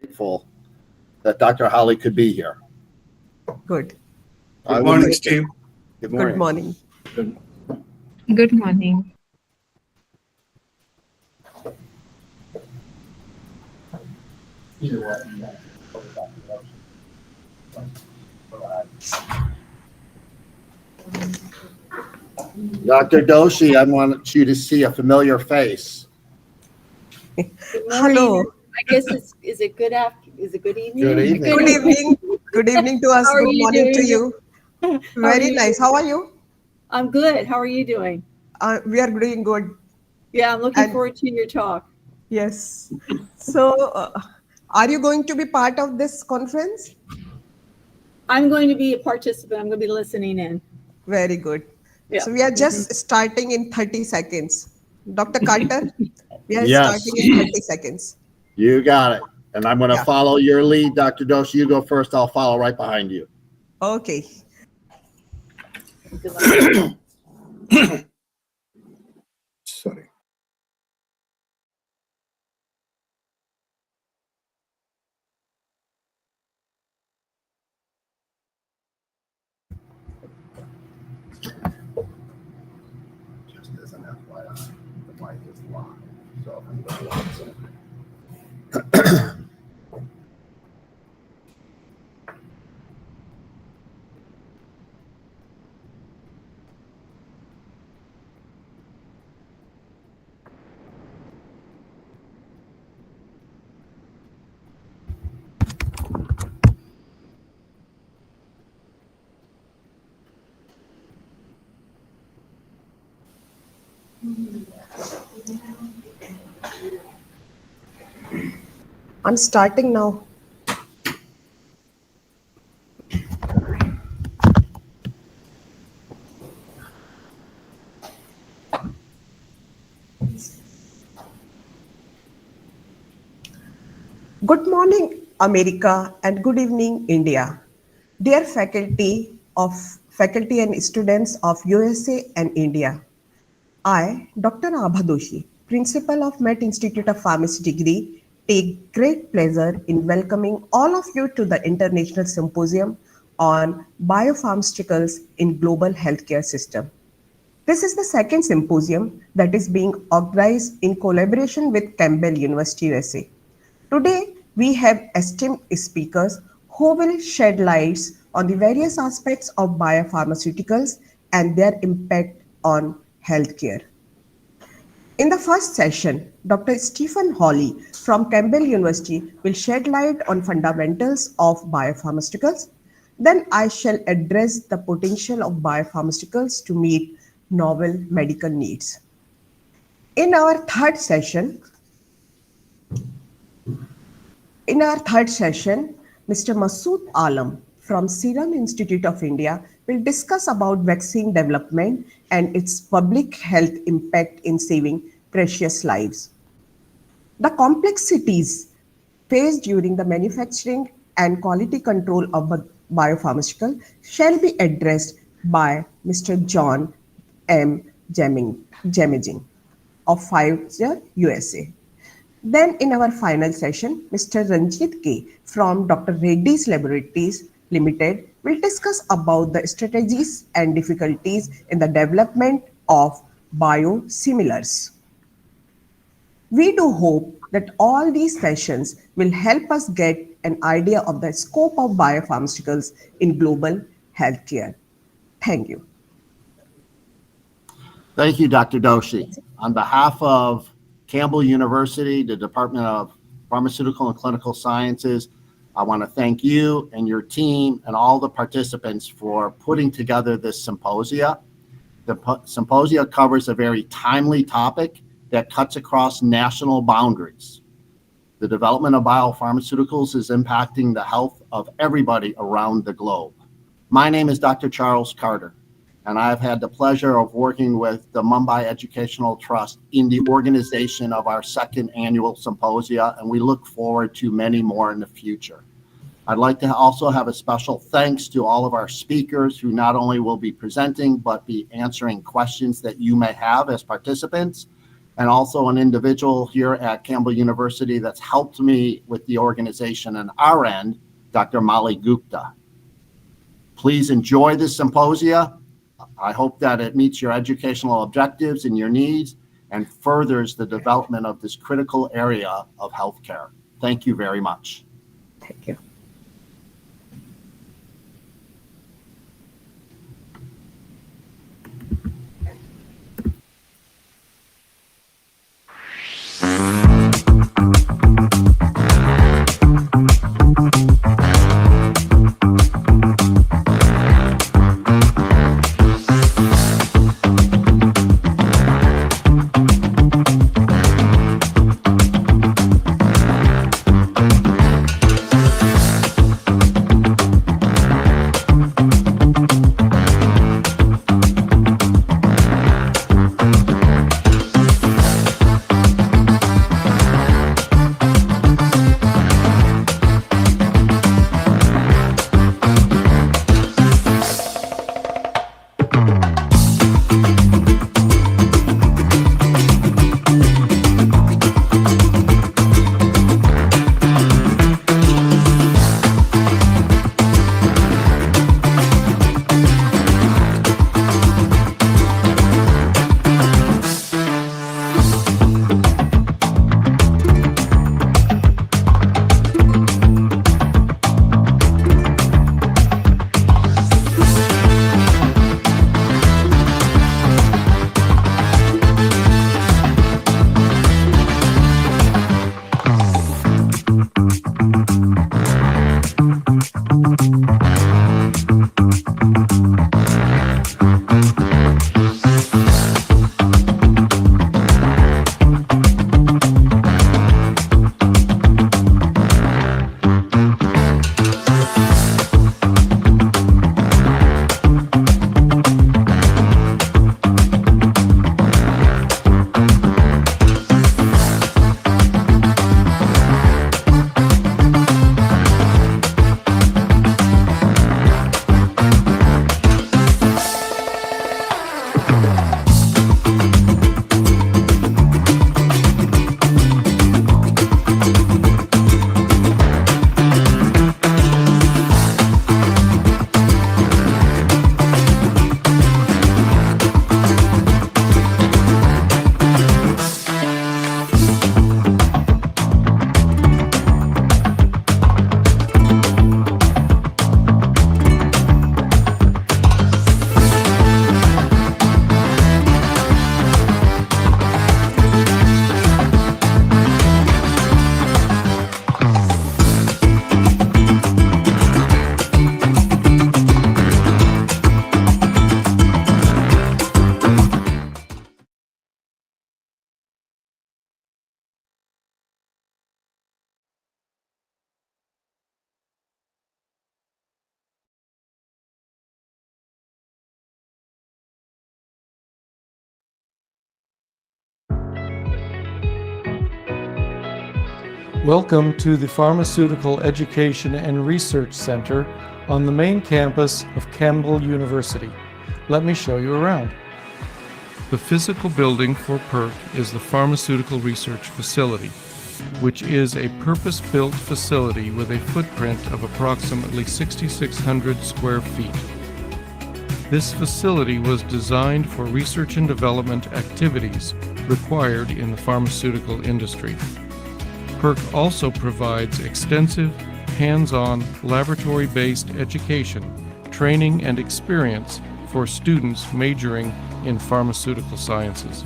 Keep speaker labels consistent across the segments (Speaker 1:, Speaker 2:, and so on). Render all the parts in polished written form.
Speaker 1: Grateful that Dr. Holly could be here.
Speaker 2: Good.
Speaker 3: Good morning, Steve.
Speaker 1: Good morning.
Speaker 2: Good morning.
Speaker 4: Good morning.
Speaker 1: Dr. Doshi, I want you to see a familiar face.
Speaker 2: Hello.
Speaker 5: I guess is it good evening?
Speaker 1: Good evening.
Speaker 2: Good evening. Good evening to us.
Speaker 5: How are
Speaker 2: Good
Speaker 5: you
Speaker 2: morning to
Speaker 5: doing?
Speaker 2: you.
Speaker 5: How are
Speaker 2: Very
Speaker 5: you
Speaker 2: nice.
Speaker 5: doing?
Speaker 2: How are you?
Speaker 5: I'm good. How are you doing?
Speaker 2: We are doing good.
Speaker 5: Yeah, I'm looking
Speaker 2: And-
Speaker 5: forward to your talk.
Speaker 2: Yes. So, are you going to be part of this conference?
Speaker 5: I'm going to be a participant. I'm going to be listening in.
Speaker 2: Very good.
Speaker 5: Yeah.
Speaker 2: So, we are just starting in 30 seconds. Dr. Carter, we are
Speaker 1: Yes.
Speaker 2: starting in 30 seconds.
Speaker 1: You got it. And I'm going to
Speaker 2: Yeah.
Speaker 1: follow your lead, Dr. Doshi. You go first. I'll follow right behind you.
Speaker 2: Okay.
Speaker 5: Good luck.
Speaker 3: Sorry.
Speaker 1: Just as an FYI, the mic is live. So if anybody wants it.
Speaker 2: I'm starting now. Good morning, America, and good evening, India. Dear faculty and students of USA and India, I, Dr. Abha Doshi, Principal of Met Institute of Pharmacy degree, take great pleasure in welcoming all of you to the International Symposium on Biopharmaceuticals in Global Healthcare System. This is the second symposium that is being organized in collaboration with Campbell University, USA. Today, we have esteemed speakers who will shed lights on the various aspects of biopharmaceuticals and their impact on healthcare. In the first session, Dr. Stephen Hawley from Campbell University will shed light on fundamentals of biopharmaceuticals. Then I shall address the potential of biopharmaceuticals to meet novel medical needs. In our third session, Mr. Masood Alam from Serum Institute of India will discuss about vaccine development and its public health impact in saving precious lives. The complexities faced during the manufacturing and quality control of biopharmaceutical shall be addressed by Mr. John M. Jamaging of Pfizer, USA. Then in our final session, Mr. Ranjit K. from Dr. Reddy's Laboratories Limited will discuss about the strategies and difficulties in the development of biosimilars. We do hope that all these sessions will help us get an idea of the scope of biopharmaceuticals in global healthcare. Thank you.
Speaker 1: Thank you, Dr. Doshi. On behalf of Campbell University, the Department of Pharmaceutical and Clinical Sciences, I want to thank you and your team and all the participants for putting together this symposia. The symposia covers a very timely topic that cuts across national boundaries. The development of biopharmaceuticals is impacting the health of everybody around the globe. My name is Dr. Charles Carter, and I've had the pleasure of working with the Mumbai Educational Trust in the organization of our second annual symposia, and we look forward to many more in the future. I'd like to also have a special thanks to all of our speakers who not only will be presenting, but be answering questions that you may have as participants. and also an individual here at Campbell University that's helped me with the organization on our end, Dr. Molly Gupta. Please enjoy this symposia. I hope that it meets your educational objectives and your needs and furthers the development of this critical area of healthcare. Thank you very much.
Speaker 2: Thank you.
Speaker 6: Welcome to the Pharmaceutical Education and Research Center on the main campus of Campbell University. Let me show you around. The physical building for PERC is the Pharmaceutical Research Facility, which is a purpose-built facility with a footprint of approximately 6,600 square feet. This facility was designed for research and development activities required in the pharmaceutical industry. PERC also provides extensive, hands-on, laboratory-based education, training, and experience for students majoring in pharmaceutical sciences.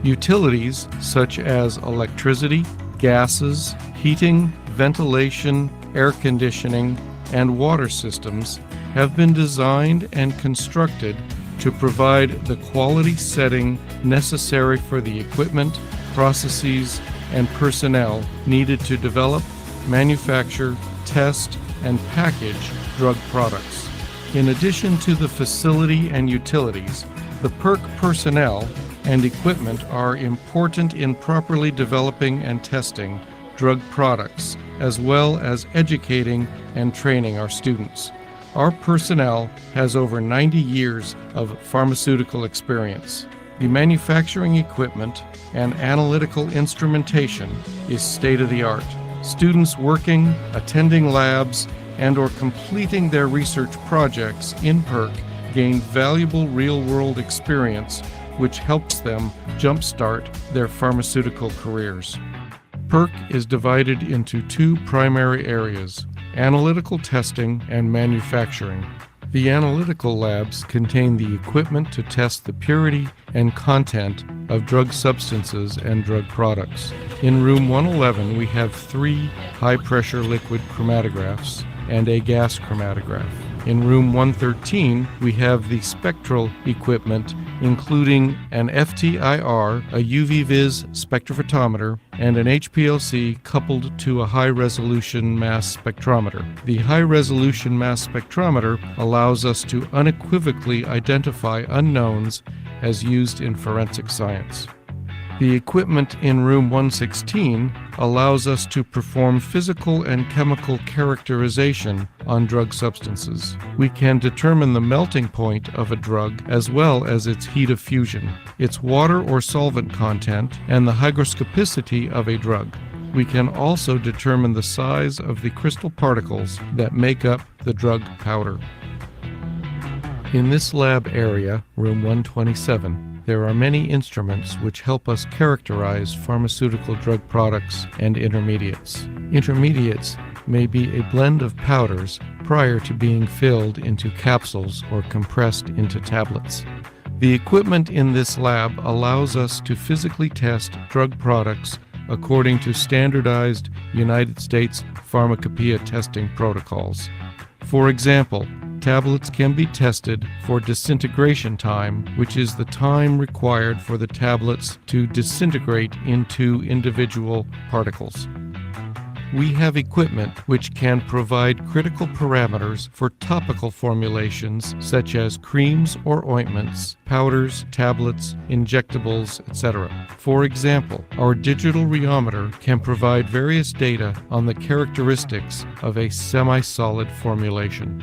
Speaker 6: Utilities such as electricity, gases, heating, ventilation, air conditioning, and water systems have been designed and constructed to provide the quality setting necessary for the equipment, processes, and personnel needed to develop, manufacture, test, and package drug products. In addition to the facility and utilities, the PERC personnel and equipment are important in properly developing and testing drug products, as well as educating and training our students. Our personnel has over 90 years of pharmaceutical experience. The manufacturing equipment and analytical instrumentation is state-of-the-art. Students working, attending labs, and/or completing their research projects in PERC gain valuable real-world experience, which helps them jumpstart their pharmaceutical careers. PERC is divided into two primary areas: analytical testing and manufacturing. The analytical labs contain the equipment to test the purity and content of drug substances and drug products. In room 111, we have 3 high-pressure liquid chromatographs and a gas chromatograph. In room 113, we have the spectral equipment, including an FTIR, a UV-Vis spectrophotometer, and an HPLC coupled to a high-resolution mass spectrometer. The high-resolution mass spectrometer allows us to unequivocally identify unknowns as used in forensic science. The equipment in room 116 allows us to perform physical and chemical characterization on drug substances. We can determine the melting point of a drug as well as its heat of fusion, its water or solvent content, and the hygroscopicity of a drug. We can also determine the size of the crystal particles that make up the drug powder. In this lab area, room 127, there are many instruments which help us characterize pharmaceutical drug products and intermediates. Intermediates may be a blend of powders prior to being filled into capsules or compressed into tablets. The equipment in this lab allows us to physically test drug products according to standardized United States pharmacopoeia testing protocols. For example, tablets can be tested for disintegration time, which is the time required for the tablets to disintegrate into individual particles. We have equipment which can provide critical parameters for topical formulations such as creams or ointments, powders, tablets, injectables, etc. For example, our digital rheometer can provide various data on the characteristics of a semi-solid formulation.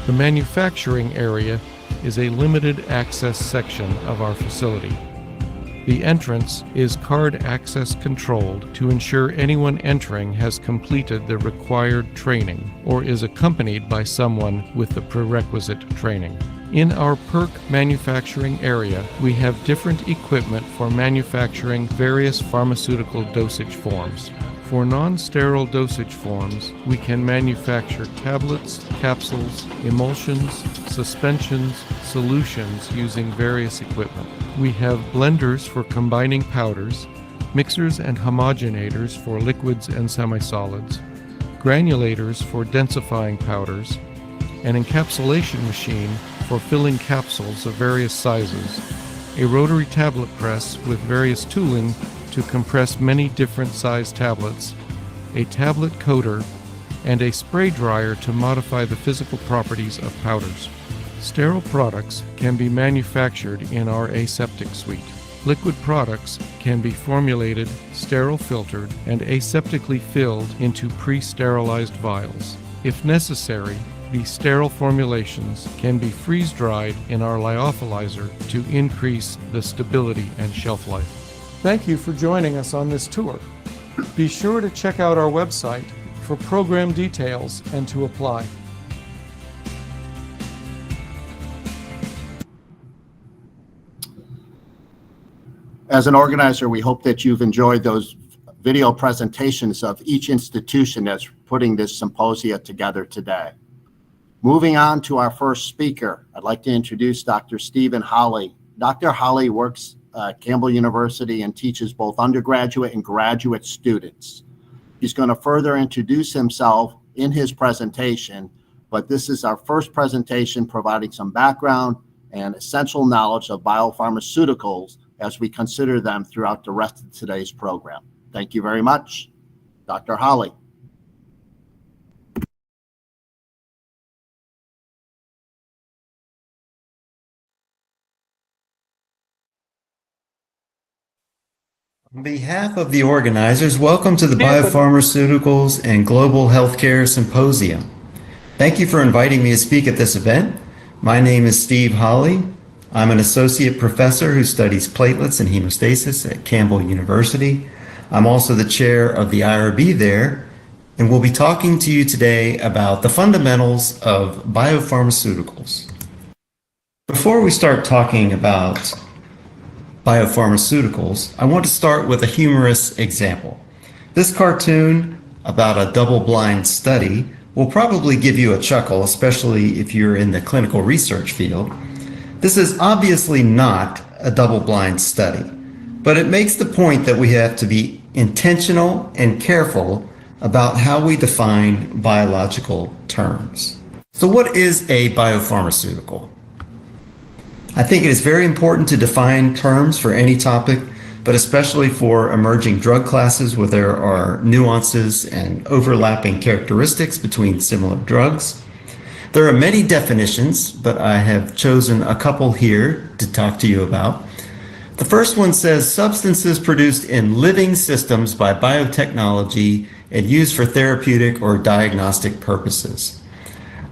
Speaker 6: The manufacturing area is a limited access section of our facility. The entrance is card access controlled to ensure anyone entering has completed the required training or is accompanied by someone with the prerequisite training. In our PERC manufacturing area, we have different equipment for manufacturing various pharmaceutical dosage forms. For non-sterile dosage forms, we can manufacture tablets, capsules, emulsions, suspensions, solutions using various equipment. We have blenders for combining powders, mixers and homogenators for liquids and semi-solids, granulators for densifying powders, an encapsulation machine for filling capsules of various sizes, a rotary tablet press with various tooling to compress many different size tablets, a tablet coater, and a spray dryer to modify the physical properties of powders. Sterile products can be manufactured in our aseptic suite. Liquid products can be formulated, sterile filtered, and aseptically filled into pre-sterilized vials. If necessary, the sterile formulations can be freeze-dried in our lyophilizer to increase the stability and shelf life. Thank you for joining us on this tour. Be sure to check out our website for program details and to apply.
Speaker 1: As an organizer, we hope that you've enjoyed those video presentations of each institution that's putting this symposia together today. Moving on to our first speaker, I'd like to introduce Dr. Stephen Holley. Dr. Holley works at Campbell University and teaches both undergraduate and graduate students. He's going to further introduce himself in his presentation, but this is our first presentation providing some background and essential knowledge of biopharmaceuticals as we consider them throughout the rest of today's program. Thank you very much. Dr. Holley.
Speaker 7: On behalf of the organizers, welcome to the Biopharmaceuticals and Global Healthcare Symposium. Thank you for inviting me to speak at this event. My name is Steve Holley. I'm an associate professor who studies platelets and hemostasis at Campbell University. I'm also the chair of the IRB there, and we'll be talking to you today about the fundamentals of biopharmaceuticals. Before we start talking about biopharmaceuticals, I want to start with a humorous example. This cartoon about a double-blind study will probably give you a chuckle, especially if you're in the clinical research field. This is obviously not a double-blind study, but it makes the point that we have to be intentional and careful about how we define biological terms. So what is a biopharmaceutical? I think it is very important to define terms for any topic, but especially for emerging drug classes where there are nuances and overlapping characteristics between similar drugs. There are many definitions, but I have chosen a couple here to talk to you about. The first one says substances produced in living systems by biotechnology and used for therapeutic or diagnostic purposes.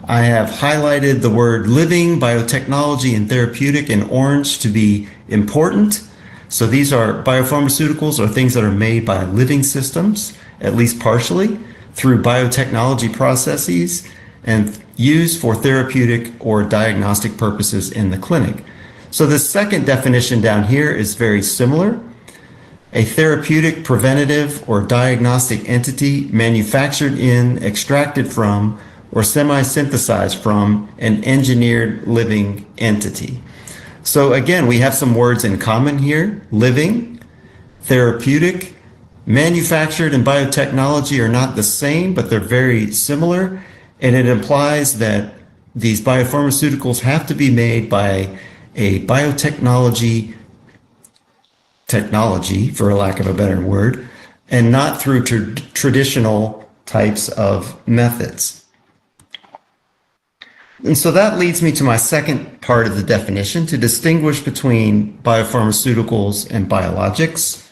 Speaker 7: I have highlighted the word living, biotechnology, and therapeutic in orange to be important. So these are biopharmaceuticals or things that are made by living systems, at least partially, through biotechnology processes and used for therapeutic or diagnostic purposes in the clinic. So the second definition down here is very similar. A therapeutic, preventative, or diagnostic entity manufactured in, extracted from, or semi-synthesized from an engineered living entity. So again, we have some words in common here. Living, therapeutic, manufactured, and biotechnology are not the same, but they're very similar. And it implies that these biopharmaceuticals have to be made by a biotechnology technology, for lack of a better word, and not through traditional types of methods. And so that leads me to my second part of the definition, to distinguish between biopharmaceuticals and biologics.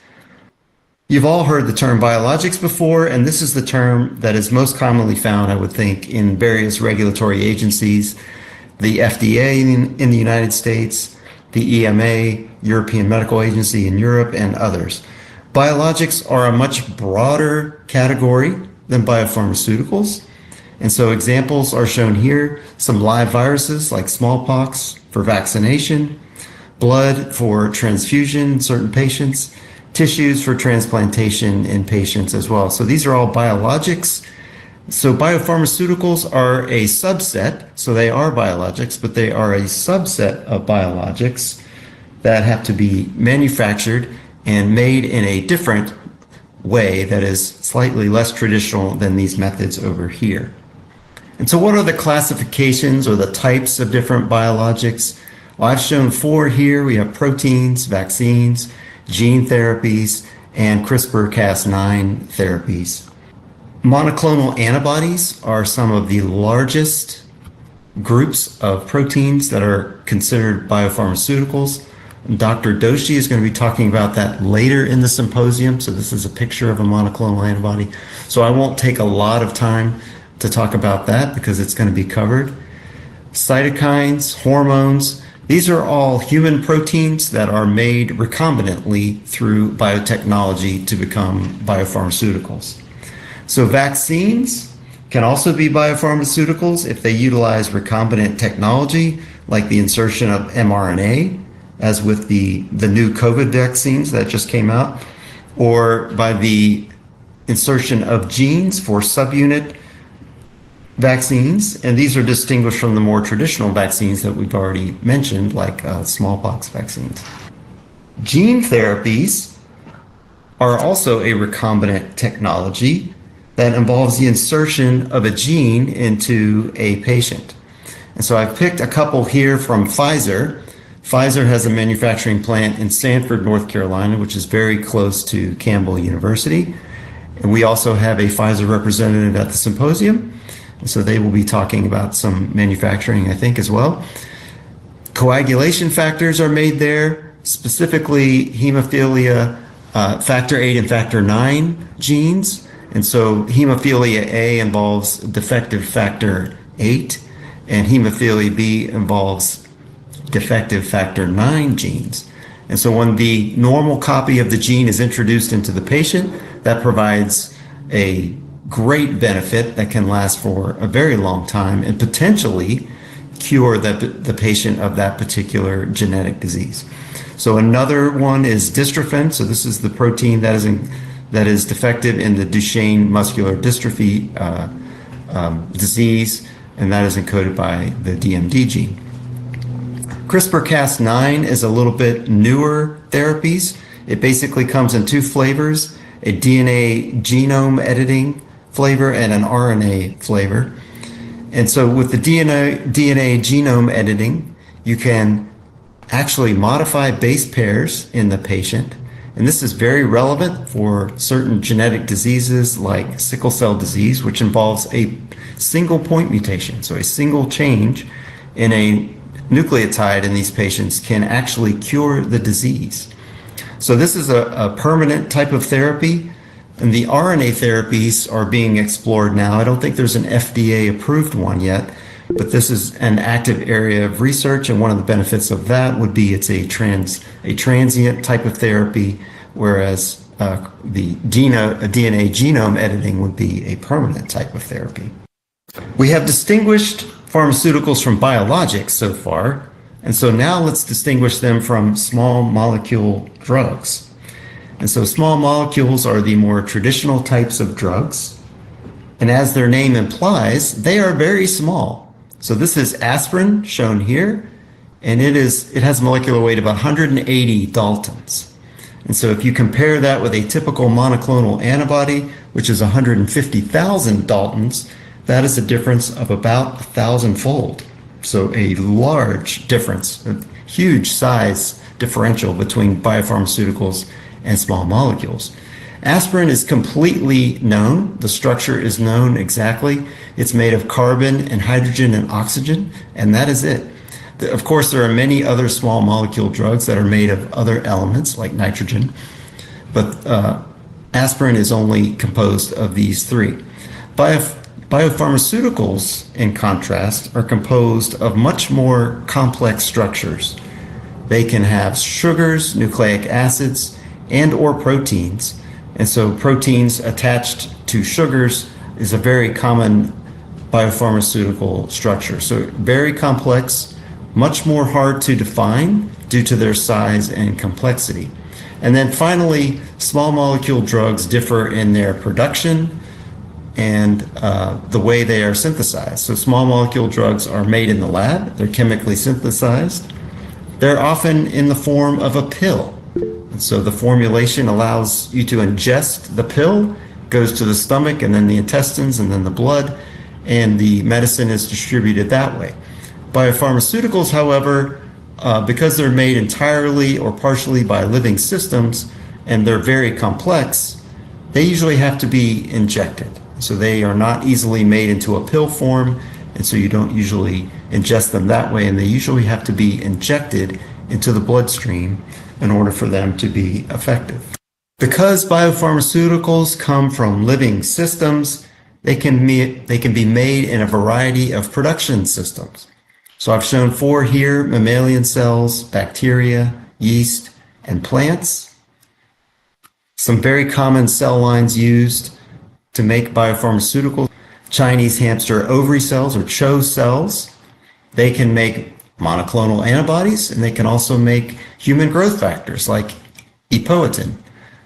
Speaker 7: You've all heard the term biologics before, and this is the term that is most commonly found, I would think, in various regulatory agencies, the FDA in the United States, the EMA, European Medical Agency in Europe, and others. Biologics are a much broader category than biopharmaceuticals. And so examples are shown here, some live viruses like smallpox for vaccination, blood for transfusion in certain patients, tissues for transplantation in patients as well. So these are all biologics. So biopharmaceuticals are a subset, so they are biologics, but they are a subset of biologics that have to be manufactured and made in a different way that is slightly less traditional than these methods over here. And so what are the classifications or the types of different biologics? Well, I've shown 4 here. We have proteins, vaccines, gene therapies, and CRISPR-Cas9 therapies. Monoclonal antibodies are some of the largest groups of proteins that are considered biopharmaceuticals. Dr. Doshi is going to be talking about that later in the symposium. So this is a picture of a monoclonal antibody. So I won't take a lot of time to talk about that because it's going to be covered. Cytokines, hormones, these are all human proteins that are made recombinantly through biotechnology to become biopharmaceuticals. So vaccines can also be biopharmaceuticals if they utilize recombinant technology, like the insertion of mRNA, as with the new COVID vaccines that just came out, or by the insertion of genes for subunit vaccines, and these are distinguished from the more traditional vaccines that we've already mentioned, like smallpox vaccines. Gene therapies are also a recombinant technology that involves the insertion of a gene into a patient. And so I've picked a couple here from Pfizer. Pfizer has a manufacturing plant in Sanford, North Carolina, which is very close to Campbell University. And we also have a Pfizer representative at the symposium. So they will be talking about some manufacturing, I think, as well. Coagulation factors are made there, specifically hemophilia factor 8 and factor 9 genes. And so hemophilia A involves defective factor 8, and hemophilia B involves defective factor 9 genes. And so when the normal copy of the gene is introduced into the patient, that provides a great benefit that can last for a very long time and potentially cure the patient of that particular genetic disease. So another one is dystrophin. So this is the protein that is defective in the Duchenne muscular dystrophy disease, and that is encoded by the DMD gene. CRISPR-Cas9 is a little bit newer therapies. It basically comes in two flavors, a DNA genome editing flavor and an RNA flavor. And so with the DNA genome editing, you can actually modify base pairs in the patient. And this is very relevant for certain genetic diseases like sickle cell disease, which involves a single point mutation. So a single change in a nucleotide in these patients can actually cure the disease. So this is a permanent type of therapy, and the RNA therapies are being explored now. I don't think there's an FDA approved one yet, but this is an active area of research, and one of the benefits of that would be it's a transient type of therapy, whereas the DNA genome editing would be a permanent type of therapy. We have distinguished pharmaceuticals from biologics so far, and so now let's distinguish them from small molecule drugs. And so small molecules are the more traditional types of drugs, and as their name implies, they are very small. So this is aspirin shown here, and it has a molecular weight of 180 daltons. And so if you compare that with a typical monoclonal antibody, which is 150,000 daltons, that is a difference of about 1,000-fold. So a large difference, a huge size differential between biopharmaceuticals and small molecules. Aspirin is completely known. The structure is known exactly. It's made of carbon and hydrogen and oxygen, and that is it. Of course, there are many other small molecule drugs that are made of other elements like nitrogen, but aspirin is only composed of these three. Biopharmaceuticals, in contrast, are composed of much more complex structures. They can have sugars, nucleic acids, and or proteins. And so proteins attached to sugars is a very common biopharmaceutical structure. So very complex, much more hard to define due to their size and complexity. And then finally, small molecule drugs differ in their production and the way they are synthesized. So small molecule drugs are made in the lab, they're chemically synthesized. They're often in the form of a pill. And so the formulation allows you to ingest the pill, goes to the stomach and then the intestines and then the blood, and the medicine is distributed that way. Biopharmaceuticals, however, because they're made entirely or partially by living systems and they're very complex, they usually have to be injected. So they are not easily made into a pill form, and so you don't usually ingest them that way, and they usually have to be injected into the bloodstream in order for them to be effective. Because biopharmaceuticals come from living systems, they can be made in a variety of production systems. So I've shown 4 here: mammalian cells, bacteria, yeast, and plants. Some very common cell lines used to make biopharmaceuticals: Chinese hamster ovary cells or CHO cells. They can make monoclonal antibodies, and they can also make human growth factors like epoetin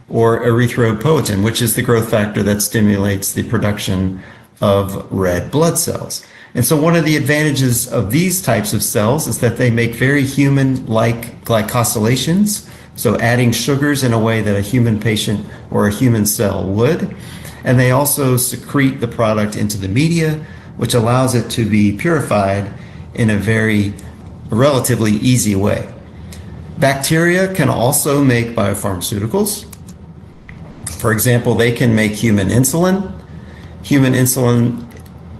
Speaker 7: or erythropoietin, which is the growth factor that stimulates the production of red blood cells. And so one of the advantages of these types of cells is that they make very human-like glycosylations, so adding sugars in a way that a human patient or a human cell would. And they also secrete the product into the media, which allows it to be purified in a relatively easy way. Bacteria can also make biopharmaceuticals. For example, they can make human insulin. Human insulin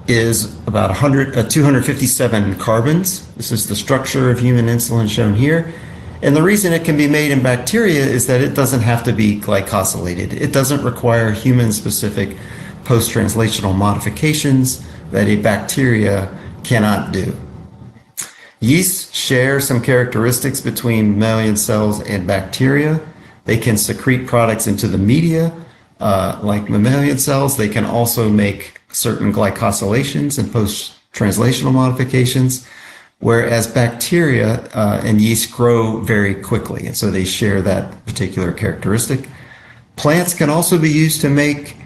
Speaker 7: is about 257 carbons. This is the structure of human insulin shown here. And the reason it can be made in bacteria is that it doesn't have to be glycosylated. It doesn't require human-specific post-translational modifications that a bacteria cannot do. Yeasts share some characteristics between mammalian cells and bacteria. They can secrete products into the media, like mammalian cells. They can also make certain glycosylations and post-translational modifications, whereas bacteria and yeast grow very quickly, and so they share that particular characteristic. Plants can also be used to make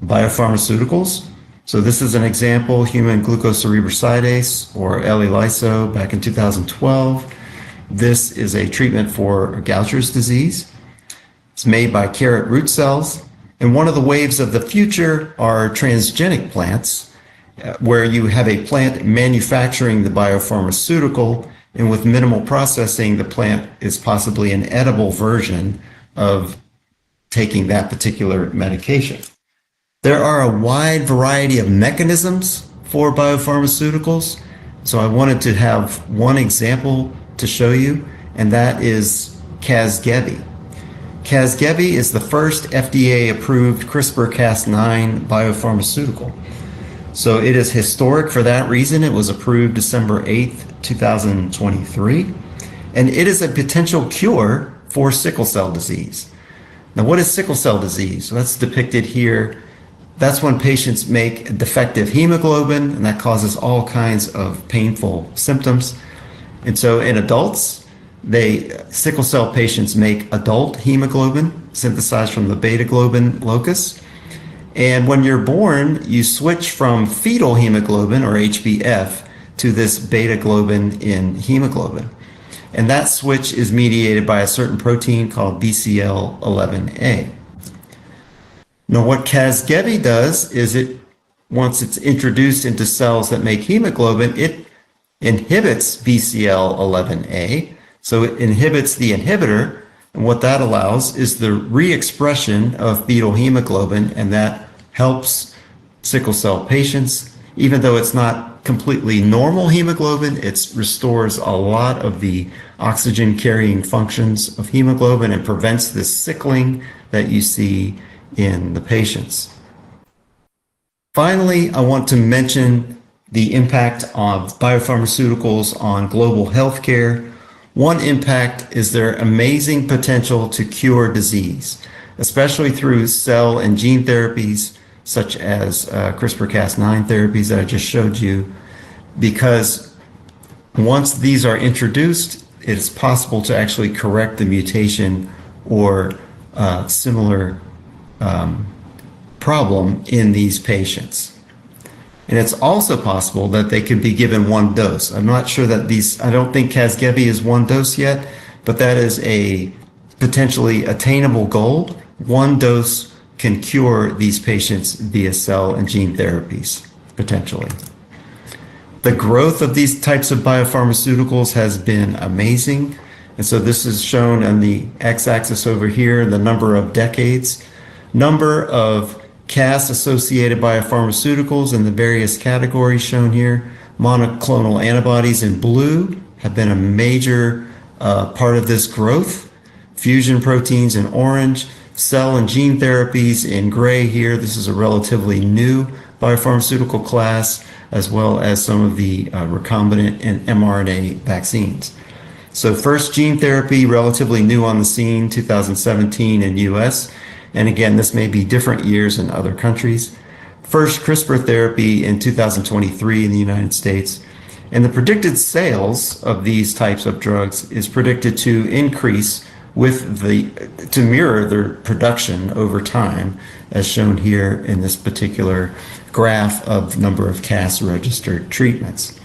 Speaker 7: biopharmaceuticals. So this is an example, human glucocerebrosidase, or L-lyso, back in 2012. This is a treatment for Gaucher's disease. It's made by carrot root cells. And one of the waves of the future are transgenic plants, where you have a plant manufacturing the biopharmaceutical, and with minimal processing, the plant is possibly an edible version of taking that particular medication. There are a wide variety of mechanisms for biopharmaceuticals. So I wanted to have one example to show you, and that is Casgevy. Casgevy is the first FDA-approved CRISPR-Cas9 biopharmaceutical. So it is historic for that reason. It was approved December 8th, 2023, and it is a potential cure for sickle cell disease. Now, what is sickle cell disease? So that's depicted here. That's when patients make defective hemoglobin, and that causes all kinds of painful symptoms. And so in adults, sickle cell patients make adult hemoglobin synthesized from the beta globin locus. And when you're born, you switch from fetal hemoglobin, or HbF, to this beta globin in hemoglobin. And that switch is mediated by a certain protein called BCL11A. Now, what Casgevy does is once it's introduced into cells that make hemoglobin, it inhibits BCL11A. So it inhibits the inhibitor, and what that allows is the re-expression of fetal hemoglobin, and that helps sickle cell patients. Even though it's not completely normal hemoglobin, it restores a lot of the oxygen carrying functions of hemoglobin and prevents this sickling that you see in the patients. Finally, I want to mention the impact of biopharmaceuticals on global healthcare. One impact is their amazing potential to cure disease, especially through cell and gene therapies, such as CRISPR-Cas9 therapies that I just showed you, because once these are introduced, it is possible to actually correct the mutation or similar problem in these patients. And it's also possible that they could be given one dose. I'm not sure that I don't think Casgevy is one dose yet, but that is a potentially attainable goal. One dose can cure these patients via cell and gene therapies, potentially. The growth of these types of biopharmaceuticals has been amazing. And so this is shown on the x-axis over here, the number of decades. Number of Cas-associated biopharmaceuticals in the various categories shown here. Monoclonal antibodies in blue have been a major part of this growth. Fusion proteins in orange. Cell and gene therapies in gray here. This is a relatively new biopharmaceutical class, as well as some of the recombinant and mRNA vaccines. So first gene therapy, relatively new on the scene, 2017 in US. And again, this may be different years in other countries. First CRISPR therapy in 2023 in the United States. And the predicted sales of these types of drugs is predicted to increase to mirror their production over time, as shown here in this particular graph of number of Cas registered treatments.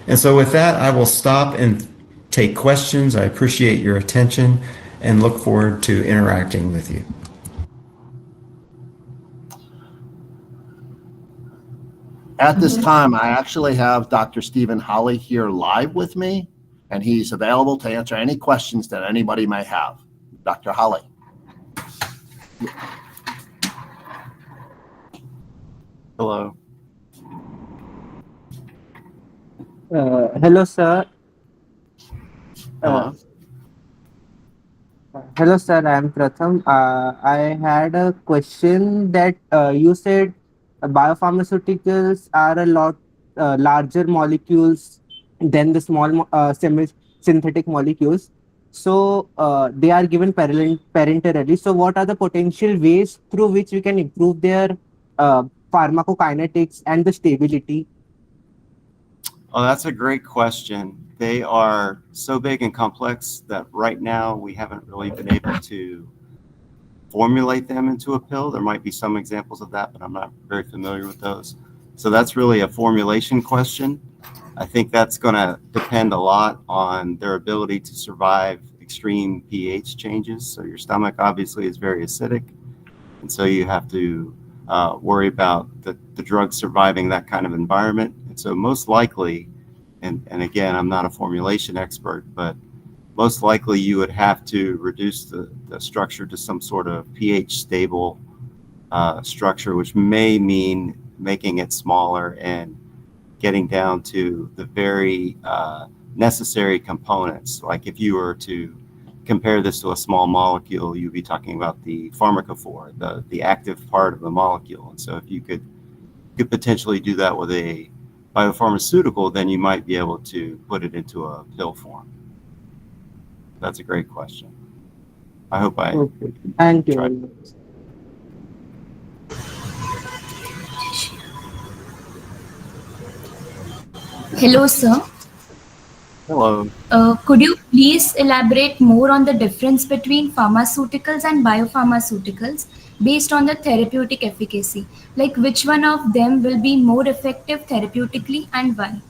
Speaker 7: And so with that, I will stop and take questions. I appreciate your attention and look forward to interacting with you.
Speaker 1: At this time, I actually have Dr. Stephen Holly here live with me, and he's available to answer any questions that anybody may have. Dr. Holly.
Speaker 8: Hello. Hello, sir. Hello, sir. I am Pratham. I had a question that you said biopharmaceuticals are a lot larger molecules then the small synthetic molecules. So they are given parenterally. So what are the potential ways through which we can improve their pharmacokinetics and the stability?
Speaker 9: Oh, that's a great question. They are so big and complex that right now we haven't really been able to formulate them into a pill. There might be some examples of that, but I'm not very familiar with those. So that's really a formulation question. I think that's going to depend a lot on their ability to survive extreme pH changes. So your stomach obviously is very acidic, and so you have to worry about the drug surviving that kind of environment. And so most likely, and again, I'm not a formulation expert, but most likely you would have to reduce the structure to some sort of pH stable structure, which may mean making it smaller and getting down to the very necessary components. Like if you were to compare this to a small molecule, you'd be talking about the pharmacophore, the active part of the molecule. And so if you could potentially do that with a biopharmaceutical, then you might be able to put it into a pill form. That's a great question. I hope I
Speaker 8: Thank you.
Speaker 9: tried.
Speaker 10: Hello, sir.
Speaker 9: Hello.
Speaker 10: Could you please elaborate more on the difference between pharmaceuticals and biopharmaceuticals based on the therapeutic efficacy? Like which one of them will be more effective therapeutically and why?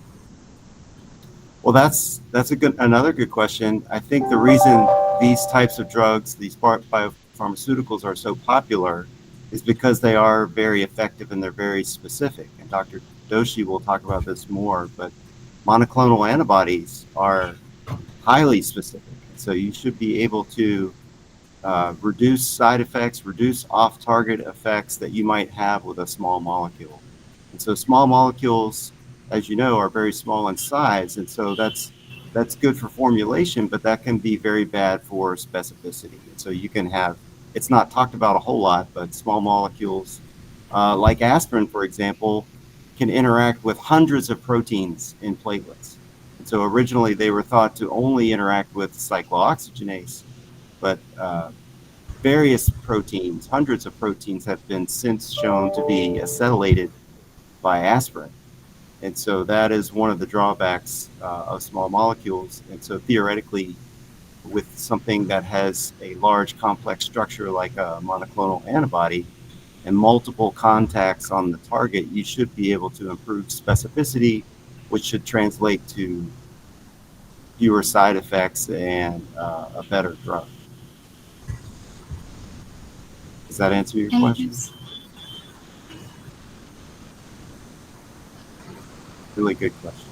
Speaker 9: Well, that's another good question. I think the reason these types of drugs, these biopharmaceuticals are so popular is because they are very effective and they're very specific. And Dr. Doshi will talk about this more, but monoclonal antibodies are highly specific. So you should be able to reduce side effects, reduce off-target effects that you might have with a small molecule. And so small molecules, as you know, are very small in size. And so that's good for formulation, but that can be very bad for specificity. And so you can have, it's not talked about a whole lot, but small molecules like aspirin, for example, can interact with hundreds of proteins in platelets. And so originally they were thought to only interact with cyclooxygenase, but various proteins, hundreds of proteins have been since shown to be acetylated by aspirin. And so that is one of the drawbacks of small molecules. And so theoretically, with something that has a large complex structure like a monoclonal antibody and multiple contacts on the target, you should be able to improve specificity, which should translate to fewer side effects and a better drug. Does that answer your question? Really good question.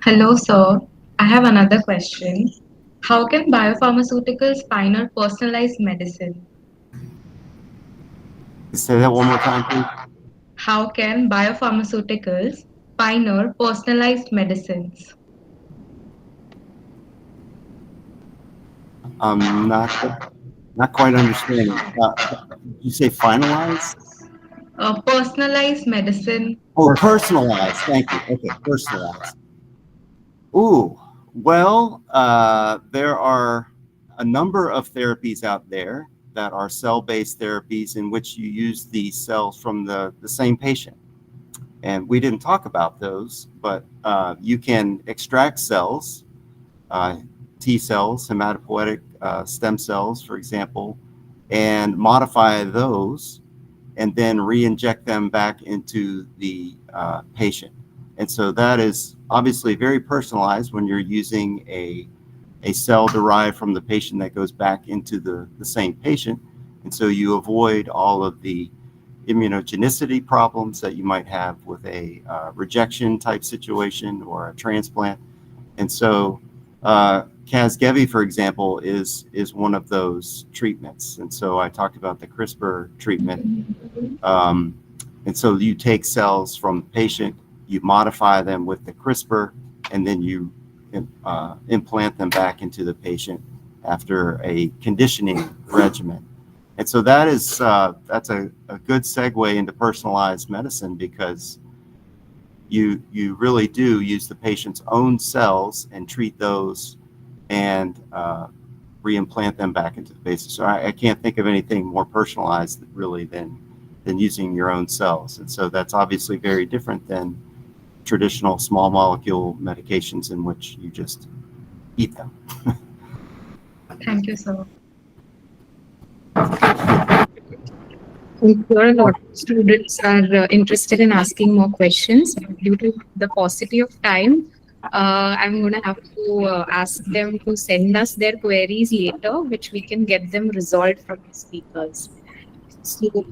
Speaker 4: Hello, sir. I have another question. How can biopharmaceuticals pioneer personalized medicine?
Speaker 9: Say that one more time, please.
Speaker 4: How can biopharmaceuticals pioneer personalized medicines?
Speaker 9: I'm not quite understanding. You say finalize?
Speaker 4: Personalized medicine.
Speaker 9: Oh, personalized. Thank you. Okay, personalized. Ooh, well, there are a number of therapies out there that are cell-based therapies in which you use the cells from the same patient. And we didn't talk about those, but you can extract cells, T cells, hematopoietic stem cells, for example, and modify those and then re-inject them back into the patient. And so that is obviously very personalized when you're using a cell derived from the patient that goes back into the same patient. And so you avoid all of the immunogenicity problems that you might have with a rejection type situation or a transplant. And so Casgevy, for example, is one of those treatments. And so I talked about the CRISPR treatment. And so you take cells from the patient, you modify them with the CRISPR, and then you implant them back into the patient after a conditioning regimen. And so that is that's a good segue into personalized medicine, because you really do use the patient's own cells and treat those and reimplant them back into the patient. So I can't think of anything more personalized really than using your own cells. And so that's obviously very different than traditional small molecule medications in which you just eat them.
Speaker 4: Thank you, sir.
Speaker 11: I'm sure a lot of students are interested in asking more questions. Due to the paucity of time, I'm going to have to ask them to send us their queries later, which we can get them resolved from the speakers. So,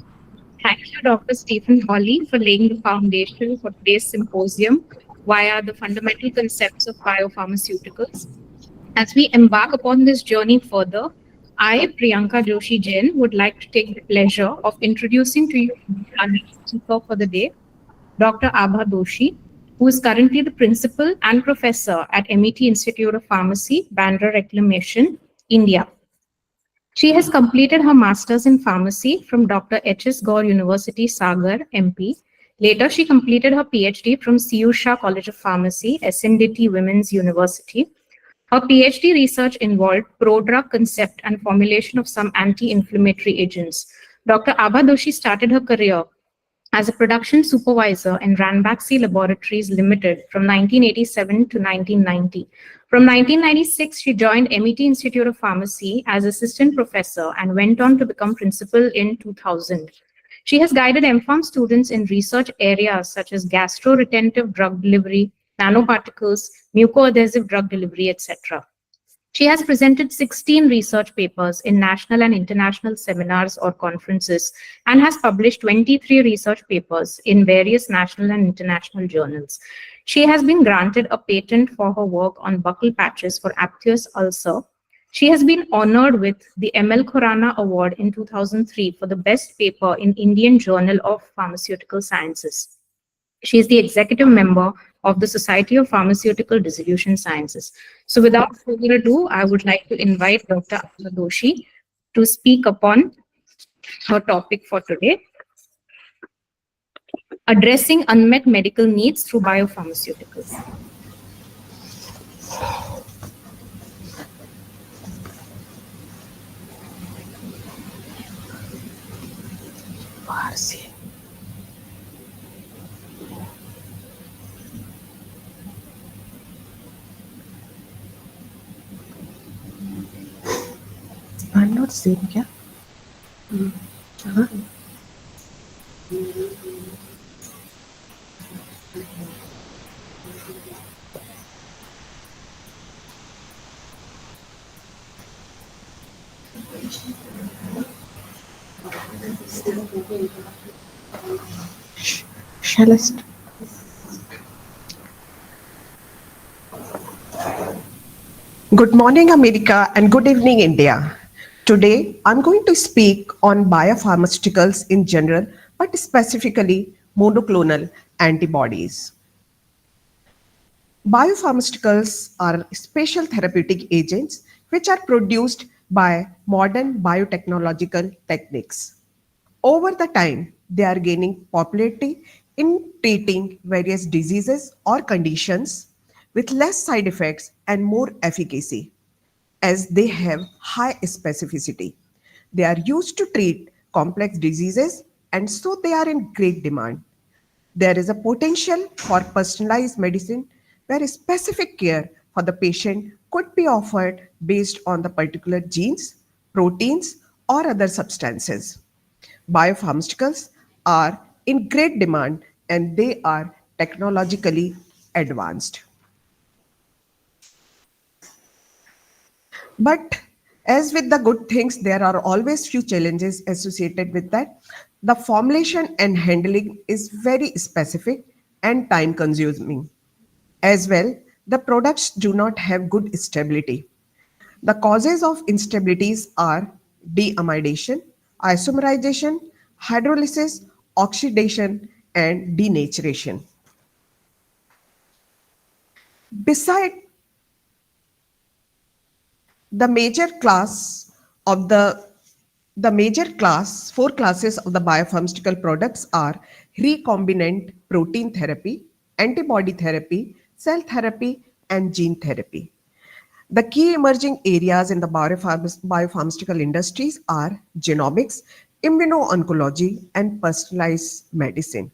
Speaker 11: thank you, Dr. Stephen Hawley, for laying the foundation for today's symposium via the fundamental concepts of biopharmaceuticals. As we embark upon this journey further, I, Priyanka Joshi Jain, would like to take the pleasure of introducing to you our next speaker for the day, Dr. Abha Doshi, who is currently the principal and professor at MET Institute of Pharmacy, Bandra Reclamation, India. She has completed her master's in pharmacy from Dr. H.S. Gaur University, Sagar, MP. Later, she completed her PhD from CU Shah College of Pharmacy, SNDT Women's University. Her PhD research involved prodrug concept and formulation of some anti-inflammatory agents. Dr. Abha Doshi started her career as a production supervisor in Ranbaxy Laboratories Limited from 1987 to 1990. From 1996, she joined MET Institute of Pharmacy as assistant professor and went on to become principal in 2000. She has guided MPharm students in research areas such as gastroretentive drug delivery, nanoparticles, mucoadhesive drug delivery, etc. She has presented 16 research papers in national and international seminars or conferences and has published 23 research papers in various national and international journals. She has been granted a patent for her work on buccal patches for aphthous ulcer. She has been honored with the M.L. Khurana Award in 2003 for the best paper in Indian Journal of Pharmaceutical Sciences. She is the executive member of the Society of Pharmaceutical Dissolution Sciences. So without further ado, I would like to invite Dr. Abha Doshi to speak upon her topic for today, addressing unmet medical needs through biopharmaceuticals.
Speaker 2: I'm not seeing, क्या? Shall I start? Good morning, America, and good evening, India. Today, I'm going to speak on biopharmaceuticals in general, but specifically monoclonal antibodies. Biopharmaceuticals are special therapeutic agents which are produced by modern biotechnological techniques. Over the time, they are gaining popularity in treating various diseases or conditions with less side effects and more efficacy, as they have high specificity. They are used to treat complex diseases, and so they are in great demand. There is a potential for personalized medicine where specific care for the patient could be offered based on the particular genes, proteins, or other substances. Biopharmaceuticals are in great demand and they are technologically advanced. But as with the good things, there are always few challenges associated with that. The formulation and handling is very specific and time consuming. As well, the products do not have good stability. The causes of instabilities are deamidation, isomerization, hydrolysis, oxidation, and denaturation. Beside the major class of four classes of the biopharmaceutical products are recombinant protein therapy, antibody therapy, cell therapy, and gene therapy. The key emerging areas in the biopharmaceutical industries are genomics, immuno-oncology, and personalized medicine.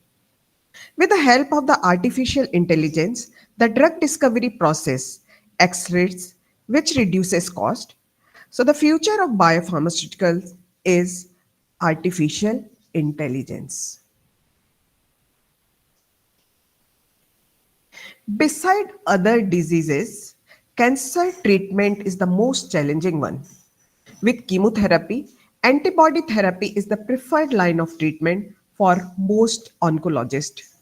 Speaker 2: With the help of the artificial intelligence, the drug discovery process accelerates, which reduces cost. So the future of biopharmaceuticals is artificial intelligence. Beside other diseases, cancer treatment is the most challenging one. With chemotherapy, antibody therapy is the preferred line of treatment for most oncologists.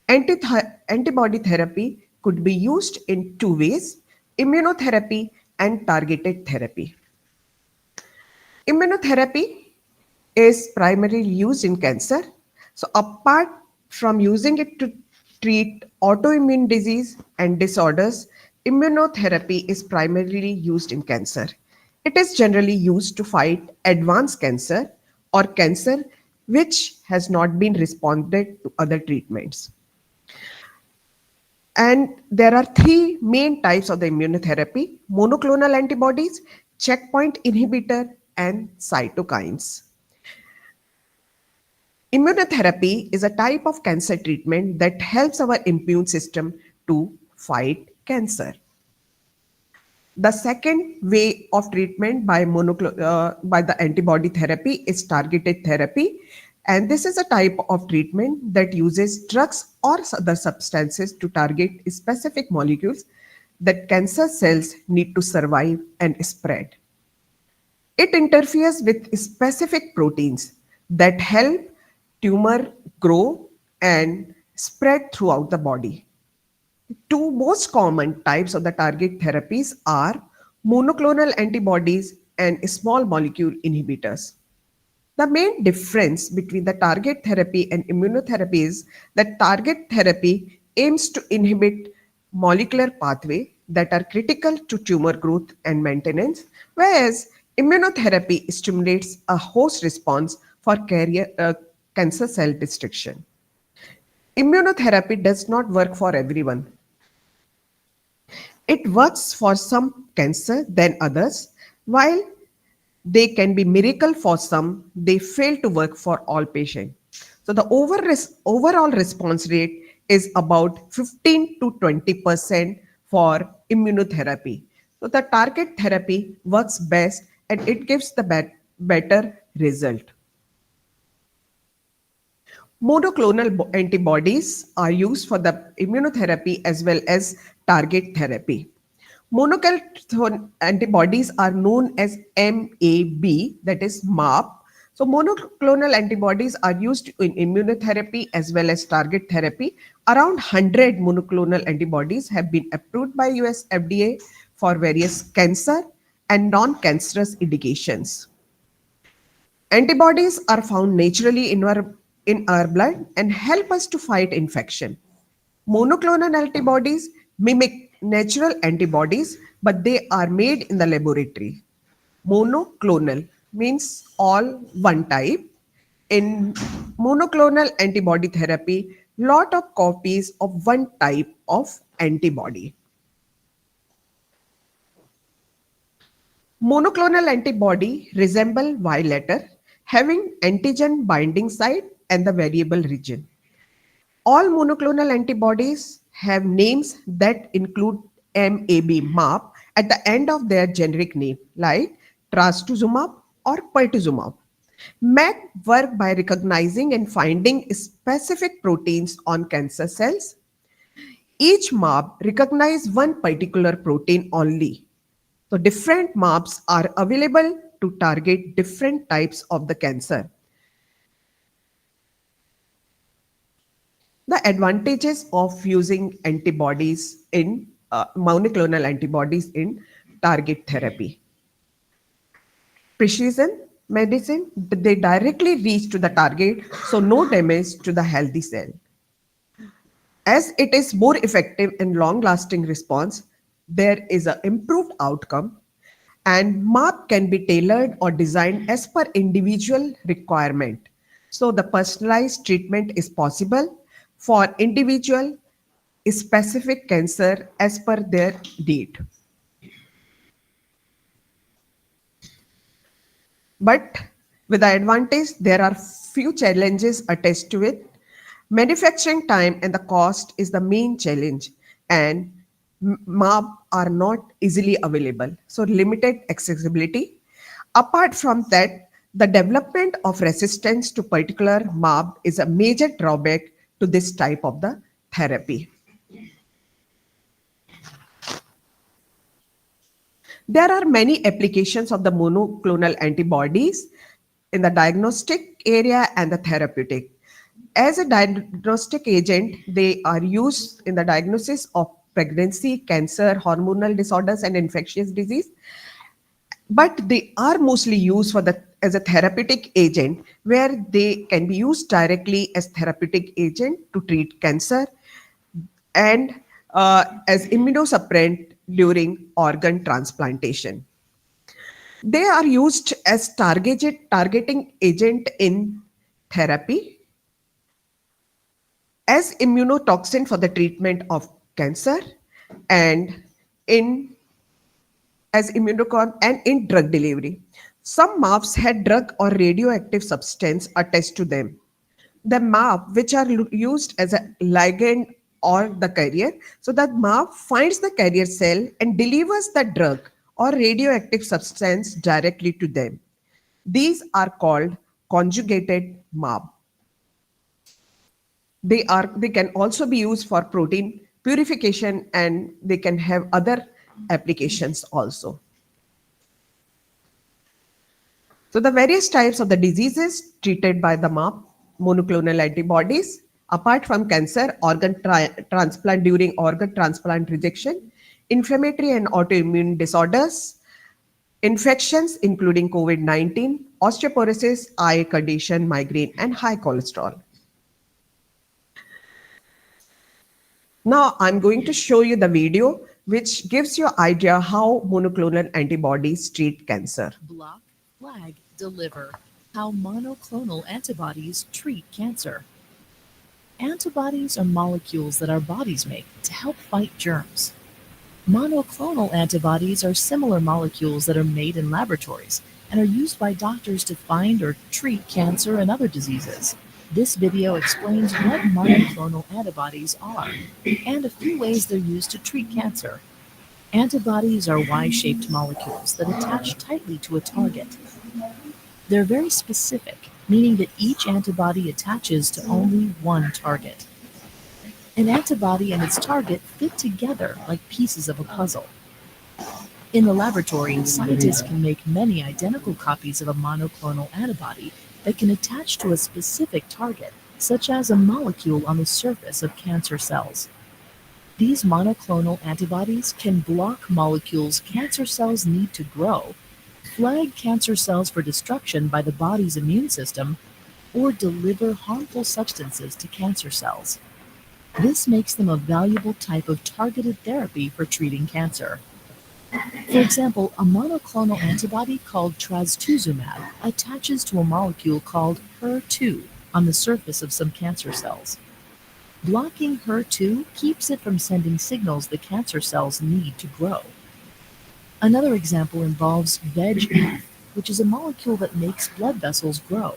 Speaker 2: Antibody therapy could be used in two ways: immunotherapy and targeted therapy. Immunotherapy is primarily used in cancer. So, apart from using it to treat autoimmune disease and disorders, immunotherapy is primarily used in cancer. It is generally used to fight advanced cancer or cancer which has not been responded to other treatments. And there are three main types of the immunotherapy: monoclonal antibodies, checkpoint inhibitor, and cytokines. Immunotherapy is a type of cancer treatment that helps our immune system to fight cancer. The second way of treatment by the antibody therapy is targeted therapy. And this is a type of treatment that uses drugs or other substances to target specific molecules that cancer cells need to survive and spread. It interferes with specific proteins that help tumor grow and spread throughout the body. Two most common types of the target therapies are monoclonal antibodies and small molecule inhibitors. The main difference between the target therapy and immunotherapy is that target therapy aims to inhibit molecular pathways that are critical to tumor growth and maintenance, whereas immunotherapy stimulates a host response for cancer cell destruction. Immunotherapy does not work for everyone. It works for some cancer than others. While they can be miracle for some, they fail to work for all patients. So the overall response rate is about 15 to 20% for immunotherapy. So the target therapy works best and it gives the better result. Monoclonal antibodies are used for the immunotherapy as well as target therapy. Monoclonal antibodies are known as MAB, that is MAP. So monoclonal antibodies are used in immunotherapy as well as target therapy. Around 100 monoclonal antibodies have been approved by US FDA for various cancer and non-cancerous indications. Antibodies are found naturally in our blood and help us to fight infection. Monoclonal antibodies mimic natural antibodies, but they are made in the laboratory. Monoclonal means all one type. In monoclonal antibody therapy, lot of copies of one type of antibody. Monoclonal antibody resemble Y letter, having antigen binding site and the variable region. All monoclonal antibodies have names that include MAB, MAP, at the end of their generic name, like trastuzumab or pertuzumab. MAP work by recognizing and finding specific proteins on cancer cells. Each MAP recognizes one particular protein only. So different MAPs are available to target different types of the cancer. The advantages of using antibodies in monoclonal antibodies in target therapy. Precision medicine, they directly reach to the target, so no damage to the healthy cell. As it is more effective and long-lasting response, there is an improved outcome, and MAP can be tailored or designed as per individual requirement. So the personalized treatment is possible for individual specific cancer as per their need. But with the advantage, there are few challenges attached to it. Manufacturing time and the cost is the main challenge, and MAB are not easily available, so limited accessibility. Apart from that, the development of resistance to particular MAB is a major drawback to this type of the therapy. There are many applications of the monoclonal antibodies in the diagnostic area and the therapeutic. As a diagnostic agent, they are used in the diagnosis of pregnancy, cancer, hormonal disorders, and infectious disease. But they are mostly used as a therapeutic agent, where they can be used directly as therapeutic agent to treat cancer and as immunosuppressant during organ transplantation. They are used as targeting agent in therapy, as immunotoxin for the treatment of cancer, and as immunocon and in drug delivery. Some MABs had drug or radioactive substance attached to them. The MAB, which are used as a ligand or the carrier, so that MAB finds the carrier cell and delivers the drug or radioactive substance directly to them. These are called conjugated MAB. They can also be used for protein purification, and they can have other applications also. So the various types of the diseases treated by the MAB, monoclonal antibodies, apart from cancer, organ transplant during organ transplant rejection, inflammatory and autoimmune disorders, infections including COVID-19, osteoporosis, eye condition, migraine, and high cholesterol. Now I'm going to show you the video which gives you an idea how monoclonal antibodies treat cancer.
Speaker 12: Block, flag, deliver. How monoclonal antibodies treat cancer. Antibodies are molecules that our bodies make to help fight germs. Monoclonal antibodies are similar molecules that are made in laboratories and are used by doctors to find or treat cancer and other diseases. This video explains what monoclonal antibodies are and a few ways they're used to treat cancer. Antibodies are Y-shaped molecules that attach tightly to a target. They're very specific, meaning that each antibody attaches to only one target. An antibody and its target fit together like pieces of a puzzle. In the laboratory, scientists can make many identical copies of a monoclonal antibody that can attach to a specific target, such as a molecule on the surface of cancer cells. These monoclonal antibodies can block molecules cancer cells need to grow, flag cancer cells for destruction by the body's immune system, or deliver harmful substances to cancer cells. This makes them a valuable type of targeted therapy for treating cancer. For example, a monoclonal antibody called trastuzumab attaches to a molecule called HER2 on the surface of some cancer cells. Blocking HER2 keeps it from sending signals the cancer cells need to grow. Another example involves VEGF, which is a molecule that makes blood vessels grow.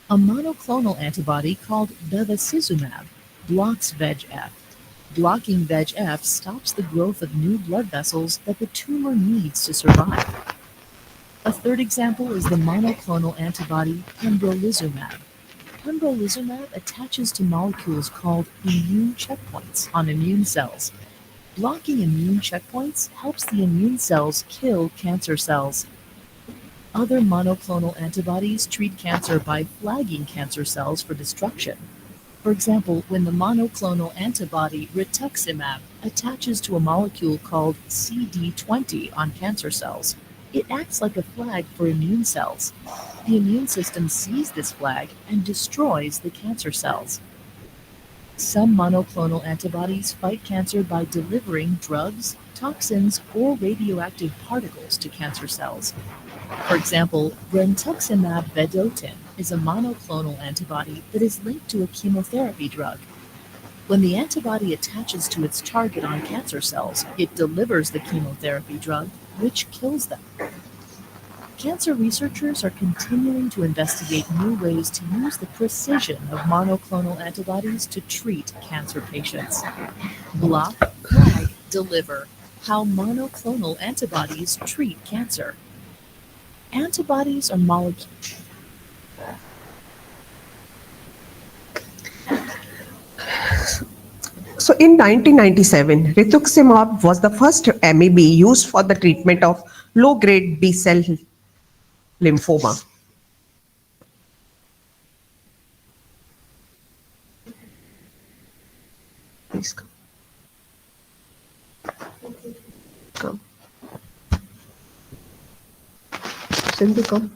Speaker 12: A monoclonal antibody called bevacizumab blocks VEGF. Blocking VEGF stops the growth of new blood vessels that the tumor needs to survive. A third example is the monoclonal antibody pembrolizumab. Pembrolizumab attaches to molecules called immune checkpoints on immune cells. Blocking immune checkpoints helps the immune cells kill cancer cells. Other monoclonal antibodies treat cancer by flagging cancer cells for destruction. For example, when the monoclonal antibody rituximab attaches to a molecule called CD20 on cancer cells, it acts like a flag for immune cells. The immune system sees this flag and destroys the cancer cells. Some monoclonal antibodies fight cancer by delivering drugs, toxins, or radioactive particles to cancer cells. For example, brentuximab vedotin is a monoclonal antibody that is linked to a chemotherapy drug. When the antibody attaches to its target on cancer cells, it delivers the chemotherapy drug, which kills them. Cancer researchers are continuing to investigate new ways to use the precision of monoclonal antibodies to treat cancer patients. Block, flag, deliver. How monoclonal antibodies treat cancer. Antibodies are molecules.
Speaker 2: So in 1997, rituximab was the first MAB used for the treatment of low-grade B-cell lymphoma. Please come. Come. Sindhu, come.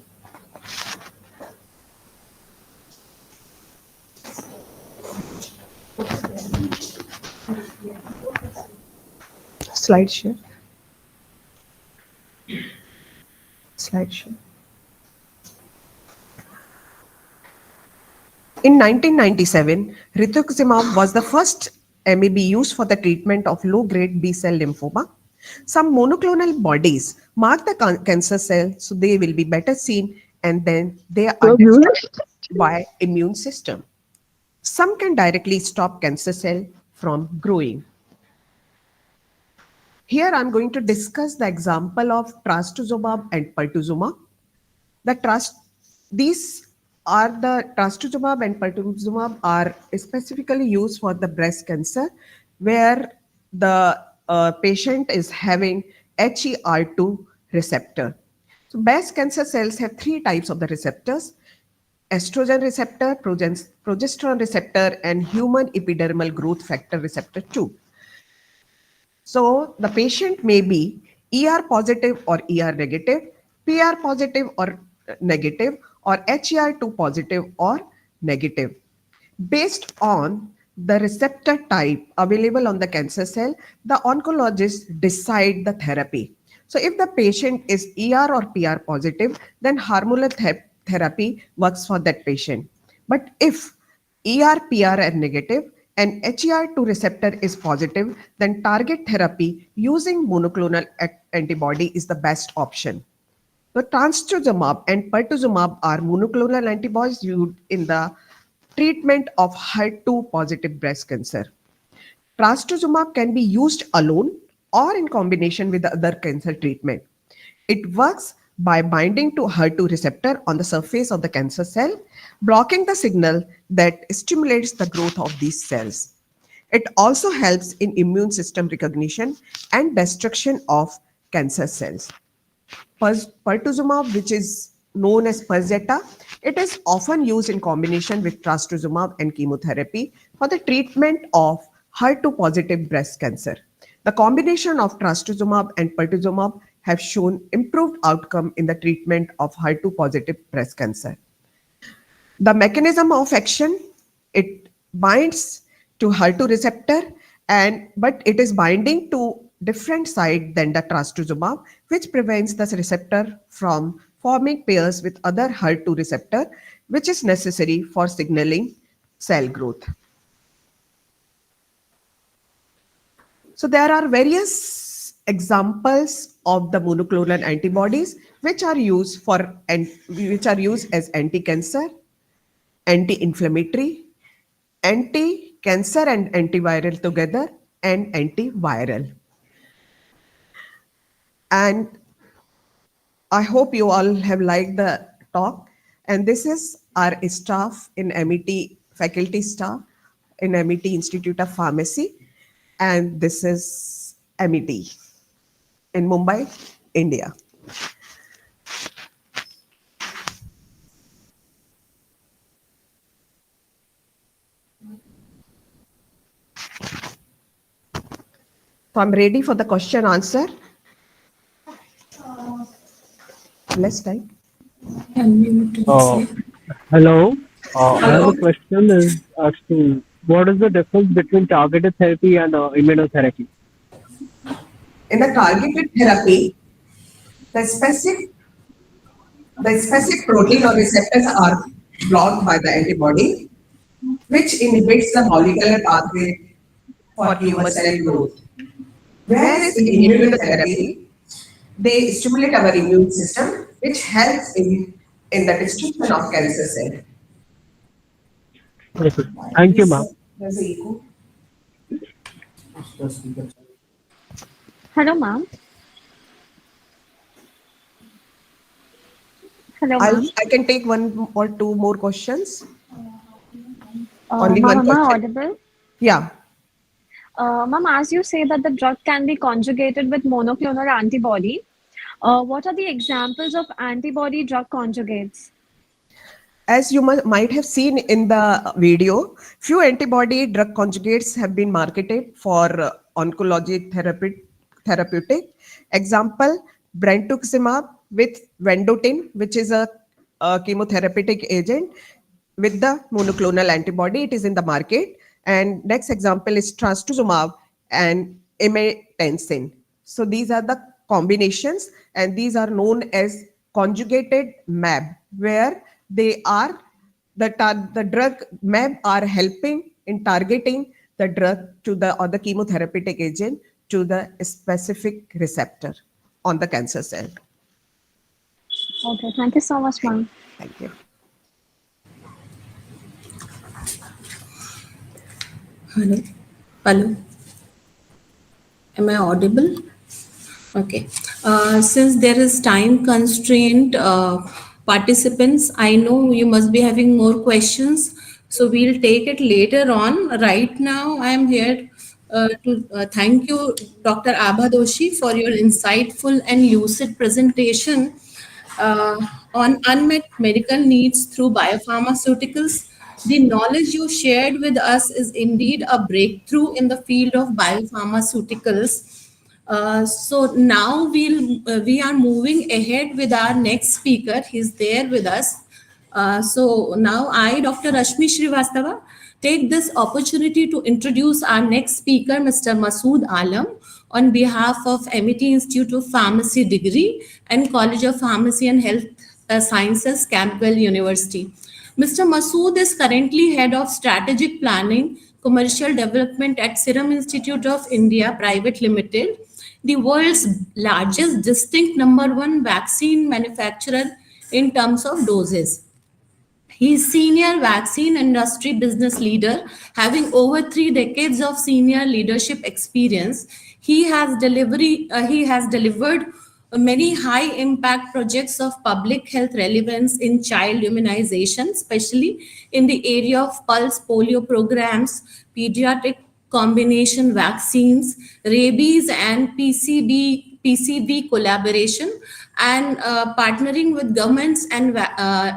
Speaker 2: Slide share. Slide share. In 1997, rituximab was the first MAB used for the treatment of low-grade B-cell lymphoma. Some monoclonal bodies mark the cancer cell so they will be better seen, and then they are destroyed by immune system. Some can directly stop cancer cell from growing. Here I'm going to discuss the example of trastuzumab and pertuzumab. These are the trastuzumab and pertuzumab are specifically used for the breast cancer, where the patient is having HER2 receptor. So breast cancer cells have three types of the receptors: estrogen receptor, progesterone receptor, and human epidermal growth factor receptor 2. So the patient may be ER positive or ER negative, PR positive or negative, or HER2 positive or negative. Based on the receptor type available on the cancer cell, the oncologist decide the therapy. So if the patient is ER or PR positive, then hormonal therapy works for that patient. But if ER, PR are negative and HER2 receptor is positive, then target therapy using monoclonal antibody is the best option. The trastuzumab and pertuzumab are monoclonal antibodies used in the treatment of HER2 positive breast cancer. Trastuzumab can be used alone or in combination with the other cancer treatment. It works by binding to HER2 receptor on the surface of the cancer cell, blocking the signal that stimulates the growth of these cells. It also helps in immune system recognition and destruction of cancer cells. Pertuzumab, which is known as Perjeta, it is often used in combination with trastuzumab and chemotherapy for the treatment of HER2 positive breast cancer. The combination of trastuzumab and pertuzumab have shown improved outcome in the treatment of HER2 positive breast cancer. The mechanism of action, it binds to HER2 receptor, but it is binding to different side than the trastuzumab, which prevents the receptor from forming pairs with other HER2 receptor, which is necessary for signaling cell growth. So there are various examples of the monoclonal antibodies which are used as anti-cancer, anti-inflammatory, anti-cancer and antiviral together, and antiviral. And I hope you all have liked the talk. And this is our staff in MET, faculty staff in MET Institute of Pharmacy. And this is MET in Mumbai, India. So I'm ready for the question answer. Less time.
Speaker 13: Hello. I have a question is as to what is the difference between targeted therapy and immunotherapy?
Speaker 2: In the targeted therapy, the specific protein or receptors are blocked by the antibody, which inhibits the molecular pathway for tumor cell growth. Whereas in immunotherapy, they stimulate our immune system, which helps in the destruction of cancer cell.
Speaker 13: Okay. Thank you, ma'am.
Speaker 2: There's an echo.
Speaker 14: Hello, ma'am. Hello, ma'am.
Speaker 2: I can take one or two more questions. Only
Speaker 14: Ma'am,
Speaker 2: one
Speaker 14: am I
Speaker 2: question.
Speaker 14: audible?
Speaker 2: Yeah.
Speaker 14: Ma'am, as you say that the drug can be conjugated with monoclonal antibody, what are the examples of antibody drug conjugates?
Speaker 2: As you might have seen in the video, few antibody drug conjugates have been marketed for oncology therapeutic. Example, brentuximab with vendotin, which is a chemotherapeutic agent with the monoclonal antibody. It is in the market. And next example is trastuzumab and amitriptyline. So these are the combinations, and these are known as conjugated MAB, where they are the drug MAB are helping in targeting the drug to the or the chemotherapeutic agent to the specific receptor on the cancer cell.
Speaker 14: Okay, thank you so much, ma'am.
Speaker 2: Thank you.
Speaker 15: Hello. Hello. Am I audible? Okay. Since there is time constraint, participants, I know you must be having more questions, so we'll take it later on. Right now, I am here to thank you, Dr. Abha Doshi, for your insightful and lucid presentation on unmet medical needs through biopharmaceuticals. The knowledge you shared with us is indeed a breakthrough in the field of biopharmaceuticals. So now we are moving ahead with our next speaker. He's there with us. So now I, Dr. Rashmi Srivastava, take this opportunity to introduce our next speaker, Mr. Masood Alam, on behalf of MET Institute of Pharmacy Degree and College of Pharmacy and Health Sciences, Campbell University. Mr. Masood is currently Head of Strategic Planning, Commercial Development at Serum Institute of India Private Limited, the world's largest distinct #1 vaccine manufacturer in terms of doses. He is senior vaccine industry business leader, having over 3 decades of senior leadership experience. He has delivered many high impact projects of public health relevance in child immunization, especially in the area of pulse polio programs, pediatric combination vaccines, rabies and PCV collaboration, and partnering with governments and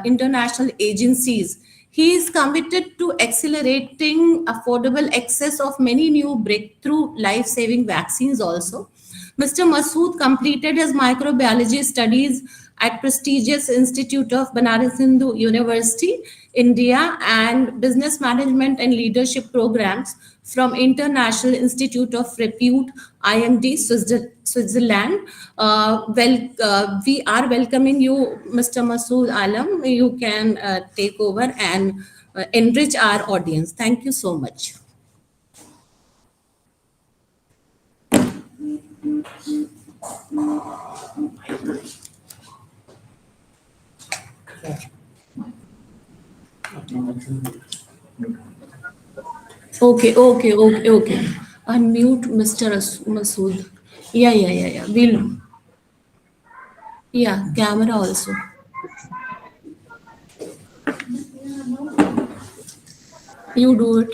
Speaker 15: international agencies. He is committed to accelerating affordable access of many new breakthrough life-saving vaccines also. Mr. Masood completed his microbiology studies at prestigious Institute of Banaras Hindu University, India, and business management and leadership programs from International Institute of Repute, IMD, Switzerland. We are welcoming you, Mr. Masood Alam. You can take over and enrich our audience. Thank you so much. Okay. Unmute Mr. Masood. Yeah. Camera also. You do it.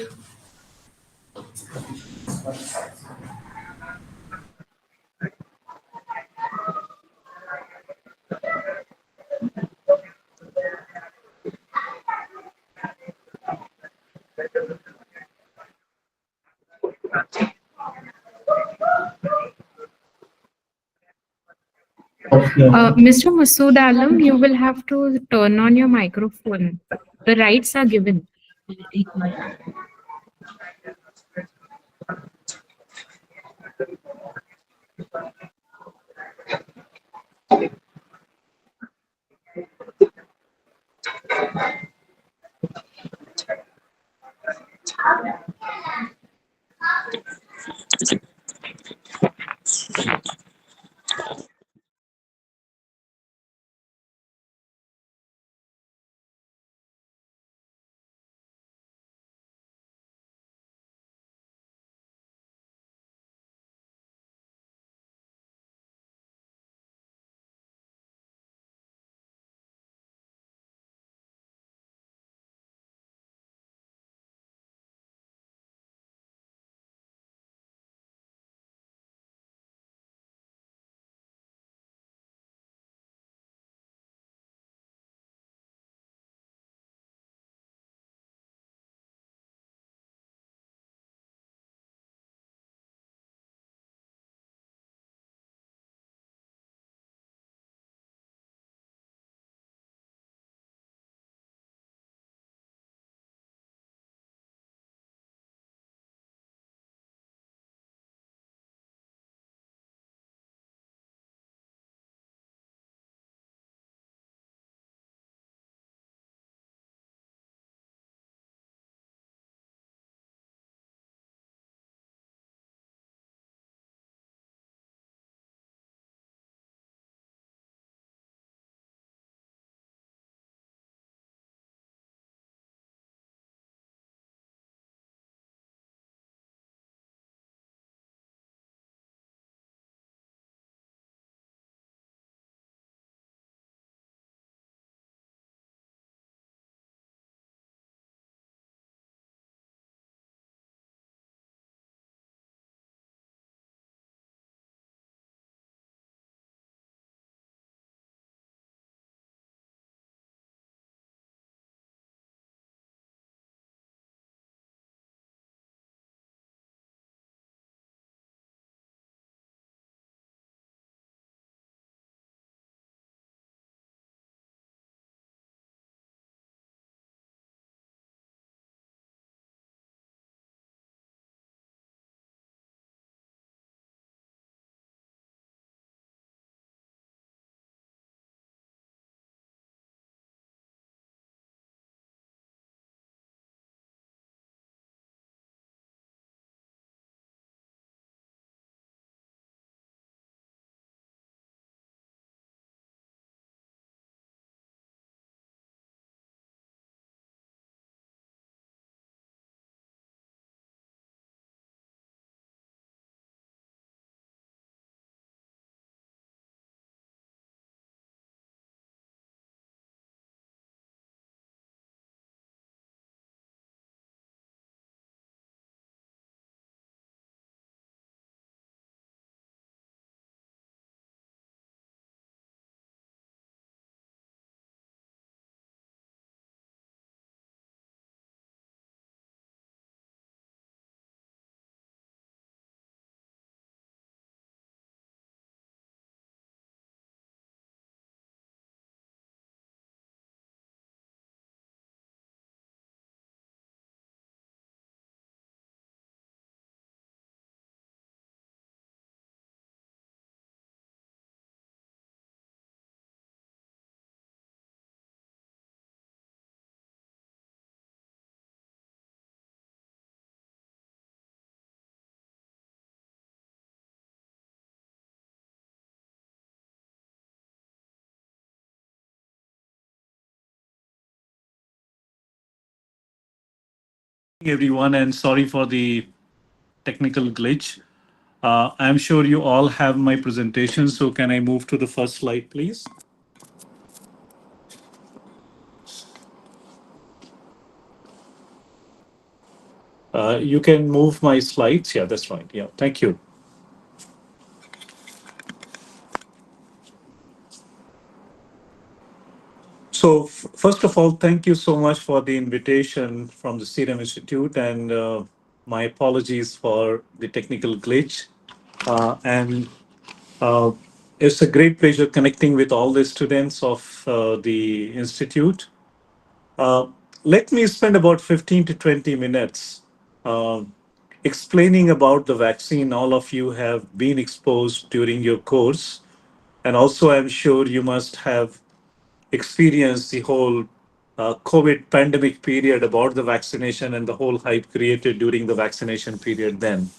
Speaker 11: Mr. Masood Alam, you will have to turn on your microphone. The rights are given.
Speaker 16: everyone, and sorry for the technical glitch. I'm sure you all have my presentation, so can I move to the first slide, please? You can move my slides. Yeah, that's right. Yeah, thank you. So, first of all, thank you so much for the invitation from the Serum Institute, and my apologies for the technical glitch. And it's a great pleasure connecting with all the students of the Institute. Let me spend about 15 to 20 minutes explaining about the vaccine all of you have been exposed during your course. And also, I'm sure you must have experienced the whole COVID pandemic period about the vaccination and the whole hype created during the vaccination period then.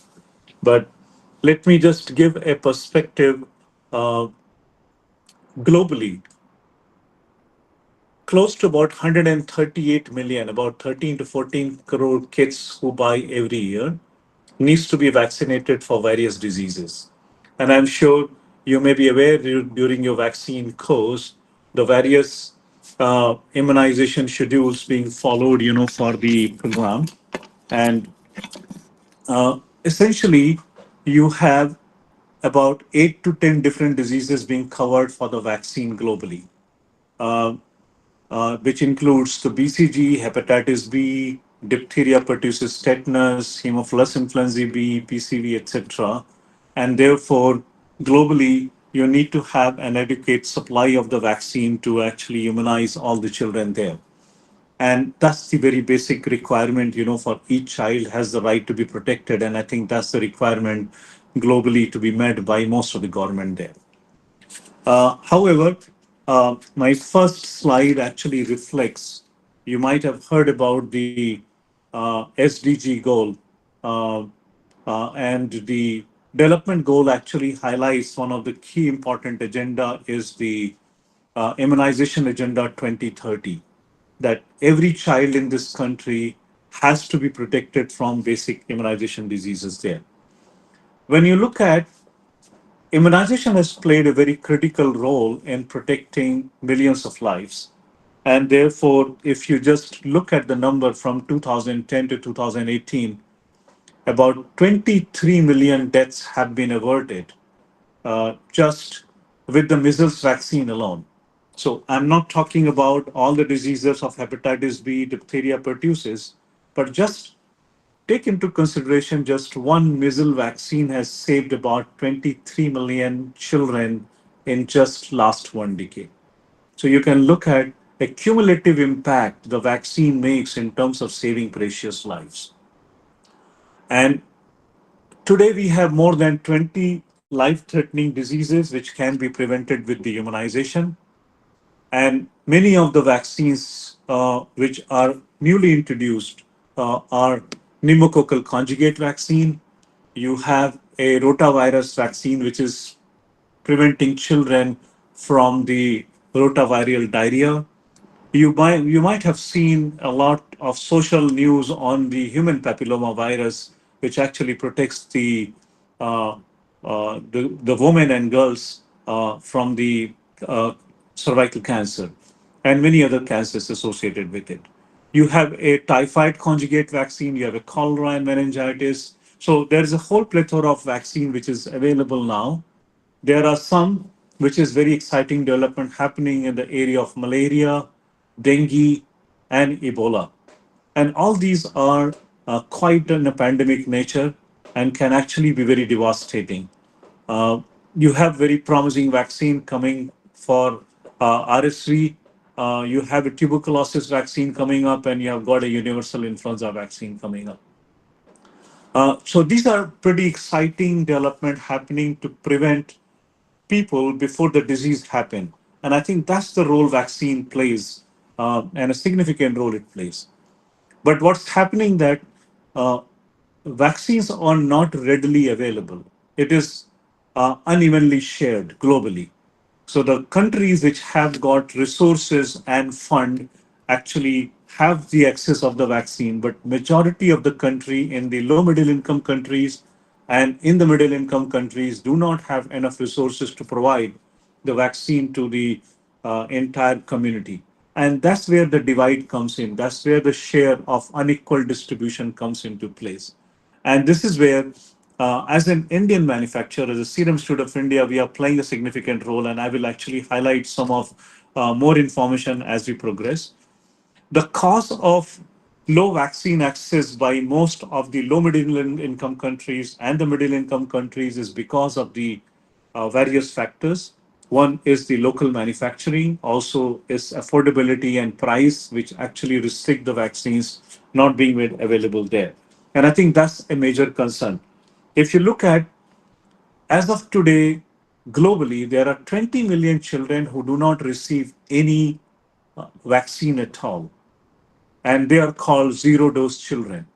Speaker 16: But let me just give a perspective globally. Close to about 138 million, about 13 to 14 crore kids who buy every year needs to be vaccinated for various diseases. And I'm sure you may be aware during your vaccine course, the various immunization schedules being followed, for the program. And essentially, you have about 8 to 10 different diseases being covered for the vaccine globally. Which includes the BCG, hepatitis B, diphtheria, pertussis, tetanus, Haemophilus influenzae B, PCV, etc. And therefore, globally, you need to have an adequate supply of the vaccine to actually immunize all the children there. And that's the very basic requirement, for each child has the right to be protected. And I think that's the requirement globally to be met by most of the government there. However, my first slide actually reflects, you might have heard about the SDG goal. And the development goal actually highlights one of the key important agenda is the immunization agenda 2030, that every child in this country has to be protected from basic immunization diseases there. When you look at immunization has played a very critical role in protecting millions of lives. And therefore, if you just look at the number from 2010 to 2018, about 23 million deaths have been averted just with the measles vaccine alone. So I'm not talking about all the diseases of hepatitis B, diphtheria, pertussis, but just take into consideration just one measles vaccine has saved about 23 million children in just last 1 decade. So you can look at a cumulative impact the vaccine makes in terms of saving precious lives. And today we have more than 20 life-threatening diseases which can be prevented with the immunization. And many of the vaccines which are newly introduced are pneumococcal conjugate vaccine. You have a rotavirus vaccine, which is preventing children from the rotaviral diarrhea. You might have seen a lot of social news on the human papilloma virus, which actually protects the women and girls from the cervical cancer and many other cancers associated with it. You have a typhoid conjugate vaccine, you have a cholera and meningitis. So there is a whole plethora of vaccine which is available now. There are some which is very exciting development happening in the area of malaria, dengue, and Ebola. And all these are quite in a pandemic nature and can actually be very devastating. You have very promising vaccine coming for RSV. You have a tuberculosis vaccine coming up, and you have got a universal influenza vaccine coming up. So these are pretty exciting development happening to prevent people before the disease happen. And I think that's the role vaccine plays, and a significant role it plays. But what's happening that vaccines are not readily available. It is unevenly shared globally. So the countries which have got resources and fund actually have the access of the vaccine, but majority of the country in the low middle income countries and in the middle income countries do not have enough resources to provide the vaccine to the entire community. And that's where the divide comes in. That's where the share of unequal distribution comes into place. And this is where, as an Indian manufacturer, as a Serum Institute of India, we are playing a significant role. And I will actually highlight some of more information as we progress. The cause of low vaccine access by most of the low middle income countries and the middle income countries is because of the various factors. One is the local manufacturing, also is affordability and price, which actually restrict the vaccines not being made available there. And I think that's a major concern. If you look at, as of today, globally, there are 20 million children who do not receive any vaccine at all, and they are called zero dose children.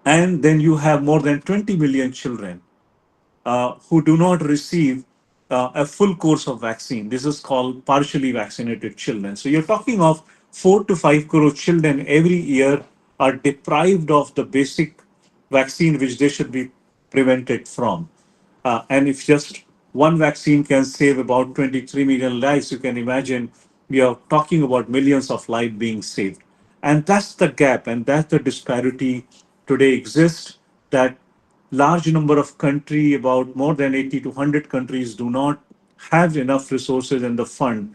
Speaker 16: And then you have more than 20 million children who do not receive a full course of vaccine. This is called partially vaccinated children. So you're talking of 4 to 5 crore children every year are deprived of the basic vaccine which they should be prevented from. And if just one vaccine can save about 23 million lives, you can imagine we are talking about millions of lives being saved. And that's the gap, and that's the disparity today exists, that large number of country, about more than 80 to 100 countries, do not have enough resources and the fund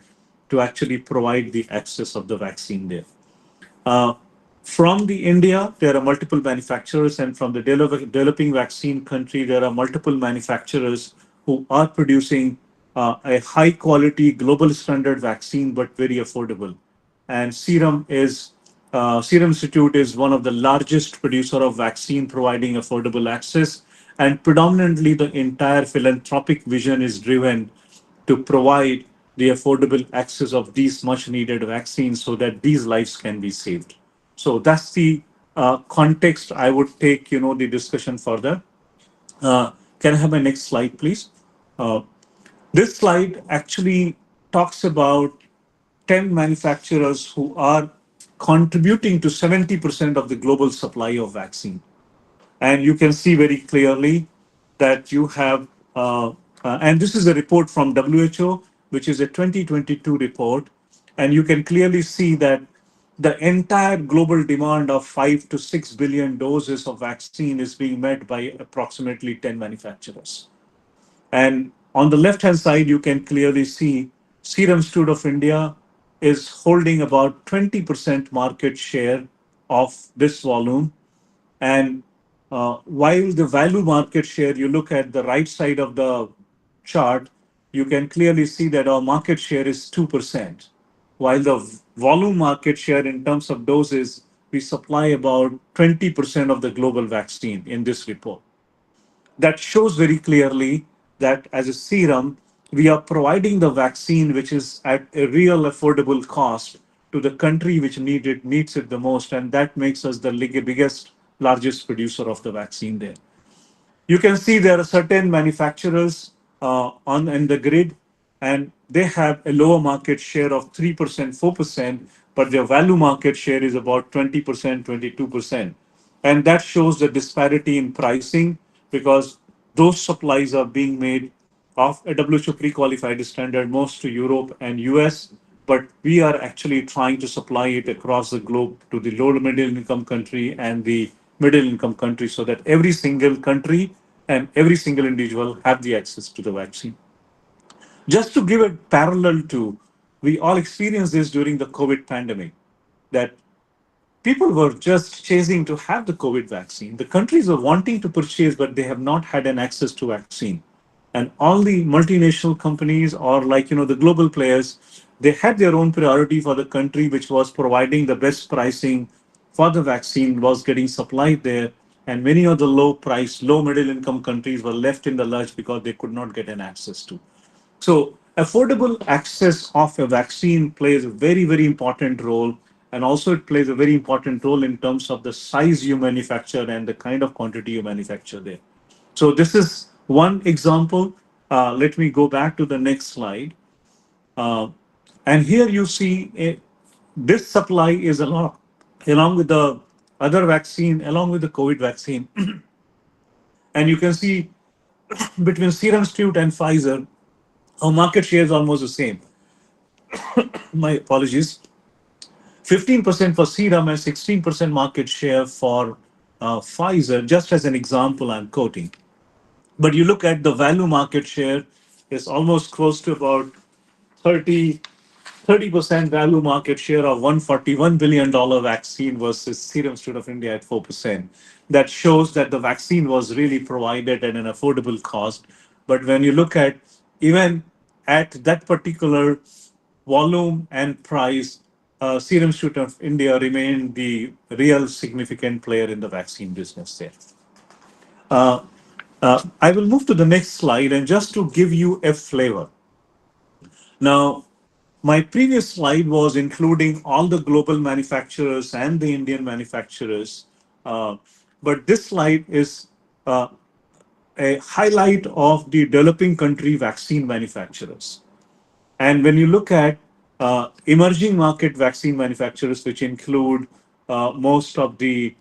Speaker 16: to actually provide the access of the vaccine there. From the India, there are multiple manufacturers, and from the developing vaccine country, there are multiple manufacturers who are producing a high quality global standard vaccine, but very affordable. And Serum Institute is one of the largest producer of vaccine providing affordable access. And predominantly the entire philanthropic vision is driven to provide the affordable access of these much needed vaccines so that these lives can be saved. So that's the context I would take, the discussion further. Can I have my next slide, please? This slide actually talks about 10 manufacturers who are contributing to 70% of the global supply of vaccine. And you can see very clearly that you have, and this is a report from WHO, which is a 2022 report. And you can clearly see that the entire global demand of 5 to 6 billion doses of vaccine is being met by approximately 10 manufacturers. And on the left-hand side, you can clearly see Serum Institute of India is holding about 20% market share of this volume. And while the value market share, you look at the right side of the chart, you can clearly see that our market share is 2%, while the volume market share in terms of doses, we supply about 20% of the global vaccine in this report. That shows very clearly that as a Serum, we are providing the vaccine which is at a real affordable cost to the country which needs it the most, and that makes us the biggest, largest producer of the vaccine there. You can see there are certain manufacturers in the grid, and they have a lower market share of 3%, 4%, but their value market share is about 20%, 22%. And that shows the disparity in pricing because those supplies are being made of a WHO pre-qualified standard, most to Europe and US, but we are actually trying to supply it across the globe to the low middle income country and the middle income country so that every single country and every single individual have the access to the vaccine. Just to give a parallel to, we all experienced this during the COVID pandemic, that people were just chasing to have the COVID vaccine. The countries were wanting to purchase, but they have not had an access to vaccine. And all the multinational companies or the global players, they had their own priority for the country, which was providing the best pricing for the vaccine was getting supplied there. And many of the low price, low middle income countries were left in the lurch because they could not get an access to. So affordable access of a vaccine plays a very, very important role. And also it plays a very important role in terms of the size you manufacture and the kind of quantity you manufacture there. So this is one example. Let me go back to the next slide. And here you see this supply is a lot along with the other vaccine, along with the COVID vaccine. And you can see between Serum Institute and Pfizer, our market share is almost the same. My apologies. 15% for Serum and 16% market share for Pfizer, just as an example I'm quoting. But you look at the value market share, is almost close to about 30, 30% value market share of $141 billion vaccine versus Serum Institute of India at 4%. That shows that the vaccine was really provided at an affordable cost. But when you look at even at that particular volume and price, Serum Institute of India remained the real significant player in the vaccine business there. I will move to the next slide, and just to give you a flavor. Now, my previous slide was including all the global manufacturers and the Indian manufacturers, but this slide is a highlight of the developing country vaccine manufacturers. And when you look at emerging market vaccine manufacturers, which include most of the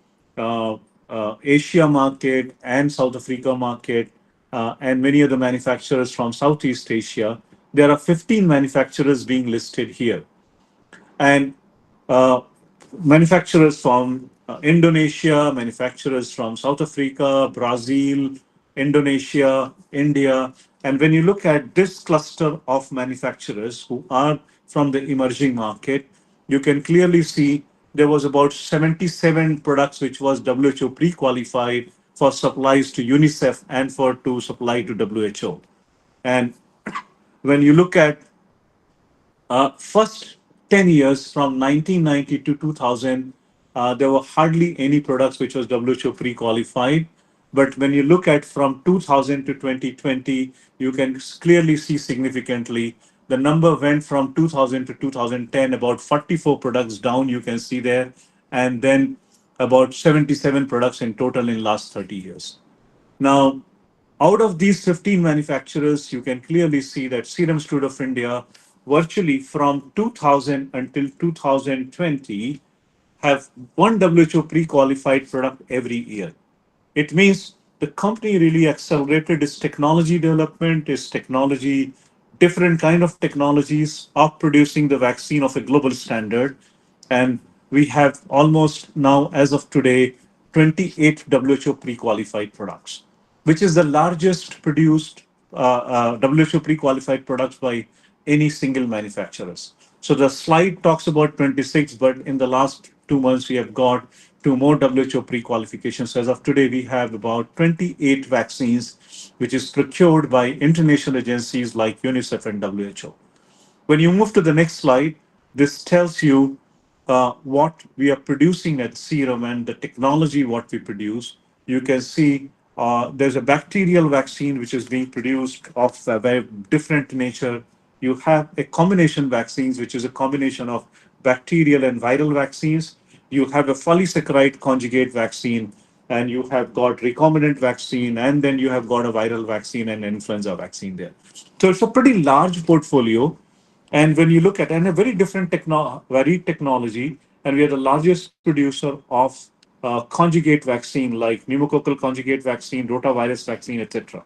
Speaker 16: Asia market and South Africa market, and many other manufacturers from Southeast Asia, there are 15 manufacturers being listed here. And manufacturers from Indonesia, manufacturers from South Africa, Brazil, Indonesia, India. And when you look at this cluster of manufacturers who are from the emerging market, you can clearly see there was about 77 products which was WHO pre-qualified for supplies to UNICEF and to supply to WHO. And when you look at first 10 years from 1990 to 2000, there were hardly any products which was WHO pre-qualified. But when you look at from 2000 to 2020, you can clearly see significantly the number went from 2000 to 2010, about 44 products down, you can see there, and then about 77 products in total in last 30 years. Now, out of these 15 manufacturers, you can clearly see that Serum Institute of India, virtually from 2000 until 2020, have one WHO pre-qualified product every year. It means the company really accelerated its technology development, its technology, different kind of technologies of producing the vaccine of a global standard. And we have almost now, as of today, 28 WHO pre-qualified products, which is the largest produced WHO pre-qualified products by any single manufacturers. So the slide talks about 26, but in the last 2 months, we have got 2 more WHO pre-qualifications. As of today, we have about 28 vaccines, which is procured by international agencies like UNICEF and WHO. When you move to the next slide, this tells you what we are producing at Serum and the technology what we produce. You can see there's a bacterial vaccine which is being produced of a very different nature. You have a combination vaccines, which is a combination of bacterial and viral vaccines. You have a polysaccharide conjugate vaccine, and you have got recombinant vaccine, and then you have got a viral vaccine and influenza vaccine there. So it's a pretty large portfolio. And when you look at and a very different technology, and we are the largest producer of conjugate vaccine like pneumococcal conjugate vaccine, rotavirus vaccine, etc.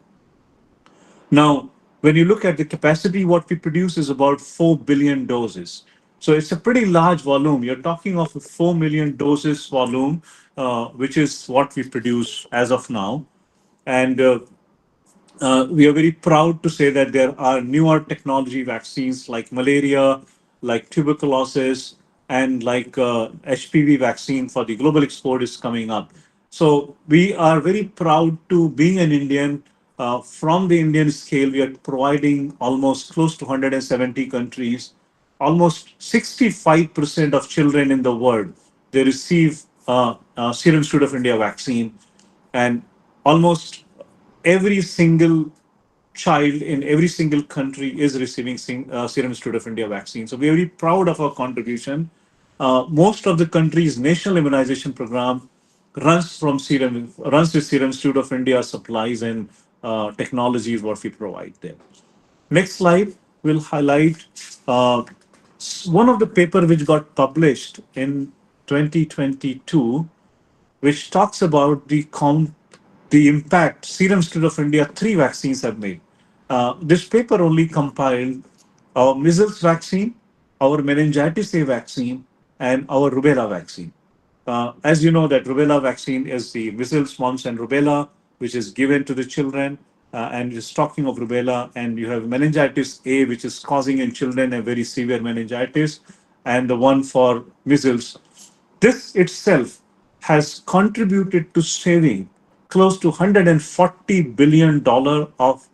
Speaker 16: Now, when you look at the capacity, what we produce is about 4 billion doses. So it's a pretty large volume. You're talking of a 4 million doses volume, which is what we produce as of now. And we are very proud to say that there are newer technology vaccines like malaria, like tuberculosis, and like HPV vaccine for the global export is coming up. So we are very proud to being an Indian. From the Indian scale, we are providing almost close to 170 countries. Almost 65% of children in the world, they receive Serum Institute of India vaccine. And almost every single child in every single country is receiving Serum Institute of India vaccine. So we are very proud of our contribution. Most of the countries' national immunization program runs with Serum Institute of India supplies and technologies what we provide there. Next slide will highlight one of the paper which got published in 2022, which talks about the impact Serum Institute of India 3 vaccines have made. This paper only compiled our measles vaccine, our meningitis A vaccine, and our rubella vaccine. As you know, that rubella vaccine is the measles, mumps, and rubella, which is given to the children, and is talking of rubella. And you have meningitis A, which is causing in children a very severe meningitis, and the one for measles. This itself has contributed to saving close to $140 billion of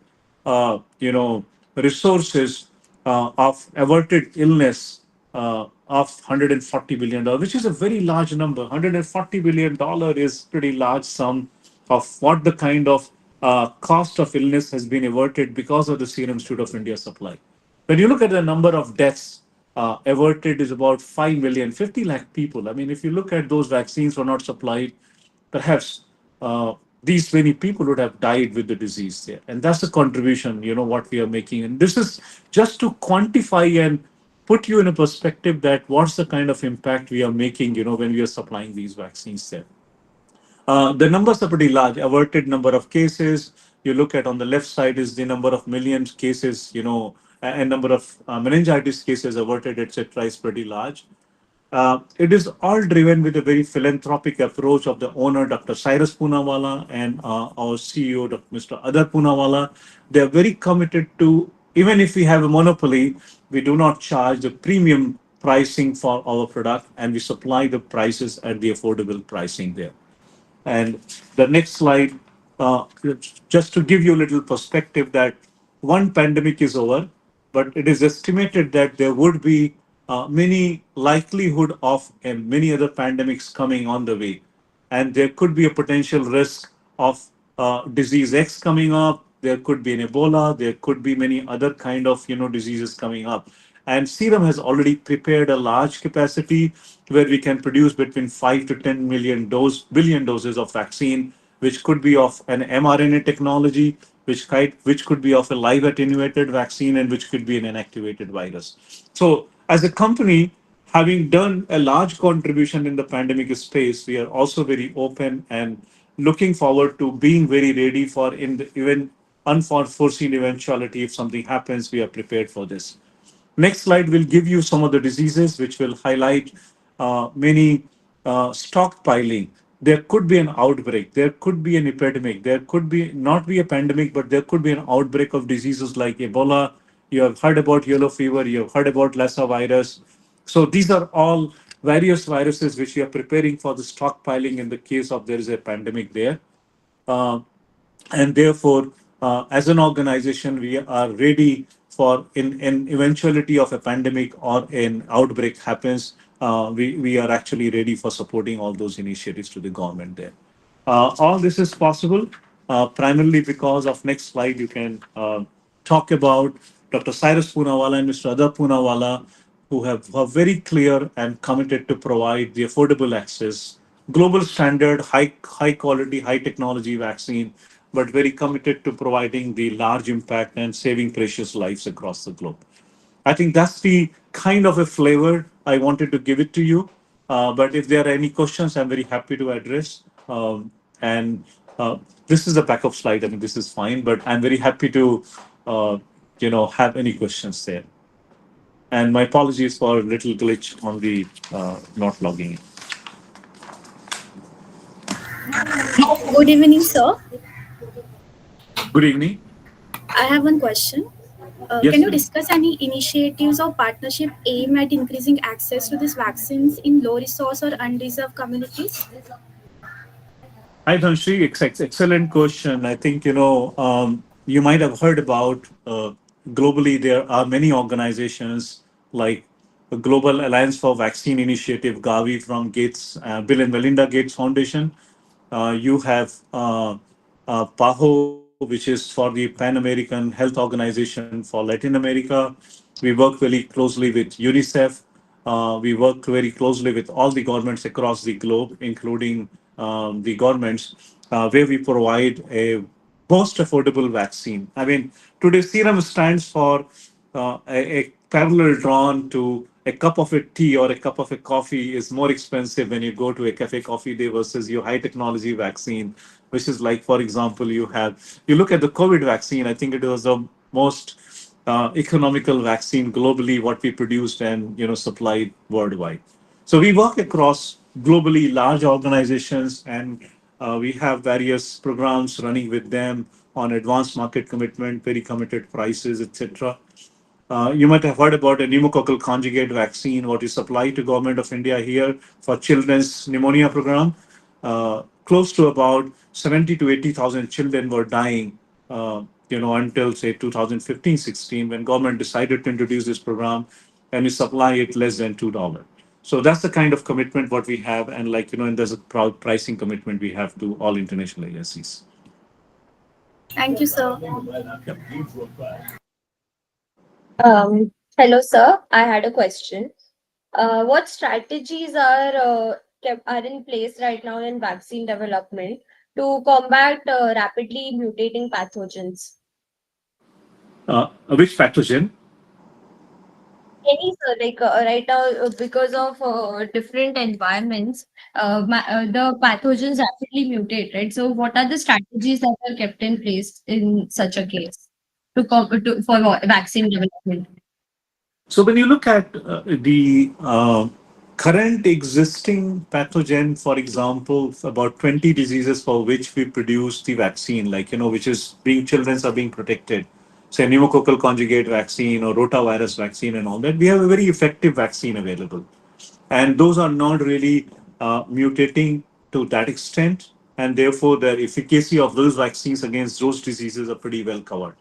Speaker 16: resources of averted illness of $140 billion, which is a very large number. $140 billion is pretty large sum of what the kind of cost of illness has been averted because of the Serum Institute of India supply. When you look at the number of deaths averted is about 5 million, 50 lakh people. I mean, if you look at those vaccines were not supplied, perhaps these many people would have died with the disease there. And that's the contribution, what we are making. And this is just to quantify and put you in a perspective that what's the kind of impact we are making, when we are supplying these vaccines there. The numbers are pretty large. Averted number of cases. You look at on the left side is the number of millions cases, and number of meningitis cases averted, etc. is pretty large. It is all driven with a very philanthropic approach of the owner, Dr. Cyrus Poonawalla, and our CEO, Mr. Adar Poonawalla. They are very committed to, even if we have a monopoly, we do not charge the premium pricing for our product, and we supply the prices at the affordable pricing there. And the next slide, just to give you a little perspective that one pandemic is over, but it is estimated that there would be many likelihood of many other pandemics coming on the way. And there could be a potential risk of disease X coming up. There could be an Ebola. There could be many other kind of, diseases coming up. And Serum has already prepared a large capacity where we can produce between 5 to 10 billion doses of vaccine, which could be of an mRNA technology, which could be of a live attenuated vaccine, and which could be an inactivated virus. So as a company, having done a large contribution in the pandemic space, we are also very open and looking forward to being very ready for in the even unforeseen eventuality. If something happens, we are prepared for this. Next slide will give you some of the diseases which will highlight many stockpiling. There could be an outbreak. There could be an epidemic. There could be not be a pandemic, but there could be an outbreak of diseases like Ebola. You have heard about yellow fever. You have heard about Lassa virus. So these are all various viruses which we are preparing for the stockpiling in the case of there is a pandemic there. And therefore, as an organization, we are ready for in eventuality of a pandemic or an outbreak happens. We are actually ready for supporting all those initiatives to the government there. All this is possible primarily because of next slide. You can talk about Dr. Cyrus Poonawalla and Mr. Adar Poonawalla, who are very clear and committed to provide the affordable access, global standard, high quality, high technology vaccine, but very committed to providing the large impact and saving precious lives across the globe. I think that's the kind of a flavor I wanted to give it to you. But if there are any questions, I'm very happy to address. And this is a backup slide. I mean, this is fine, but I'm very happy to, have any questions there. And my apologies for a little glitch on the not logging in.
Speaker 17: Good evening, sir.
Speaker 16: Good evening.
Speaker 17: I have one question.
Speaker 16: Yes,
Speaker 17: Can you
Speaker 16: please.
Speaker 17: discuss any initiatives or partnership aimed at increasing access to these vaccines in low resource or undeserved communities?
Speaker 16: Hi, Dhanshi. Excellent question. I think, you might have heard about globally, there are many organizations like the Global Alliance for Vaccine Initiative, Gavi from Gates, Bill and Melinda Gates Foundation. You have PAHO, which is for the Pan American Health Organization for Latin America. We work very closely with UNICEF. We work very closely with all the governments across the globe, including the governments, where we provide a most affordable vaccine. I mean, today Serum stands for a parallel drawn to a cup of a tea or a cup of a coffee is more expensive when you go to a cafe coffee day versus your high technology vaccine, which is like, for example, you look at the COVID vaccine. I think it was the most economical vaccine globally, what we produced and supplied worldwide. So we work across globally large organizations, and we have various programs running with them on advanced market commitment, very committed prices, etc. You might have heard about a pneumococcal conjugate vaccine, what is supplied to Government of India here for children's pneumonia program. Close to about 70 to 80,000 children were dying, until say 2015-16, when government decided to introduce this program, and we supply it less than $2. So that's the kind of commitment what we have, and and there's a pricing commitment we have to all international agencies.
Speaker 17: Thank you, sir.
Speaker 18: Hello, sir. I had a question. What strategies are in place right now in vaccine development to combat rapidly mutating pathogens?
Speaker 16: Which pathogen?
Speaker 18: Any, sir, like right now, because of different environments, the pathogens rapidly mutate, right? So, what are the strategies that are kept in place in such a case for vaccine development?
Speaker 16: So when you look at the current existing pathogen, for example, about 20 diseases for which we produce the vaccine, which is children are being protected, say pneumococcal conjugate vaccine or rotavirus vaccine and all that, we have a very effective vaccine available. And those are not really mutating to that extent. And therefore, the efficacy of those vaccines against those diseases are pretty well covered.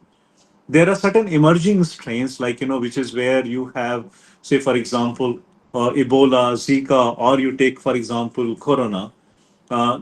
Speaker 16: There are certain emerging strains, which is where you have, say, for example, Ebola, Zika, or you take, for example, Corona.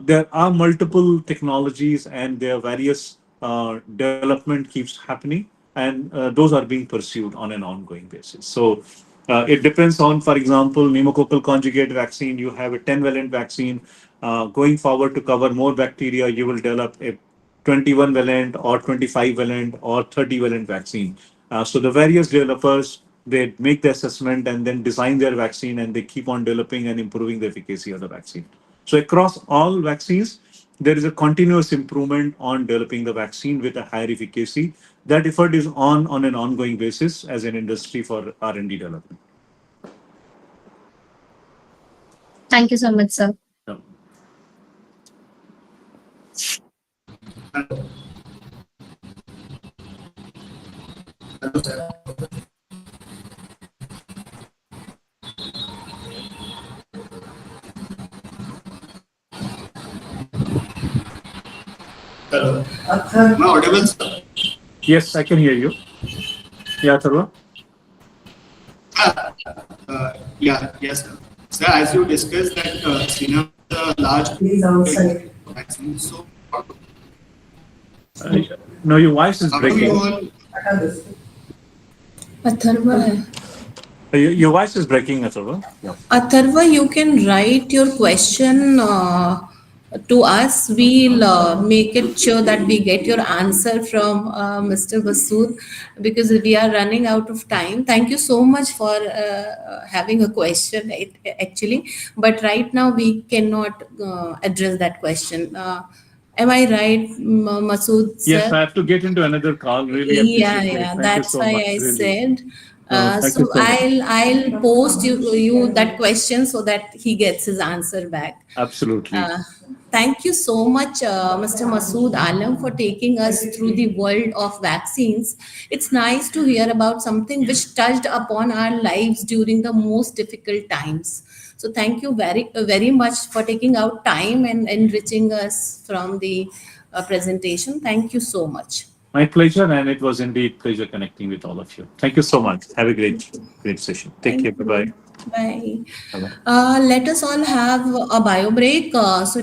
Speaker 16: There are multiple technologies, and their various development keeps happening, and those are being pursued on an ongoing basis. So it depends on, for example, pneumococcal conjugate vaccine. You have a 10-valent vaccine. Going forward to cover more bacteria, you will develop a 21 valent or 25 valent or 30 valent vaccine. So the various developers, they make the assessment and then design their vaccine, and they keep on developing and improving the efficacy of the vaccine. So across all vaccines, there is a continuous improvement on developing the vaccine with a higher efficacy. That effort is on an ongoing basis as an industry for R&D development.
Speaker 18: Thank you so much, sir.
Speaker 16: Yeah.
Speaker 19: Hello. Am I audible, sir?
Speaker 16: Yes, I can hear you. Yeah, Tharwa?
Speaker 19: Yes, sir. Sir, as you discussed that Sina is a large vaccine, so
Speaker 16: No, your voice is
Speaker 19: how do you
Speaker 16: breaking.
Speaker 19: all
Speaker 15: Atharva,
Speaker 16: Your voice is breaking, Atharva. Yeah.
Speaker 15: Atharva, you can write your question to us. We'll make it sure that we get your answer from Mr. Basood, because we are running out of time. Thank you so much for having a question, actually. But right now, we cannot address that question. Am I right, Masood, sir?
Speaker 16: Yes, I have to get into another call. Really
Speaker 15: Yeah,
Speaker 16: appreciate it.
Speaker 15: yeah,
Speaker 16: Thank you
Speaker 15: that's
Speaker 16: so
Speaker 15: why
Speaker 16: much.
Speaker 15: I
Speaker 16: Really.
Speaker 15: said.
Speaker 16: Thank you
Speaker 15: So
Speaker 16: so much.
Speaker 15: I'll post you that question so that he gets his answer back.
Speaker 16: Absolutely.
Speaker 15: Thank you so much, Mr. Masood Alam, for taking us through the world of vaccines. It's nice to hear about something which touched upon our lives during the most difficult times. So thank you very much for taking out time and enriching us from the presentation. Thank you so much.
Speaker 16: My pleasure, and it was indeed pleasure connecting with all of you. Thank you so much. Have a great session. Take care.
Speaker 15: Thank
Speaker 16: Bye-bye.
Speaker 15: you. Bye.
Speaker 16: Bye-bye.
Speaker 15: Let us all have a bio break. So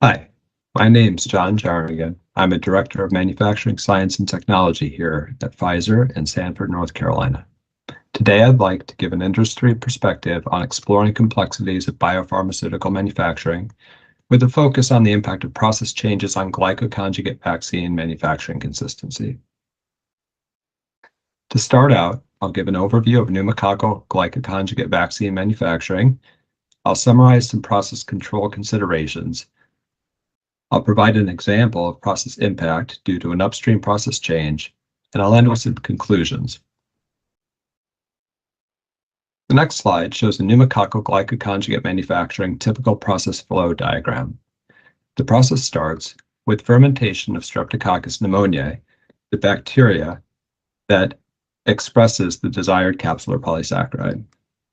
Speaker 20: Hi, my name's John Jarnigan. I'm a Director of Manufacturing Science and Technology here at Pfizer in Sanford, North Carolina. Today, I'd like to give an industry perspective on exploring complexities of biopharmaceutical manufacturing with a focus on the impact of process changes on glycoconjugate vaccine manufacturing consistency. To start out, I'll give an overview of pneumococcal glycoconjugate vaccine manufacturing. I'll summarize some process control considerations. I'll provide an example of process impact due to an upstream process change, and I'll end with some conclusions. The next slide shows a pneumococcal glycoconjugate manufacturing typical process flow diagram. The process starts with fermentation of Streptococcus pneumoniae, the bacteria that expresses the desired capsular polysaccharide.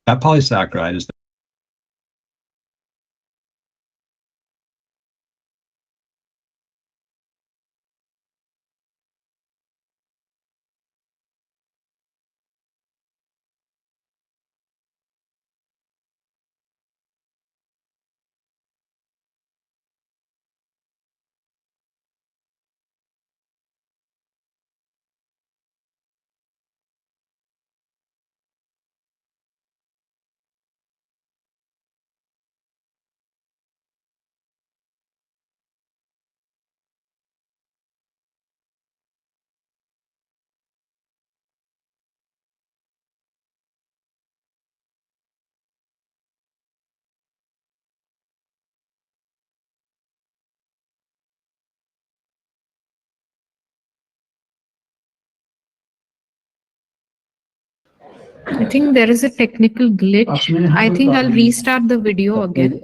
Speaker 20: That polysaccharide is
Speaker 11: I think there is a technical glitch. I think I'll restart the video again.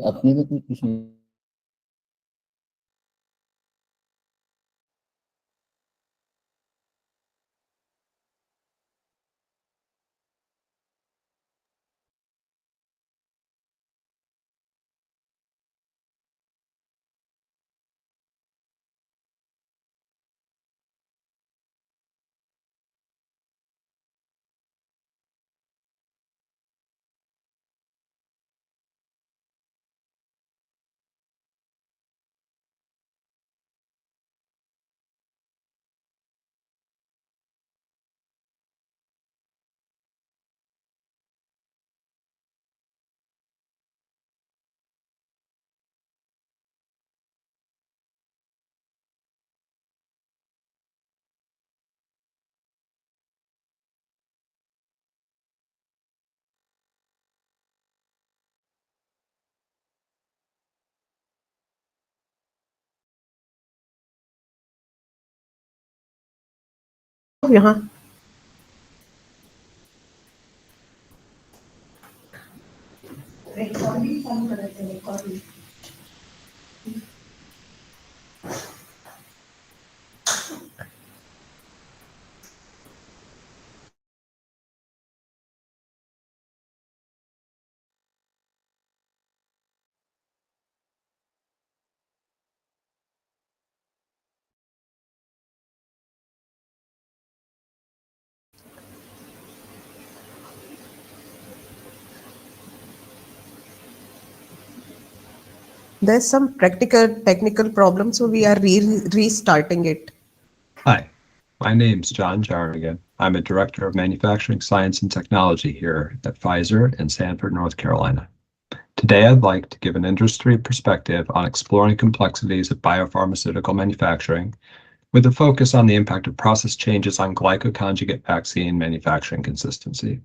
Speaker 2: यहाँ there's some practical technical problem, so we are restarting it.
Speaker 20: Hi, my name's John Jarnigan. I'm a Director of Manufacturing Science and Technology here at Pfizer in Sanford, North Carolina. Today, I'd like to give an industry perspective on exploring complexities of biopharmaceutical manufacturing with a focus on the impact of process changes on glycoconjugate vaccine manufacturing consistency.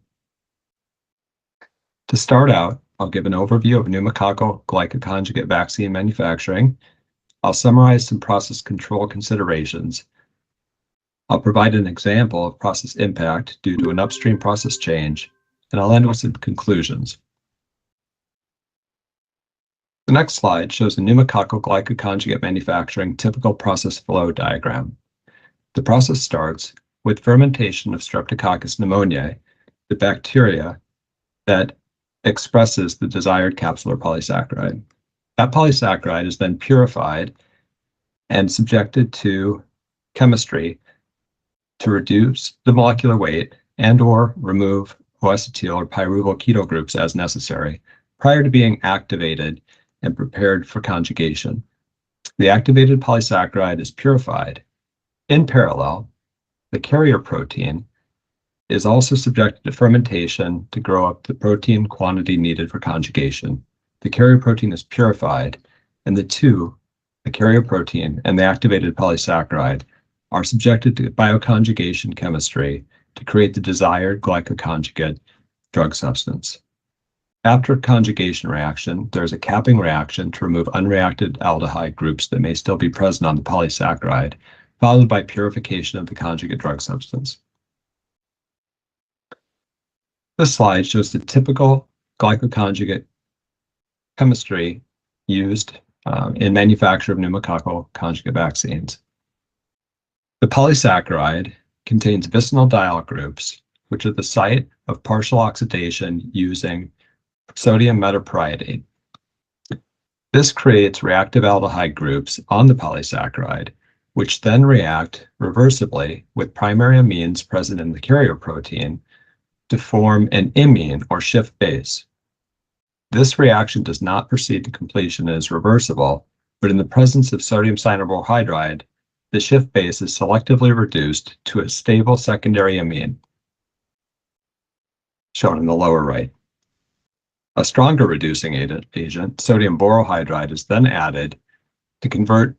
Speaker 20: To start out, I'll give an overview of pneumococcal glycoconjugate vaccine manufacturing. I'll summarize some process control considerations. I'll provide an example of process impact due to an upstream process change, and I'll end with some conclusions. The next slide shows a pneumococcal glycoconjugate manufacturing typical process flow diagram. The process starts with fermentation of Streptococcus pneumoniae, the bacteria that expresses the desired capsular polysaccharide. That polysaccharide is then purified and subjected to chemistry to reduce the molecular weight and/or remove O-acetyl or pyruvyl keto groups as necessary prior to being activated and prepared for conjugation. The activated polysaccharide is purified. In parallel, the carrier protein is also subjected to fermentation to grow up the protein quantity needed for conjugation. The carrier protein is purified, and the carrier protein and the activated polysaccharide, are subjected to bioconjugation chemistry to create the desired glycoconjugate drug substance. After conjugation reaction, there's a capping reaction to remove unreacted aldehyde groups that may still be present on the polysaccharide, followed by purification of the conjugate drug substance. This slide shows the typical glycoconjugate chemistry used in manufacture of pneumococcal conjugate vaccines. The polysaccharide contains vicinal groups, which are the site of partial oxidation using sodium metapriodate. This creates reactive aldehyde groups on the polysaccharide, which then react reversibly with primary amines present in the carrier protein to form an imine or shift base. This reaction does not proceed to completion and is reversible, but in the presence of sodium cyanoborohydride, the shift base is selectively reduced to a stable secondary amine, shown in the lower right. A stronger reducing agent, sodium borohydride, is then added to convert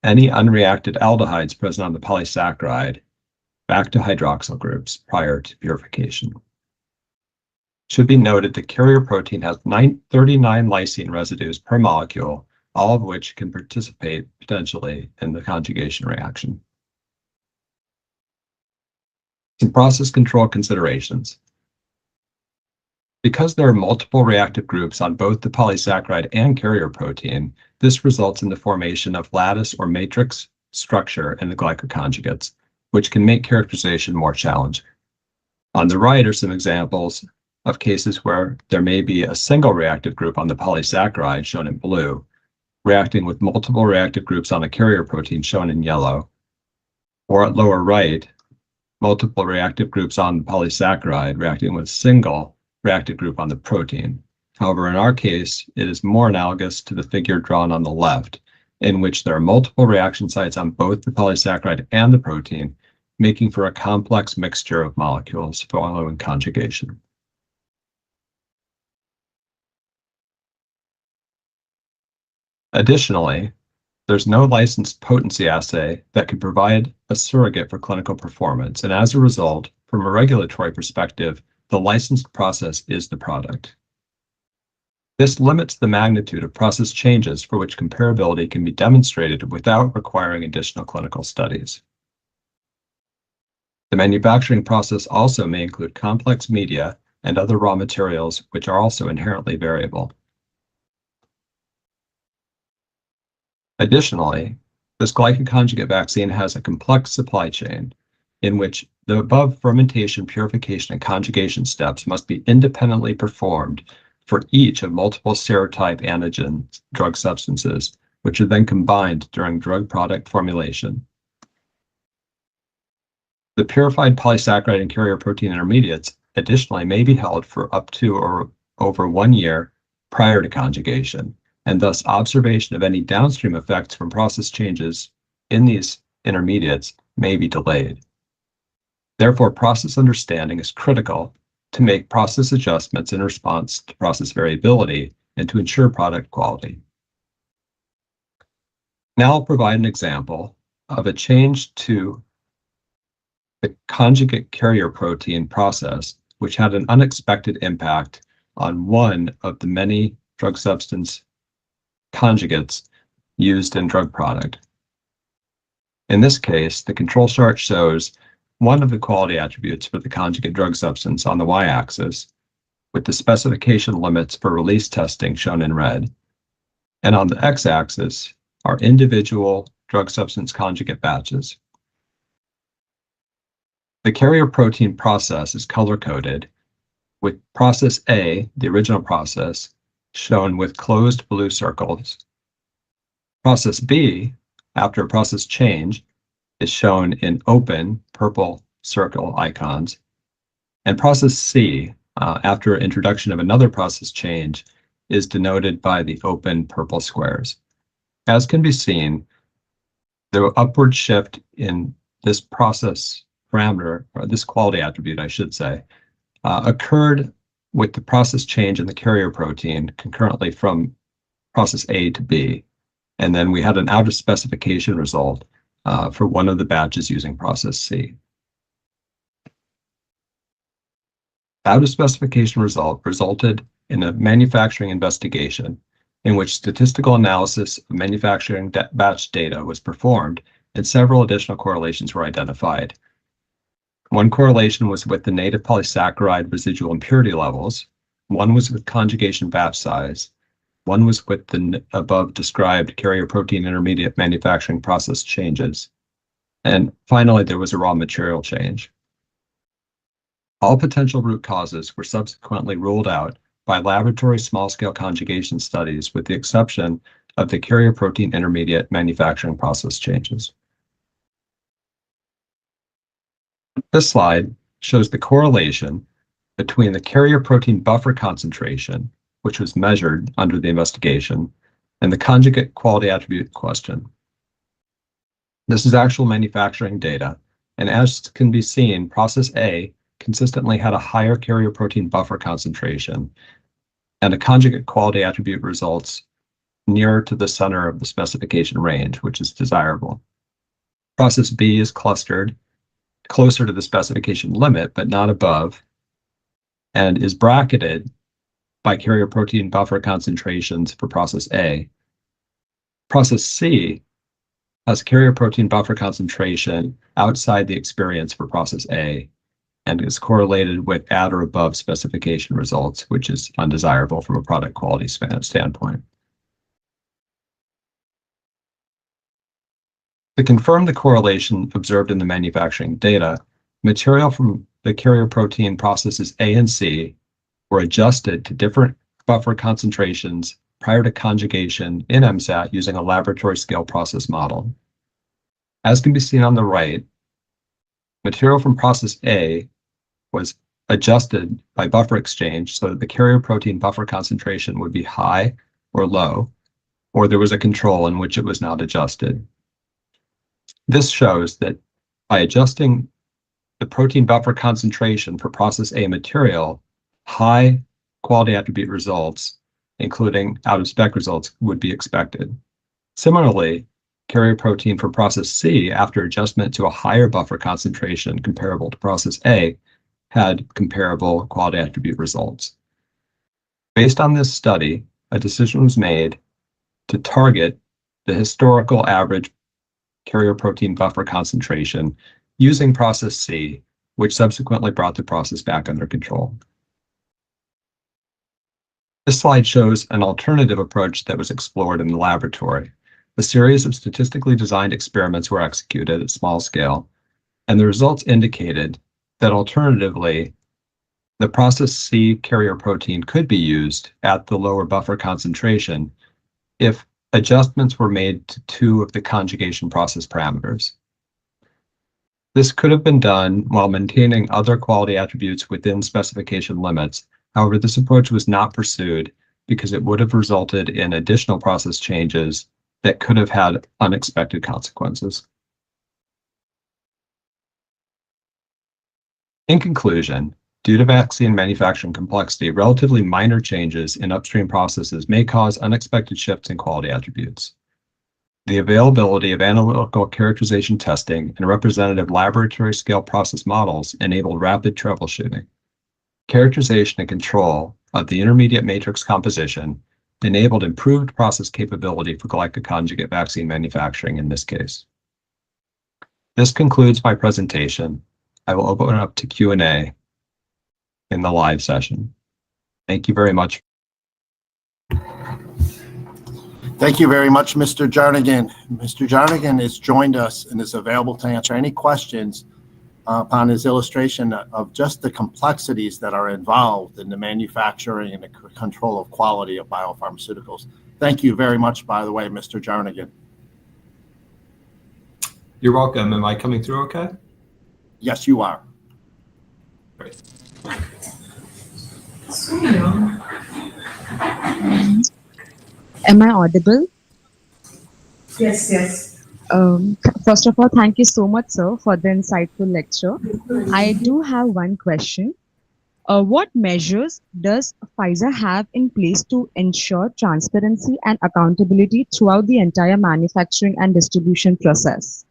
Speaker 20: any unreacted aldehydes present on the polysaccharide back to hydroxyl groups prior to purification. Should be noted the carrier protein has 39 lysine residues per molecule, all of which can participate potentially in the conjugation reaction. Some process control considerations. Because there are multiple reactive groups on both the polysaccharide and carrier protein, this results in the formation of lattice or matrix structure in the glycoconjugates, which can make characterization more challenging. On the right are some examples of cases where there may be a single reactive group on the polysaccharide, shown in blue, reacting with multiple reactive groups on a carrier protein, shown in yellow, or at lower right, multiple reactive groups on the polysaccharide reacting with a single reactive group on the protein. However, in our case, it is more analogous to the figure drawn on the left, in which there are multiple reaction sites on both the polysaccharide and the protein, making for a complex mixture of molecules following conjugation. Additionally, there's no licensed potency assay that could provide a surrogate for clinical performance, and as a result, from a regulatory perspective, the licensed process is the product. This limits the magnitude of process changes for which comparability can be demonstrated without requiring additional clinical studies. The manufacturing process also may include complex media and other raw materials, which are also inherently variable. Additionally, this glycoconjugate vaccine has a complex supply chain in which the above fermentation, purification, and conjugation steps must be independently performed for each of multiple serotype antigen drug substances, which are then combined during drug product formulation. The purified polysaccharide and carrier protein intermediates additionally may be held for up to or over 1 year prior to conjugation, and thus observation of any downstream effects from process changes in these intermediates may be delayed. Therefore, process understanding is critical to make process adjustments in response to process variability and to ensure product quality. Now I'll provide an example of a change to the conjugate carrier protein process, which had an unexpected impact on one of the many drug substance conjugates used in drug product. In this case, the control chart shows one of the quality attributes for the conjugate drug substance on the y-axis, with the specification limits for release testing shown in red. And on the x-axis are individual drug substance conjugate batches. The carrier protein process is color-coded, with process A, the original process, shown with closed blue circles. Process B, after a process change, is shown in open purple circle icons. And process C, after introduction of another process change, is denoted by the open purple squares. As can be seen, the upward shift in this process parameter, or this quality attribute, I should say, occurred with the process change in the carrier protein concurrently from process A to B. And then we had an out of specification result for one of the batches using process C. Out of specification result resulted in a manufacturing investigation in which statistical analysis of manufacturing batch data was performed and several additional correlations were identified. One correlation was with the native polysaccharide residual impurity levels, one was with conjugation batch size, one was with the above described carrier protein intermediate manufacturing process changes, and finally there was a raw material change. All potential root causes were subsequently ruled out by laboratory small-scale conjugation studies with the exception of the carrier protein intermediate manufacturing process changes. This slide shows the correlation between the carrier protein buffer concentration, which was measured under the investigation, and the conjugate quality attribute question. This is actual manufacturing data, and as can be seen, process A consistently had a higher carrier protein buffer concentration and a conjugate quality attribute results nearer to the center of the specification range, which is desirable. Process B is clustered closer to the specification limit, but not above, and is bracketed by carrier protein buffer concentrations for process A. Process C has carrier protein buffer concentration outside the experience for process A, and is correlated with at or above specification results, which is undesirable from a product quality standpoint. To confirm the correlation observed in the manufacturing data, material from the carrier protein processes A and C were adjusted to different buffer concentrations prior to conjugation in MSAT using a laboratory scale process model. As can be seen on the right, material from process A was adjusted by buffer exchange so that the carrier protein buffer concentration would be high or low, or there was a control in which it was not adjusted. This shows that by adjusting the protein buffer concentration for process A material, high quality attribute results, including out of spec results, would be expected. Similarly, carrier protein for process C, after adjustment to a higher buffer concentration comparable to process A, had comparable quality attribute results. Based on this study, a decision was made to target the historical average carrier protein buffer concentration using process C, which subsequently brought the process back under control. This slide shows an alternative approach that was explored in the laboratory. A series of statistically designed experiments were executed at small scale, and the results indicated that alternatively, the process C carrier protein could be used at the lower buffer concentration if adjustments were made to two of the conjugation process parameters. This could have been done while maintaining other quality attributes within specification limits. However, this approach was not pursued because it would have resulted in additional process changes that could have had unexpected consequences. In conclusion, due to vaccine manufacturing complexity, relatively minor changes in upstream processes may cause unexpected shifts in quality attributes. The availability of analytical characterization testing and representative laboratory scale process models enabled rapid troubleshooting. Characterization and control of the intermediate matrix composition enabled improved process capability for glycoconjugate vaccine manufacturing in this case. This concludes my presentation. I will open it up to Q&A in the live session. Thank you very much.
Speaker 1: Thank you very much, Mr. Jarnigan. Mr. Jarnigan has joined us and is available to answer any questions upon his illustration of just the complexities that are involved in the manufacturing and the control of quality of biopharmaceuticals. Thank you very much, by the way, Mr. Jarnigan.
Speaker 20: You're welcome. Am I coming through okay?
Speaker 1: Yes, you are.
Speaker 20: Great.
Speaker 21: Am I audible?
Speaker 2: Yes.
Speaker 21: First of all, thank you so much, sir, for the insightful lecture. I do have one question. What measures does Pfizer have in place to ensure transparency and accountability throughout the entire manufacturing and distribution process?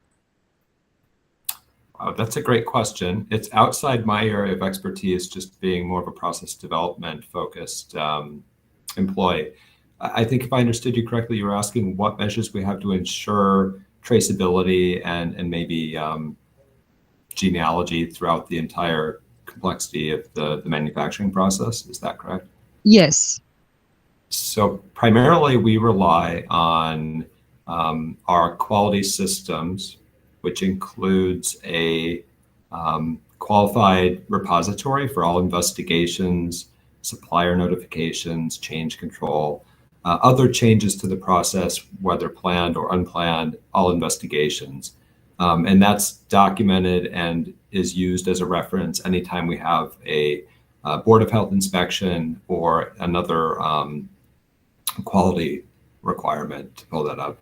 Speaker 20: Wow, that's a great question. It's outside my area of expertise, just being more of a process development focused employee. I think if I understood you correctly, you were asking what measures we have to ensure traceability and maybe genealogy throughout the entire complexity of the manufacturing process. Is that correct?
Speaker 21: Yes.
Speaker 20: So primarily we rely on our quality systems, which includes a qualified repository for all investigations, supplier notifications, change control, other changes to the process, whether planned or unplanned, all investigations. And that's documented and is used as a reference anytime we have a Board of Health inspection or another quality requirement to pull that up.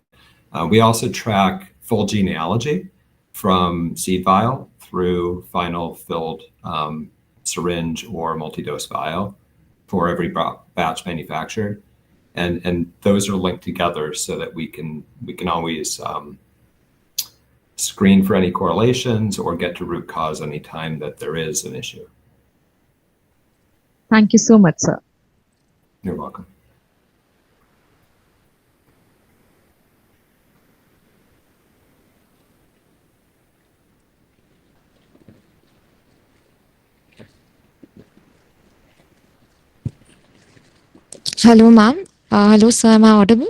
Speaker 20: We also track full genealogy from seed vial through final filled syringe or multi-dose vial for every batch manufactured. And those are linked together so that we can always screen for any correlations or get to root cause anytime that there is an issue.
Speaker 21: Thank you so much, sir.
Speaker 20: You're welcome.
Speaker 22: Hello, ma'am. Hello, sir. Am I audible?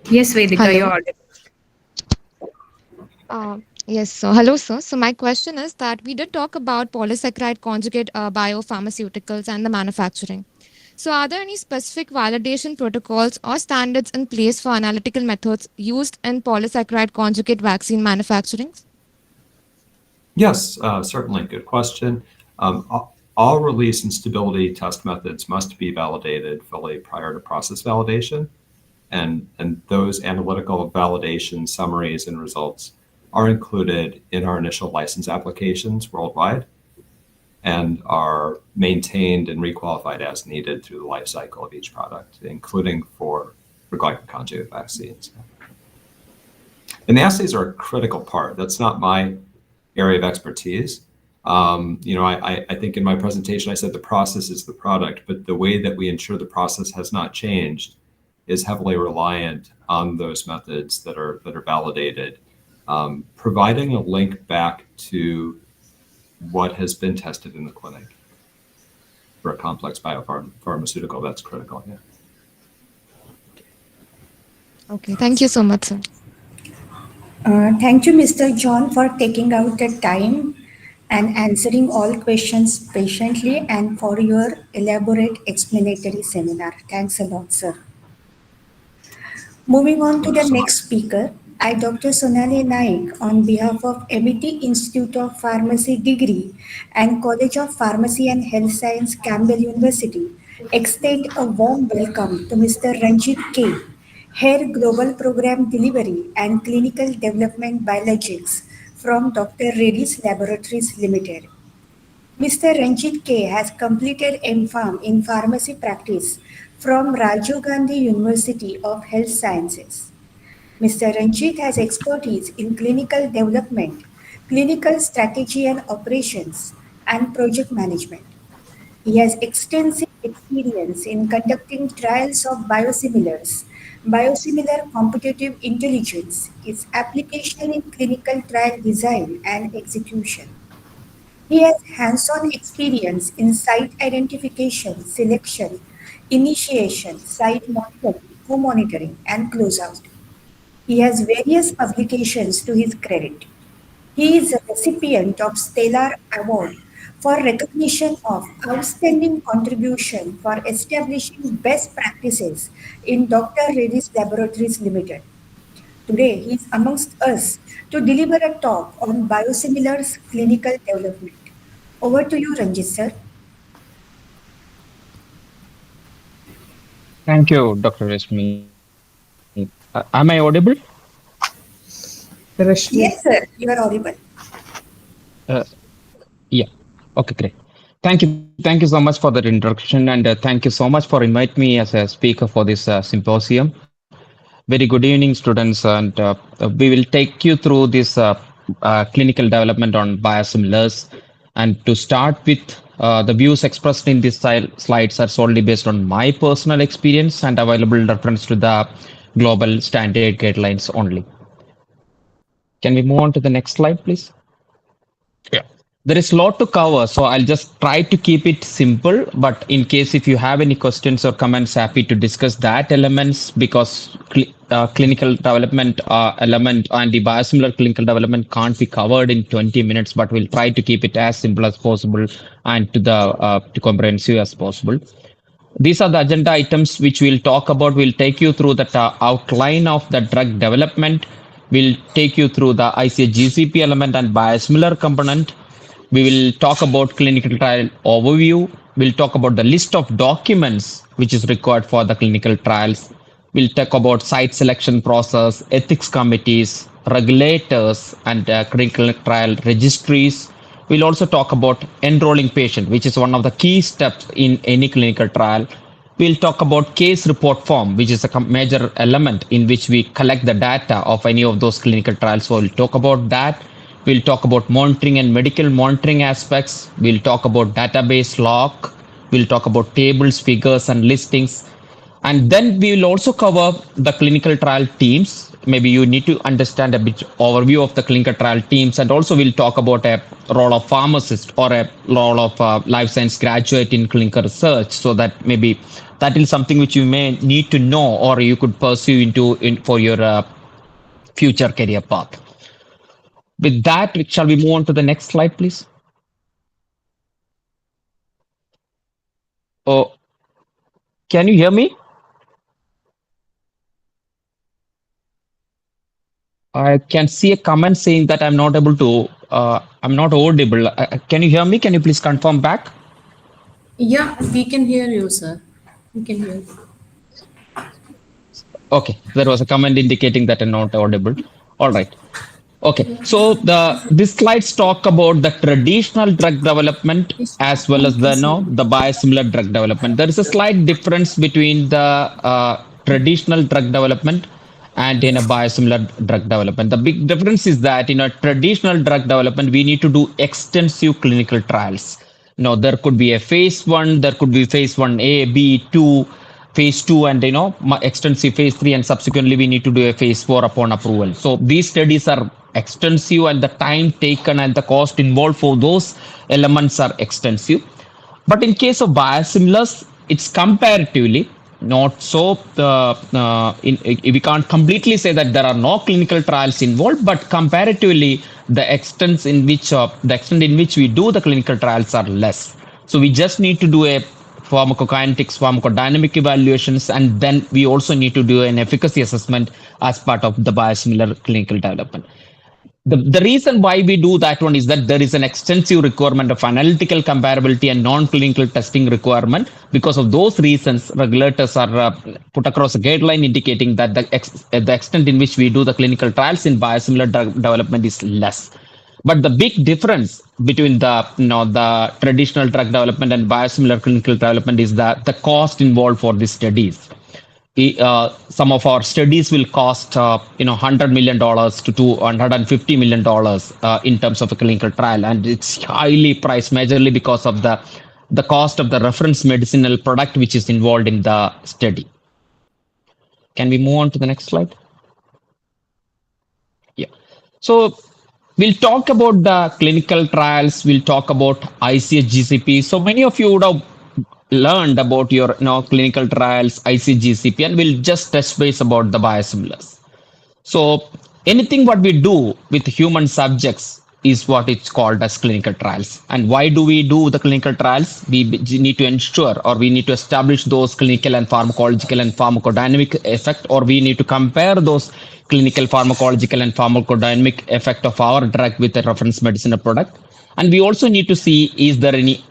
Speaker 11: Yes, Vedika,
Speaker 22: Hello.
Speaker 11: you're audible.
Speaker 22: Yes, so hello, sir. So my question is that we did talk about polysaccharide conjugate biopharmaceuticals and the manufacturing. So are there any specific validation protocols or standards in place for analytical methods used in polysaccharide conjugate vaccine manufacturing?
Speaker 20: Yes, certainly. Good question. All release and stability test methods must be validated fully prior to process validation. And those analytical validation summaries and results are included in our initial license applications worldwide and are maintained and requalified as needed through the life cycle of each product, including for glycoconjugate vaccines. And the assays are a critical part. That's not my area of expertise. I think in my presentation, I said the process is the product, but the way that we ensure the process has not changed is heavily reliant on those methods that are validated. Providing a link back to what has been tested in the clinic for a complex biopharmaceutical, that's critical. Yeah.
Speaker 22: Okay, thank you so much, sir.
Speaker 23: Thank you, Mr. John, for taking out the time and answering all questions patiently and for your elaborate explanatory seminar. Thanks a lot, sir. Moving on to the next speaker, I, Dr. Sonali Naik, on behalf of MET Institute of Pharmacy Degree and College of Pharmacy and Health Science, Campbell University, extend a warm welcome to Mr. Ranjit K., Head Global Program Delivery and Clinical Development Biologics from Dr. Reddy's Laboratories Limited. Mr. Ranjit K. has completed MPharm in pharmacy practice from Rajiv Gandhi University of Health Sciences. Mr. Ranjit has expertise in clinical development, clinical strategy and operations, and project management. He has extensive experience in conducting trials of biosimilars, biosimilar competitive intelligence, its application in clinical trial design and execution. He has hands-on experience in site identification, selection, initiation, site monitoring, co-monitoring, and closeout. He has various publications to his credit. He is a recipient of Stellar Award for recognition of outstanding contribution for establishing best practices in Dr. Reddy's Laboratories Limited. Today, he is amongst us to deliver a talk on biosimilars clinical development. Over to you, Ranjit sir.
Speaker 3: Thank you, Dr. Rashmi. Am I audible?
Speaker 23: Yes, sir, you are audible.
Speaker 3: Uh, yeah. Okay, great. Thank you. Thank you so much for that introduction, and thank you so much for inviting me as a speaker for this symposium. Very good evening, students, and we will take you through this clinical development on biosimilars. And to start with, the views expressed in these slides are solely based on my personal experience and available reference to the global standard guidelines only. Can we move on to the next slide, please? Yeah. There is a lot to cover, so I'll just try to keep it simple. But in case if you have any questions or comments, happy to discuss that elements because clinical development element and the biosimilar clinical development can't be covered in 20 minutes. But we'll try to keep it as simple as possible and to comprehensive as possible. These are the agenda items which we'll talk about. We'll take you through the outline of the drug development. We'll take you through the ICH GCP element and biosimilar component. We will talk about clinical trial overview. We'll talk about the list of documents which is required for the clinical trials. We'll talk about site selection process, ethics committees, regulators, and clinical trial registries. We'll also talk about enrolling patient, which is one of the key steps in any clinical trial. We'll talk about case report form, which is a major element in which we collect the data of any of those clinical trials. So we'll talk about that. We'll talk about monitoring and medical monitoring aspects. We'll talk about database lock. We'll talk about tables, figures, and listings. And then we will also cover the clinical trial teams. Maybe you need to understand a bit overview of the clinical trial teams. And also we'll talk about a role of pharmacist or a role of life science graduate in clinical research. So that maybe that is something which you may need to know or you could pursue for your future career path. With that, shall we move on to the next slide, please? Oh, can you hear me? I can see a comment saying that I'm not able to, I'm not audible. Can you hear me? Can you please confirm back?
Speaker 15: Yeah, we can hear you, sir. We can hear you.
Speaker 3: Okay, there was a comment indicating that I'm not audible. All right. Okay, so these slides talk about the traditional drug development as well as the biosimilar drug development. There is a slight difference between the traditional drug development and in a biosimilar drug development. The big difference is that in a traditional drug development, we need to do extensive clinical trials. There could be a phase 1, there could be phase 1A, B, 2, phase 2, and extensive phase 3, and subsequently we need to do a phase 4 upon approval. So these studies are extensive and the time taken and the cost involved for those elements are extensive. But in case of biosimilars, it's comparatively not so. We can't completely say that there are no clinical trials involved, but comparatively, the extent in which we do the clinical trials are less. So we just need to do a pharmacokinetics, pharmacodynamic evaluations, and then we also need to do an efficacy assessment as part of the biosimilar clinical development. The reason why we do that one is that there is an extensive requirement of analytical comparability and non-clinical testing requirement. Because of those reasons, regulators are put across a guideline indicating that the extent in which we do the clinical trials in biosimilar drug development is less. But the big difference between the traditional drug development and biosimilar clinical development is that the cost involved for these studies. Some of our studies will cost $100 million to $250 million in terms of a clinical trial, and it's highly priced majorly because of the cost of the reference medicinal product which is involved in the study. Can we move on to the next slide? Yeah. So we'll talk about the clinical trials. We'll talk about ICH GCP. So many of you would have learned about your clinical trials, ICH GCP, and we'll just touch base about the biosimilars. So anything what we do with human subjects is what it's called as clinical trials. And why do we do the clinical trials? We need to ensure, or we need to establish those clinical and pharmacological and pharmacodynamic effect, or we need to compare those clinical, pharmacological, and pharmacodynamic effect of our drug with a reference medicine product. And we also need to see, is there any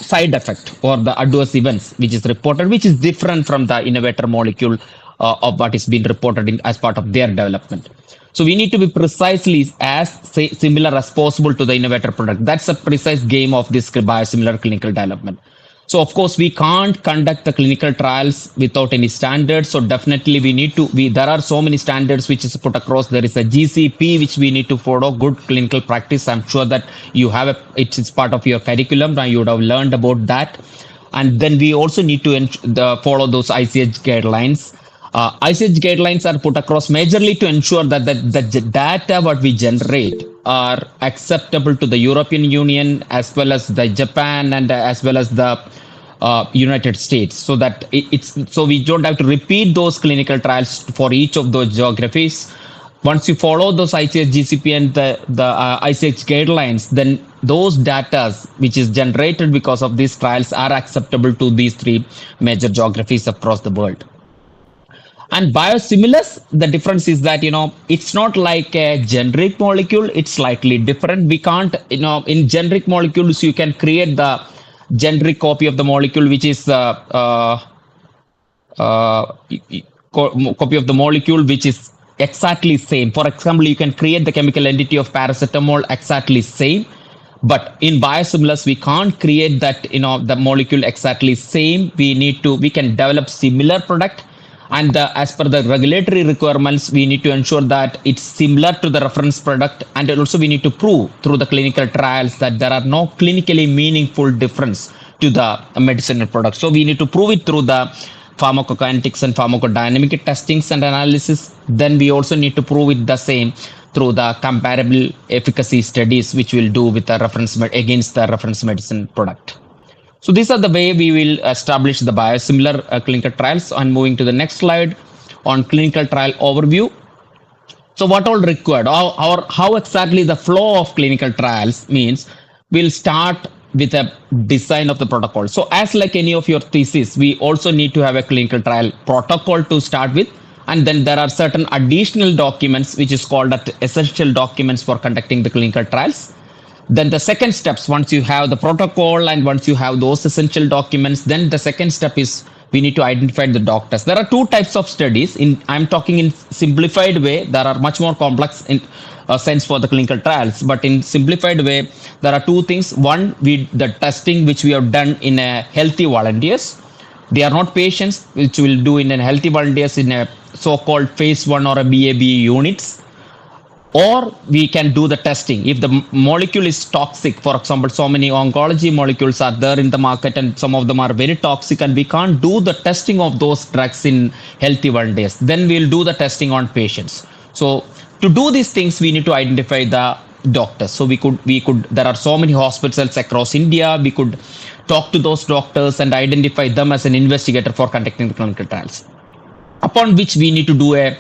Speaker 3: side effect or the adverse events which is reported, which is different from the innovator molecule of what is being reported as part of their development. So we need to be precisely as similar as possible to the innovator product. That's a precise game of this biosimilar clinical development. So of course we can't conduct the clinical trials without any standards. So definitely we need to, there are so many standards which is put across. There is a GCP which we need to follow, good clinical practice. I'm sure that you have it's part of your curriculum. Now you would have learned about that. And then we also need to follow those ICH guidelines. ICH guidelines are put across majorly to ensure that the data what we generate are acceptable to the European Union as well as the Japan and as well as the United States, so that so we don't have to repeat those clinical trials for each of those geographies. Once you follow those ICH, GCP and the ICH guidelines, then those data which is generated because of these trials are acceptable to these 3 major geographies across the world. And biosimilars, the difference is that, it's not like a generic molecule, it's slightly different. We can't, in generic molecules, you can create the generic copy of the molecule, which is copy of the molecule, which is exactly same. For example, you can create the chemical entity of paracetamol exactly same. But in biosimilars, we can't create that, the molecule exactly same. We can develop similar product. And as per the regulatory requirements, we need to ensure that it's similar to the reference product. And also we need to prove through the clinical trials that there are no clinically meaningful difference to the medicinal product. So we need to prove it through the pharmacokinetics and pharmacodynamic testings and analysis. Then we also need to prove it the same through the comparable efficacy studies, which we'll do with the reference against the reference medicine product. So these are the way we will establish the biosimilar clinical trials. And moving to the next slide on clinical trial overview. So what all required, or how exactly the flow of clinical trials means, we'll start with a design of the protocol. So as like any of your thesis, we also need to have a clinical trial protocol to start with. And then there are certain additional documents, which is called essential documents for conducting the clinical trials. Then the second steps, once you have the protocol and once you have those essential documents, then the second step is we need to identify the doctors. There are 2 types of studies. I'm talking in simplified way. There are much more complex in sense for the clinical trials, but in simplified way, there are 2 things. One, the testing which we have done in a healthy volunteers. They are not patients, which we'll do in a healthy volunteers in a so-called phase 1 or a BAB units. Or we can do the testing. If the molecule is toxic, for example, so many oncology molecules are there in the market and some of them are very toxic and we can't do the testing of those drugs in healthy volunteers, then we'll do the testing on patients. So to do these things, we need to identify the doctors. So we could, there are so many hospitals across India, we could talk to those doctors and identify them as an investigator for conducting the clinical trials. Upon which we need to do a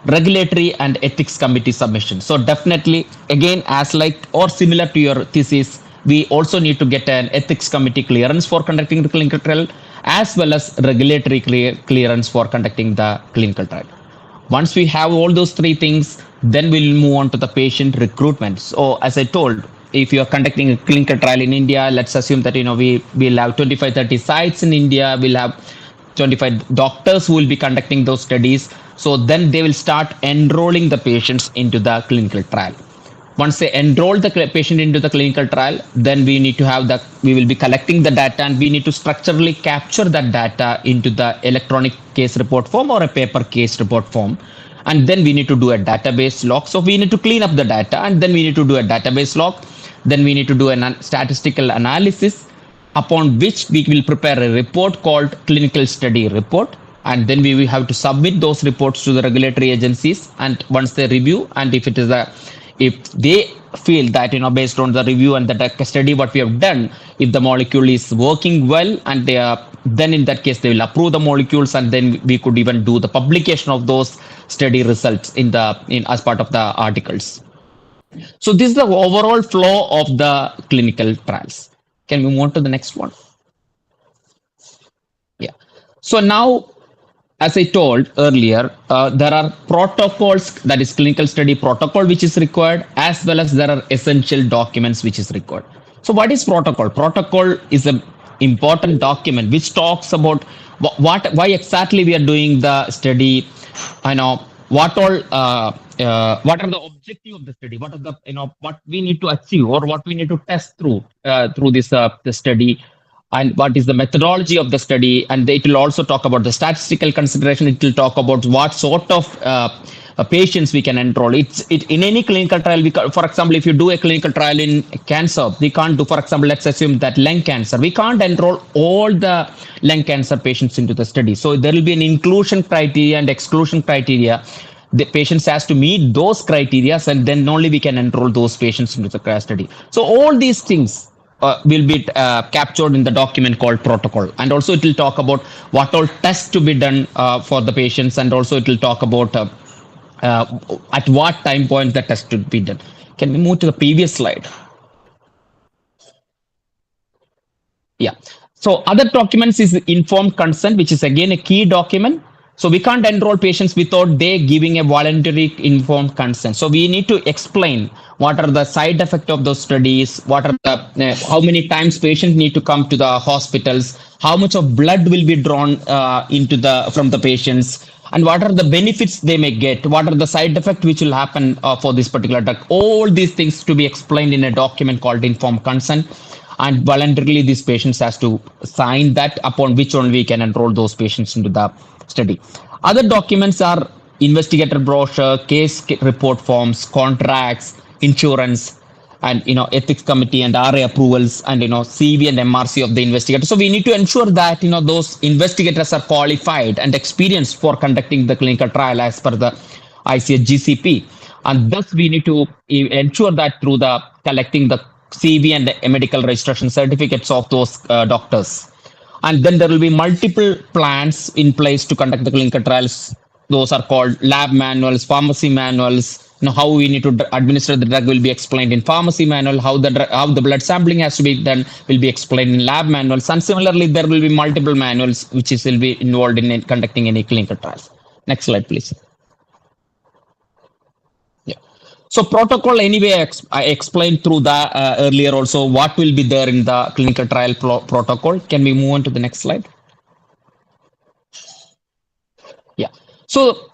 Speaker 3: regulatory and ethics committee submission. So definitely, again, as like or similar to your thesis, we also need to get an ethics committee clearance for conducting the clinical trial, as well as regulatory clearance for conducting the clinical trial. Once we have all those 3 things, then we'll move on to the patient recruitment. So as I told, if you're conducting a clinical trial in India, let's assume that we'll have 25-30 sites in India, we'll have 25 doctors who will be conducting those studies. So then they will start enrolling the patients into the clinical trial. Once they enroll the patient into the clinical trial, then we need to have we will be collecting the data and we need to structurally capture that data into the electronic case report form or a paper case report form. And then we need to do a database log. So we need to clean up the data and then we need to do a database log. Then we need to do a statistical analysis, upon which we will prepare a report called clinical study report. And then we will have to submit those reports to the regulatory agencies. And once they review, and if they feel that, based on the review and the study what we have done, if the molecule is working well, and then in that case they will approve the molecules, and then we could even do the publication of those study results as part of the articles. So this is the overall flow of the clinical trials. Can we move on to the next one? Yeah. So now as I told earlier, there are protocols, that is clinical study protocol, which is required, as well as there are essential documents which is required. So what is protocol? Protocol is an important document which talks about why exactly we are doing the study, what all, what are the objective of the study, what are the, what we need to achieve or what we need to test through this the study, and what is the methodology of the study. And it will also talk about the statistical consideration. It will talk about what sort of patients we can enroll. In any clinical trial, for example, if you do a clinical trial in cancer, we can't do, for example, let's assume that lung cancer, we can't enroll all the lung cancer patients into the study. So there will be an inclusion criteria and exclusion criteria. The patients has to meet those criteria, and then only we can enroll those patients into the study. So all these things will be captured in the document called protocol. And also it will talk about what all tests to be done for the patients, and also it will talk about at what time point the test should be done. Can we move to the previous slide? Yeah. So other documents is informed consent, which is again a key document. So we can't enroll patients without they giving a voluntary informed consent. So we need to explain what are the side effects of those studies, what are the how many times patients need to come to the hospitals, how much of blood will be drawn from the patients, and what are the benefits they may get, what are the side effects which will happen for this particular drug. All these things to be explained in a document called informed consent. And voluntarily these patients has to sign that, upon which only we can enroll those patients into the study. Other documents are investigator brochure, case report forms, contracts, insurance, and ethics committee and RA approvals, and CV and MRC of the investigator. So we need to ensure that those investigators are qualified and experienced for conducting the clinical trial as per the ICH GCP. And thus we need to ensure that through the collecting the CV and the medical registration certificates of those doctors. And then there will be multiple plans in place to conduct the clinical trials. Those are called lab manuals, pharmacy manuals. How we need to administer the drug will be explained in pharmacy manual. How the blood sampling has to be done will be explained in lab manuals. And similarly, there will be multiple manuals which will be involved in conducting any clinical trials. Next slide, please. So protocol, anyway, I explained through the earlier also what will be there in the clinical trial protocol. Can we move on to the next slide? Yeah. So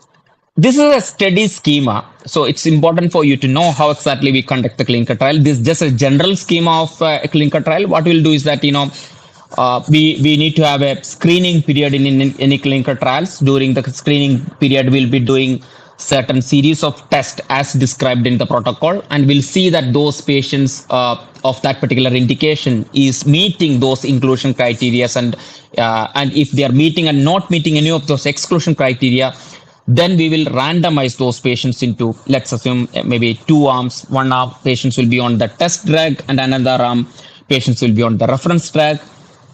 Speaker 3: this is a study schema. So it's important for you to know how exactly we conduct the clinical trial. This is just a general schema of a clinical trial. What we'll do is that, we need to have a screening period in any clinical trials. During the screening period, we'll be doing certain series of tests as described in the protocol, and we'll see that those patients of that particular indication is meeting those inclusion criteria, and if they are meeting and not meeting any of those exclusion criteria, then we will randomize those patients into, let's assume, maybe two arms. One arm patients will be on the test drug, and another arm patients will be on the reference drug.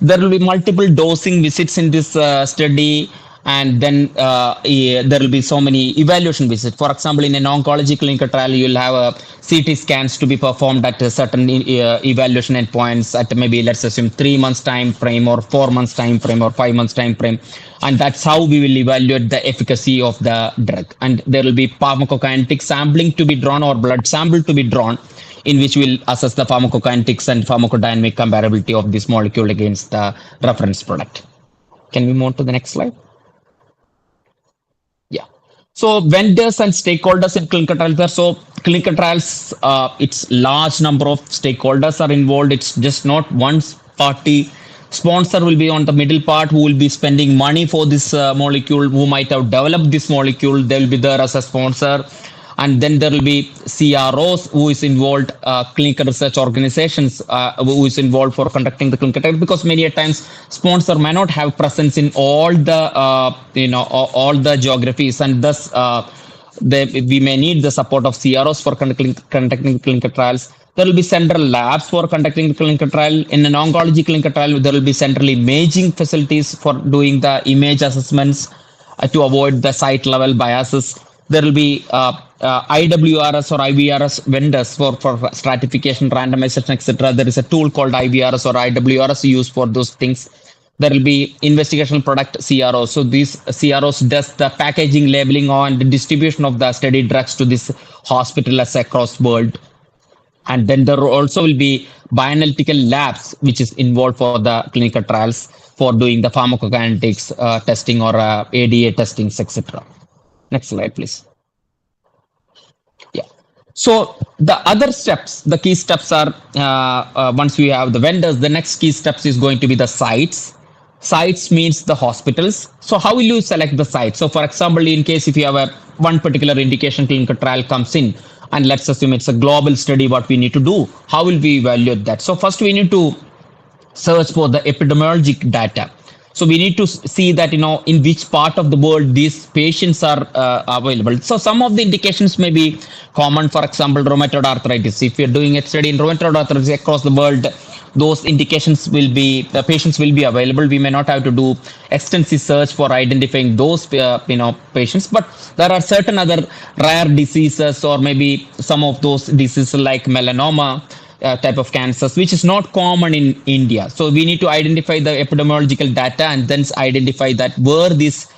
Speaker 3: There will be multiple dosing visits in this study. And then there will be so many evaluation visits. For example, in an oncology clinical trial, you'll have a CT scans to be performed at a certain evaluation endpoints at maybe, let's assume, 3 months time frame, or 4 months time frame, or 5 months time frame. And that's how we will evaluate the efficacy of the drug. And there will be pharmacokinetic sampling to be drawn, or blood sample to be drawn, in which we'll assess the pharmacokinetics and pharmacodynamic comparability of this molecule against the reference product. Can we move to the next slide? So vendors and stakeholders in clinical trials. So clinical trials, it's large number of stakeholders are involved. It's just not one party. Sponsor will be on the middle part, who will be spending money for this molecule, who might have developed this molecule. They will be there as a sponsor. And then there will be CROs who is involved, clinical research organizations who is involved for conducting the clinical trial, because many a times sponsor may not have presence in all the all the geographies, and thus we may need the support of CROs for conducting clinical trials. There will be central labs for conducting the clinical trial. In an oncology clinical trial, there will be central imaging facilities for doing the image assessments to avoid the site level biases. There will be IWRS or IVRS vendors for stratification, randomization, etc. There is a tool called IVRS or IWRS used for those things. There will be investigational product CROs. So these CROs does the packaging, labeling on the distribution of the study drugs to this hospitals across world. And then there also will be bioanalytical labs, which is involved for the clinical trials for doing the pharmacokinetics testing or ADA testings, etc. Next slide, please. Yeah. So the other steps, the key steps are once we have the vendors, the next key steps is going to be the sites. Sites means the hospitals. So how will you select the site? So for example, in case if you have one particular indication clinical trial comes in, and let's assume it's a global study, what we need to do, how will we evaluate that? So first we need to search for the epidemiologic data. So we need to see that, in which part of the world these patients are available. So some of the indications may be common, for example, rheumatoid arthritis. If you're doing a study in rheumatoid arthritis across the world, those indications will be, the patients will be available. We may not have to do extensive search for identifying those, patients, but there are certain other rare diseases or maybe some of those diseases like melanoma, type of cancers, which is not common in India. So we need to identify the epidemiological data and then identify that where these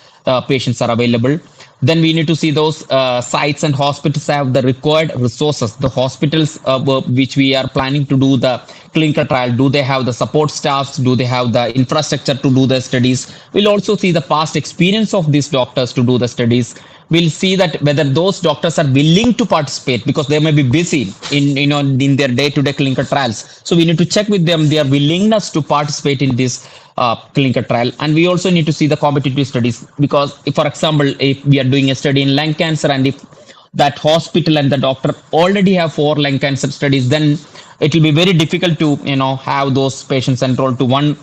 Speaker 3: patients are available. Then we need to see those sites and hospitals have the required resources. The hospitals which we are planning to do the clinical trial, do they have the support staffs? Do they have the infrastructure to do the studies? We'll also see the past experience of these doctors to do the studies. We'll see that whether those doctors are willing to participate, because they may be busy in their day-to-day clinical trials. So we need to check with them their willingness to participate in this clinical trial. And we also need to see the competitive studies, because if, for example, if we are doing a study in lung cancer and if that hospital and the doctor already have 4 lung cancer studies, then it will be very difficult to have those patients enrolled to one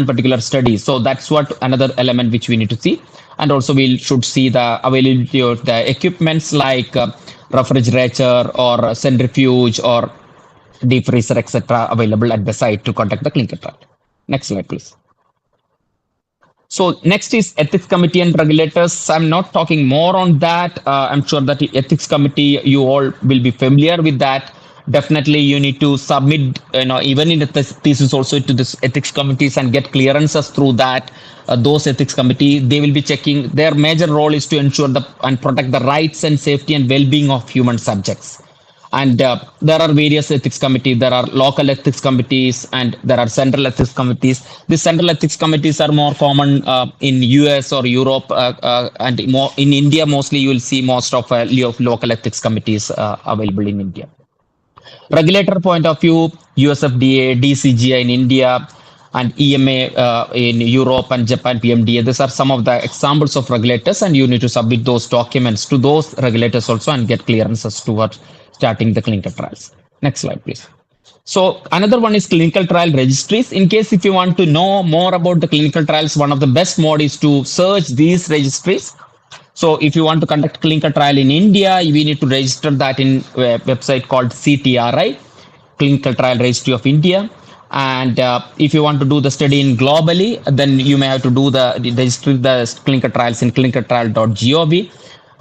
Speaker 3: particular study. So that's what another element which we need to see. And also we should see the availability of the equipments like refrigerator or centrifuge or deep freezer, etc., available at the site to conduct the clinical trial. Next slide, please. So next is ethics committee and regulators. I'm not talking more on that. I'm sure that the ethics committee, you all will be familiar with that. Definitely you need to submit, even in the thesis also to this ethics committees and get clearances through that. Those ethics committee, they will be checking. Their major role is to ensure and protect the rights and safety and well-being of human subjects. And there are various ethics committees. There are local ethics committees and there are central ethics committees. The central ethics committees are more common in US or Europe, and more in India. Mostly you will see most of local ethics committees available in India. Regulator point of view, USFDA, DCGI in India, and EMA in Europe and Japan, PMDA. These are some of the examples of regulators, and you need to submit those documents to those regulators also and get clearances towards starting the clinical trials. Next slide, please. So another one is clinical trial registries. In case if you want to know more about the clinical trials, one of the best mode is to search these registries. So if you want to conduct clinical trial in India, we need to register that in a website called CTRI, Clinical Trial Registry of India. And if you want to do the study in globally, then you may have to do the registry the clinical trials in clinicaltrial.gov.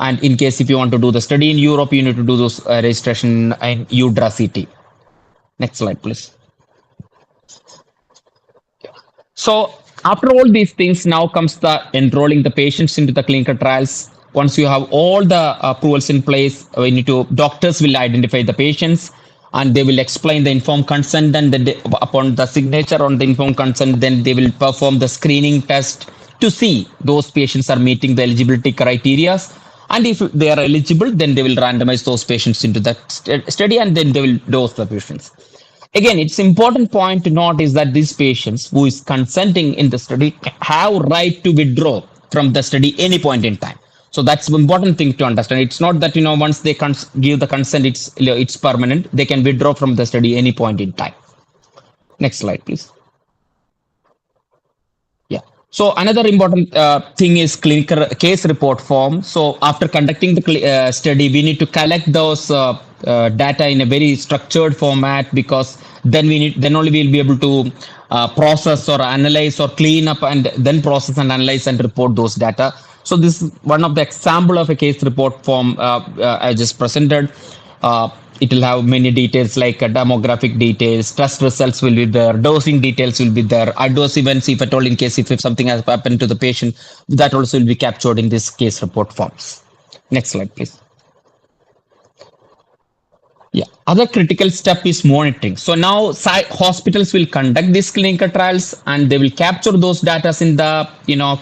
Speaker 3: And in case if you want to do the study in Europe, you need to do those registration in UDRA-CT. Next slide, please. So after all these things, now comes the enrolling the patients into the clinical trials. Once you have all the approvals in place, doctors will identify the patients and they will explain the informed consent, and then upon the signature on the informed consent, then they will perform the screening test to see those patients are meeting the eligibility criteria. And if they are eligible, then they will randomize those patients into that study and then they will dose the patients. Again, it's important point to note is that these patients who is consenting in the study have right to withdraw from the study any point in time. So that's an important thing to understand. It's not that, once they give the consent, it's permanent. They can withdraw from the study any point in time. Next slide, please. Yeah. So another important thing is clinical case report form. So after conducting the study, we need to collect those data in a very structured format, because then only we'll be able to process or analyze or clean up and then process and analyze and report those data. So this is one of the example of a case report form I just presented. it will have many details like demographic details, test results will be there, dosing details will be there, adverse events, if at all, in case if something has happened to the patient, that also will be captured in this case report forms. Next slide, please. Yeah, other critical step is monitoring. So now hospitals will conduct these clinical trials and they will capture those data in the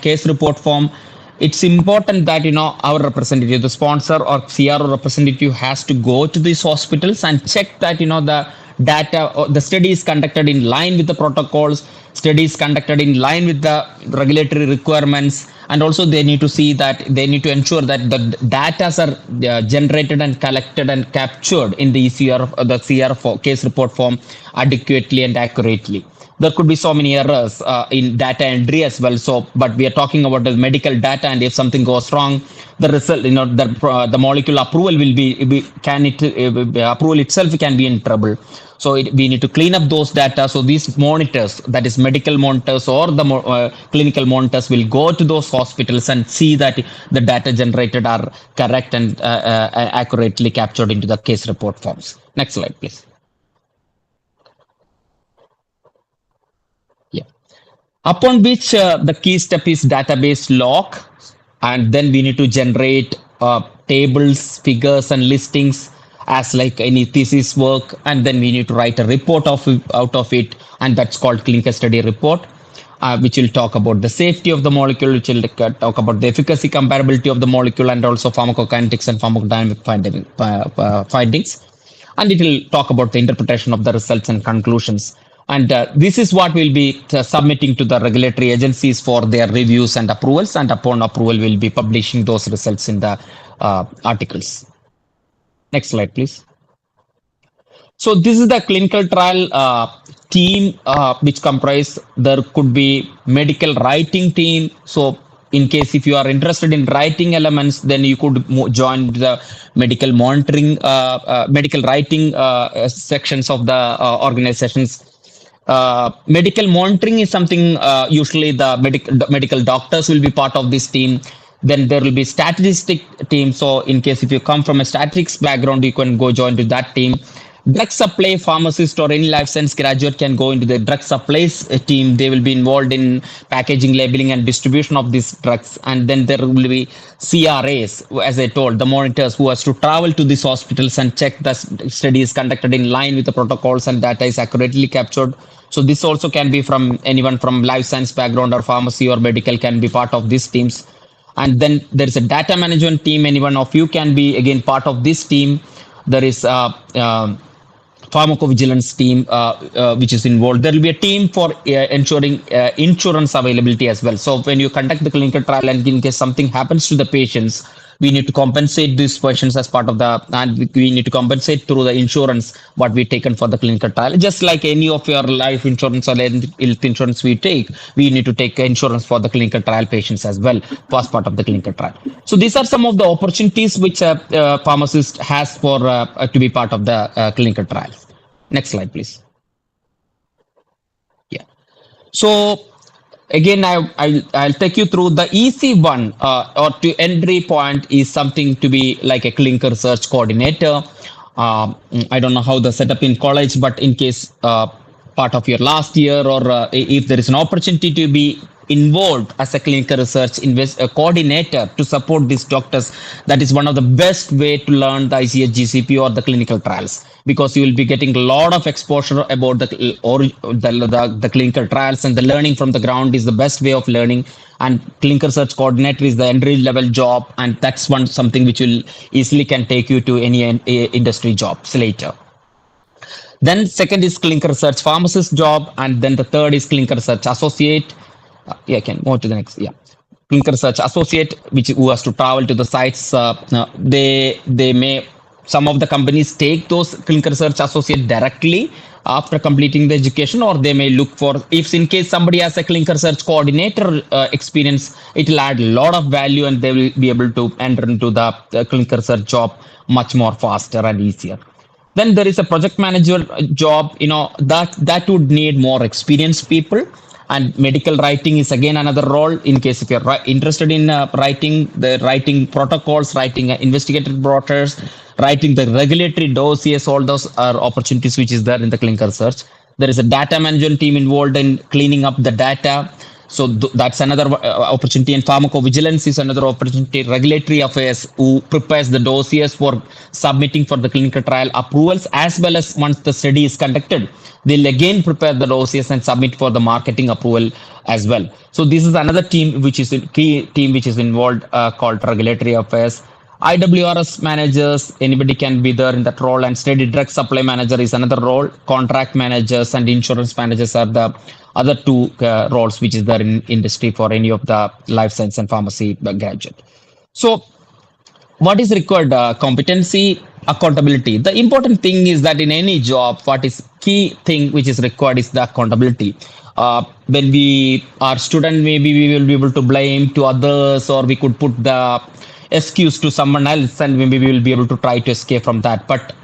Speaker 3: case report form. It's important that our representative, the sponsor or CRO representative, has to go to these hospitals and check that the data or the study is conducted in line with the protocols, studies conducted in line with the regulatory requirements, and also they need to see that they need to ensure that the data are generated and collected and captured in the ECR, the CR case report form adequately and accurately. There could be so many errors in data entry as well. So, but we are talking about the medical data, and if something goes wrong, the result, the molecule approval will be approval itself can be in trouble. So we need to clean up those data. So these monitors, that is medical monitors or the clinical monitors, will go to those hospitals and see that the data generated are correct and accurately captured into the case report forms. Next slide, please. Yeah. Upon which the key step is database lock, and then we need to generate tables, figures, and listings as like any thesis work, and then we need to write a report out of it, and that's called clinical study report, which will talk about the safety of the molecule, which will talk about the efficacy comparability of the molecule, and also pharmacokinetics and pharmacodynamic findings, and it will talk about the interpretation of the results and conclusions. And this is what we'll be submitting to the regulatory agencies for their reviews and approvals, and upon approval we'll be publishing those results in the articles. Next slide, please. So this is the clinical trial team, which comprise, there could be medical writing team. So in case if you are interested in writing elements, then you could join the medical monitoring, medical writing sections of the organizations. Medical monitoring is something usually the medical doctors will be part of this team. Then there will be statistic team. So in case if you come from a statistics background, you can go join to that team. Drug supply pharmacist or any life science graduate can go into the drug supplies team. They will be involved in packaging, labeling, and distribution of these drugs. And then there will be CRAs, as I told, the monitors who has to travel to these hospitals and check the studies conducted in line with the protocols and data is accurately captured. So this also can be from anyone from life science background or pharmacy or medical can be part of these teams. And then there is a data management team. Any one of you can be again part of this team. There is pharmacovigilance team which is involved. There will be a team for ensuring insurance availability as well. So when you conduct the clinical trial and in case something happens to the patients, we need to compensate these patients as part of the, and we need to compensate through the insurance what we taken for the clinical trial. Just like any of your life insurance or health insurance we take, we need to take insurance for the clinical trial patients as well, first part of the clinical trial. So these are some of the opportunities which a pharmacist has for to be part of the clinical trial. Next slide, please. Yeah. So again, I'll take you through the easy one or to entry point is something to be like a clinical research coordinator. I don't know how the setup in college, but in case part of your last year or if there is an opportunity to be involved as a clinical research coordinator to support these doctors, that is one of the best way to learn the ICH GCP or the clinical trials, because you will be getting a lot of exposure about the clinical trials, and the learning from the ground is the best way of learning. And clinical research coordinator is the entry level job, and that's something which will easily can take you to any industry jobs later. Then second is clinical research pharmacist job, and then the third is clinical research associate. Yeah, I can move to the next. Yeah, clinical research associate, who has to travel to the sites. They may, some of the companies take those clinical research associate directly after completing the education, or they may look for, if in case somebody has a clinical research coordinator experience, it will add a lot of value and they will be able to enter into the clinical research job much more faster and easier. Then there is a project manager job, that would need more experienced people. And medical writing is again another role in case if you're interested in writing protocols, writing investigative brochures, writing the regulatory dossiers, all those are opportunities which is there in the clinical research. There is a data management team involved in cleaning up the data. So that's another opportunity, and pharmacovigilance is another opportunity. Regulatory affairs, who prepares the dossiers for submitting for the clinical trial approvals, as well as once the study is conducted, they'll again prepare the dossiers and submit for the marketing approval as well. So this is another team which is a key team which is involved, called regulatory affairs. IWRS managers, anybody can be there in that role, and steady drug supply manager is another role. Contract managers and insurance managers are the other two roles which is there in industry for any of the life science and pharmacy graduate. So what is required? Competency, accountability. The important thing is that in any job, what is key thing which is required is the accountability. When we are student, maybe we will be able to blame to others, or we could put the excuse to someone else, and maybe we will be able to try to escape from that. But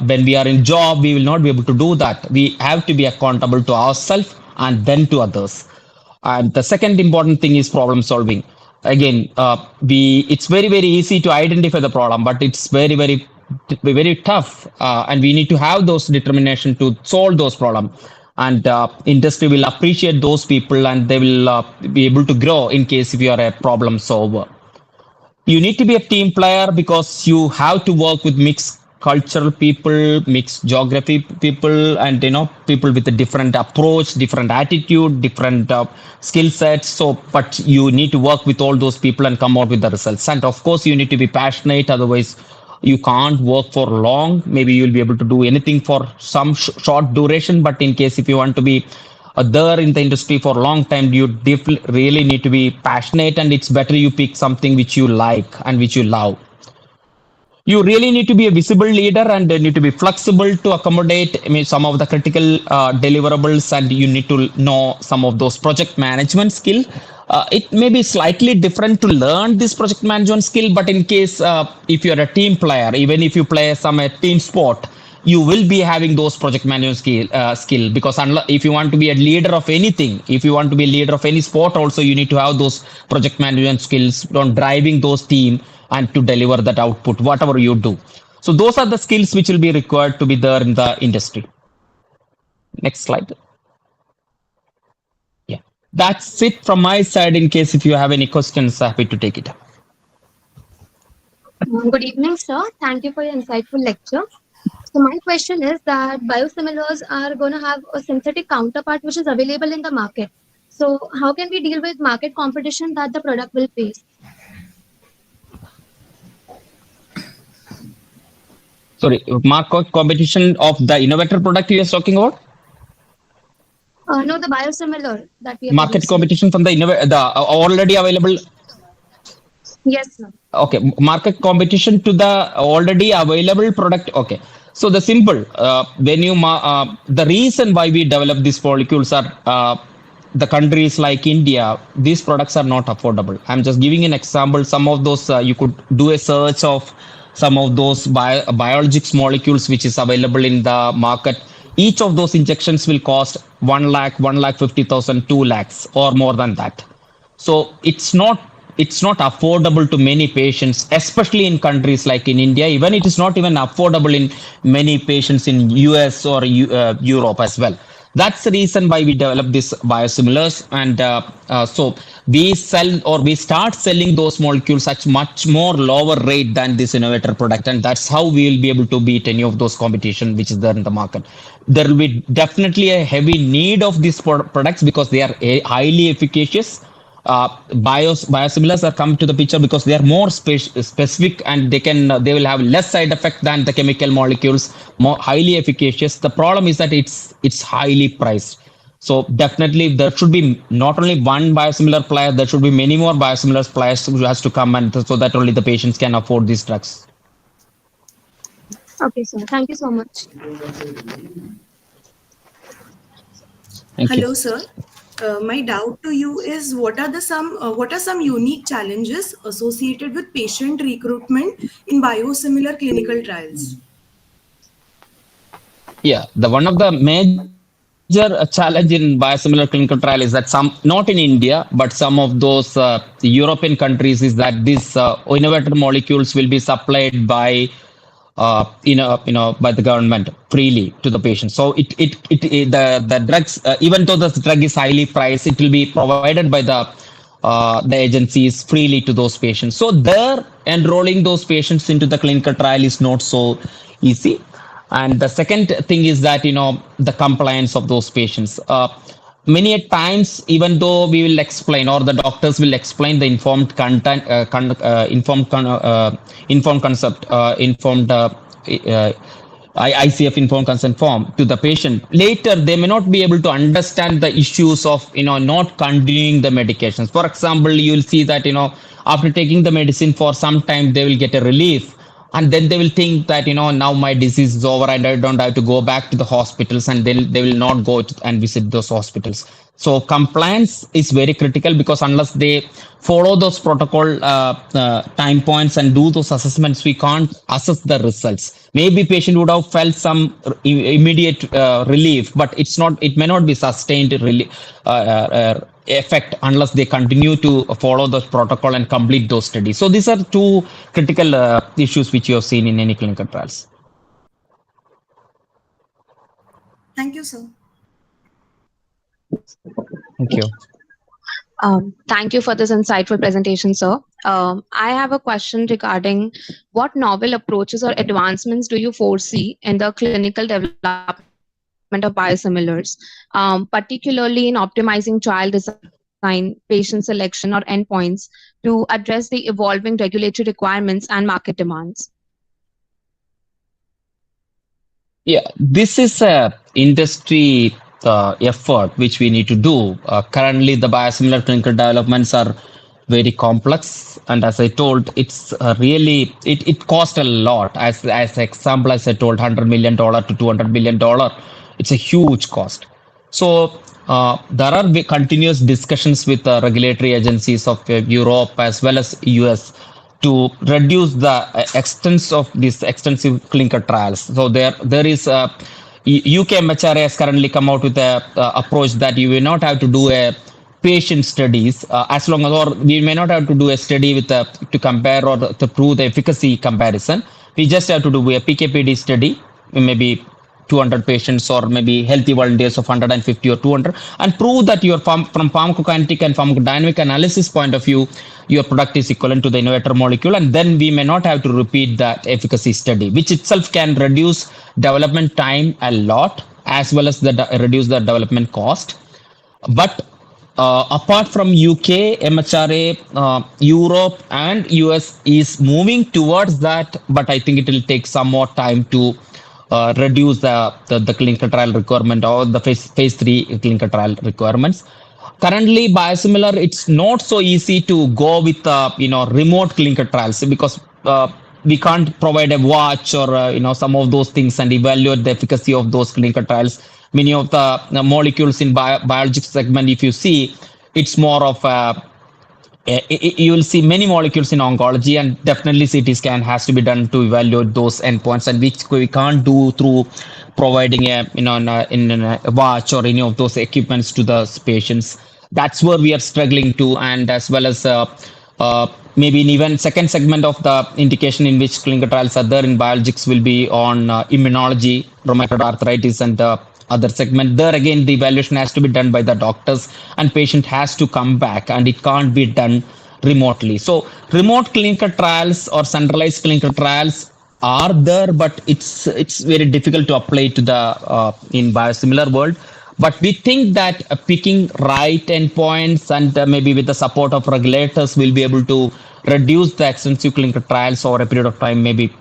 Speaker 3: when we are in job, we will not be able to do that. We have to be accountable to ourselves and then to others. And the second important thing is problem solving. Again, it's very easy to identify the problem, but it's very tough, and we need to have those determination to solve those problems. And industry will appreciate those people, and they will be able to grow in case if you are a problem solver. You need to be a team player because you have to work with mixed cultural people, mixed geography people, and people with a different approach, different attitude, different skill sets. So, but you need to work with all those people and come out with the results. And of course, you need to be passionate. Otherwise, you can't work for long. Maybe you'll be able to do anything for some short duration. But in case if you want to be there in the industry for a long time, you really need to be passionate, and it's better you pick something which you like and which you love. You really need to be a visible leader, and need to be flexible to accommodate some of the critical deliverables, and you need to know some of those project management skill. It may be slightly different to learn this project management skill, but in case if you're a team player, even if you play some team sport, you will be having those project management skill, because if you want to be a leader of anything, if you want to be a leader of any sport also, you need to have those project management skills on driving those team and to deliver that output, whatever you do. So those are the skills which will be required to be there in the industry. Next slide. Yeah, that's it from my side. In case if you have any questions, happy to take it.
Speaker 22: Good evening, sir. Thank you for your insightful lecture. So my question is that biosimilars are going to have a synthetic counterpart which is available in the market. So how can we deal with market competition that the product will face?
Speaker 3: Sorry, market competition of the innovator product you are talking about?
Speaker 22: No, the biosimilar that we are
Speaker 3: market
Speaker 22: producing.
Speaker 3: competition from the already available.
Speaker 22: Yes, sir.
Speaker 3: Okay, market competition to the already available product. Okay, so the simple when you the reason why we develop these molecules are the countries like India, these products are not affordable. I'm just giving an example. Some of those you could do a search of some of those biologics molecules which is available in the market. Each of those injections will cost 1 lakh, 1,50,000, 2 lakhs or more than that. So it's not affordable to many patients, especially in countries like in India. Even it is not even affordable in many patients in US or Europe as well. That's the reason why we develop this biosimilars, and so we start selling those molecules at much more lower rate than this innovator product, and that's how we will be able to beat any of those competition which is there in the market. There will be definitely a heavy need of these products because they are highly efficacious. Biosimilars are coming to the picture because they are more specific, and they will have less side effect than the chemical molecules, more highly efficacious. The problem is that it's highly priced. So definitely there should be not only one biosimilar player, there should be many more biosimilars players who has to come, and so that only the patients can afford these drugs.
Speaker 22: Okay, sir. Thank you so much.
Speaker 5: Hello, sir. My doubt to you is what are some unique challenges associated with patient recruitment in biosimilar clinical trials?
Speaker 3: Yeah, one of the major challenge in biosimilar clinical trial is that not in India, but some of those European countries, is that these innovator molecules will be supplied by by the government freely to the patient. So the drugs, even though the drug is highly priced, it will be provided by the agencies freely to those patients. So there, enrolling those patients into the clinical trial is not so easy. And the second thing is that the compliance of those patients. Many a times, even though we will explain or the doctors will explain the informed content, informed concept, informed ICF informed consent form to the patient, later they may not be able to understand the issues of not continuing the medications. For example, you will see that after taking the medicine for some time they will get a relief, and then they will think that now my disease is over and I don't have to go back to the hospitals, and then they will not go and visit those hospitals. So compliance is very critical, because unless they follow those protocol time points and do those assessments, we can't assess the results. Maybe patient would have felt some immediate relief, but it may not be sustained effect unless they continue to follow the protocol and complete those studies. So these are two critical issues which you have seen in any clinical trials.
Speaker 5: Thank you, sir.
Speaker 3: Thank you.
Speaker 6: Thank you for this insightful presentation, sir. I have a question regarding what novel approaches or advancements do you foresee in the clinical development of biosimilars, particularly in optimizing trial design, patient selection, or endpoints to address the evolving regulatory requirements and market demands?
Speaker 3: Yeah, this is a industry effort which we need to do. Currently, the biosimilar clinical developments are very complex, and as I told, it's really it costs a lot. As example, as I told, $100 million to $200 million. It's a huge cost. So there are continuous discussions with the regulatory agencies of Europe as well as US to reduce the extent of these extensive clinical trials. So there is UK MHRA has currently come out with a approach that you will not have to do a patient studies as long as, or we may not have to do a study with to compare or to prove the efficacy comparison. We just have to do a PKPD study, maybe 200 patients or maybe healthy volunteers of 150 or 200, and prove that from pharmacokinetic and pharmacodynamic analysis point of view, your product is equivalent to the innovator molecule, and then we may not have to repeat that efficacy study, which itself can reduce development time a lot, as well as reduce the development cost. But apart from UK, MHRA, Europe and US is moving towards that, but I think it will take some more time to reduce the clinical trial requirement or the phase 3 clinical trial requirements. Currently, biosimilar, it's not so easy to go with remote clinical trials, because we can't provide a watch or some of those things and evaluate the efficacy of those clinical trials. Many of the molecules in biologic segment, if you see, it's more of you will see many molecules in oncology, and definitely CT scan has to be done to evaluate those endpoints, and which we can't do through providing a watch or any of those equipments to the patients. That's where we are struggling to, and as well as maybe in even second segment of the indication in which clinical trials are there in biologics will be on immunology, rheumatoid arthritis, and other segment. There again, the evaluation has to be done by the doctors, and patient has to come back, and it can't be done remotely. So remote clinical trials or centralized clinical trials are there, but it's very difficult to apply to the in biosimilar world. But we think that picking right endpoints and maybe with the support of regulators, will be able to reduce the extensive clinical trials over a period of time. Maybe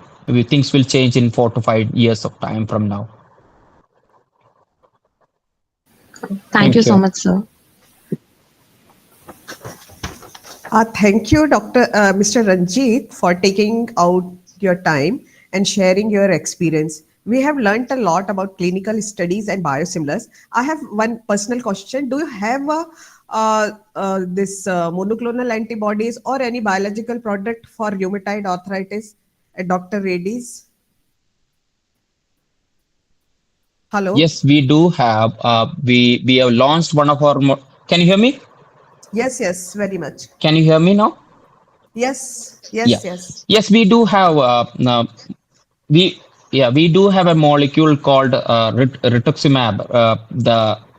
Speaker 3: things will change in 4 to 5 years of time from now.
Speaker 6: Thank you so much, sir.
Speaker 2: Thank you, Mr. Ranjit, for taking out your time and sharing your experience. We have learned a lot about clinical studies and biosimilars. I have one personal question. Do you have this monoclonal antibodies or any biological product for rheumatoid arthritis at Dr. Reddy's? Hello?
Speaker 3: Yes, we do have. We have launched one of our. Can you hear me?
Speaker 2: Yes, very much.
Speaker 3: Can you hear me now?
Speaker 2: Yes.
Speaker 3: Yes, we do have we do have a molecule called rituximab,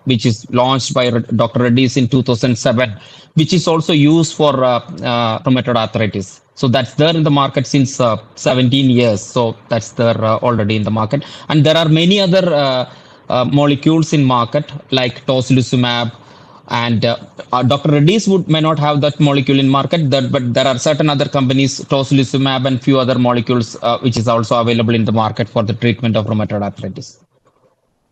Speaker 3: which is launched by Dr. Reddy's in 2007, which is also used for rheumatoid arthritis. So that's there in the market since 17 years. So that's there already in the market. And there are many other molecules in market like tocilizumab, and Dr. Reddy's may not have that molecule in market, but there are certain other companies, tocilizumab and few other molecules, which is also available in the market for the treatment of rheumatoid arthritis.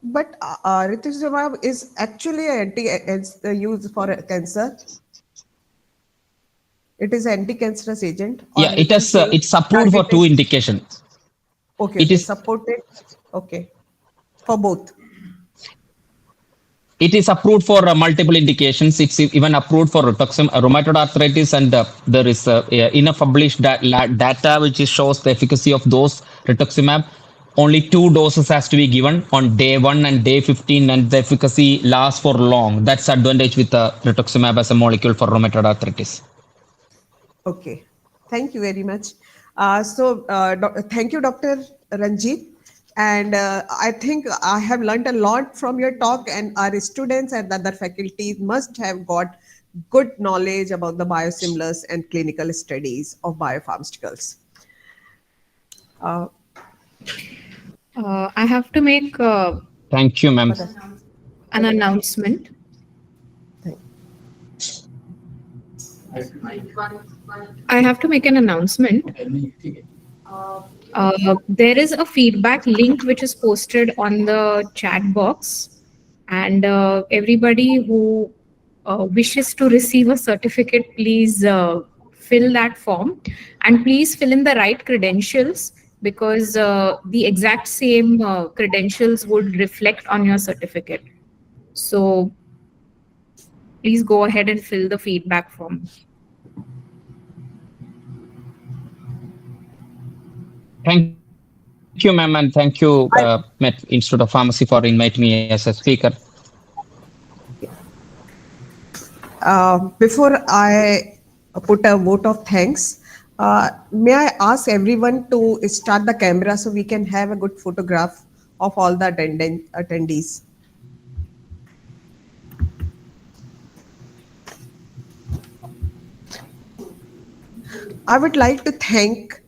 Speaker 2: But rituximab is actually it's used for cancer. It is an anti-cancerous agent.
Speaker 3: Yeah, it's approved for 2 indications.
Speaker 2: Okay, it is supported. Okay, for both.
Speaker 3: It is approved for multiple indications. It's even approved for rheumatoid arthritis, and there is enough published data which shows the efficacy of those rituximab. Only 2 doses has to be given on day 1 and day 15, and the efficacy lasts for long. That's the advantage with rituximab as a molecule for rheumatoid arthritis.
Speaker 2: Okay, thank you very much. Thank you, Dr. Ranjit. And I think I have learned a lot from your talk, and our students and other faculty must have got good knowledge about the biosimilars and clinical studies of biopharmaceuticals.
Speaker 11: I have to make
Speaker 3: thank you, ma'am.
Speaker 11: An announcement. I have to make an announcement. There is a feedback link which is posted on the chat box, and everybody who wishes to receive a certificate, please fill that form, and please fill in the right credentials, because the exact same credentials would reflect on your certificate. So please go ahead and fill the feedback form.
Speaker 3: Thank you, ma'am, and thank you, Met Institute of Pharmacy, for inviting me as a speaker.
Speaker 2: Before I put a vote of thanks, may I ask everyone to start the camera so we can have a good photograph of all the attendees. I would like to thank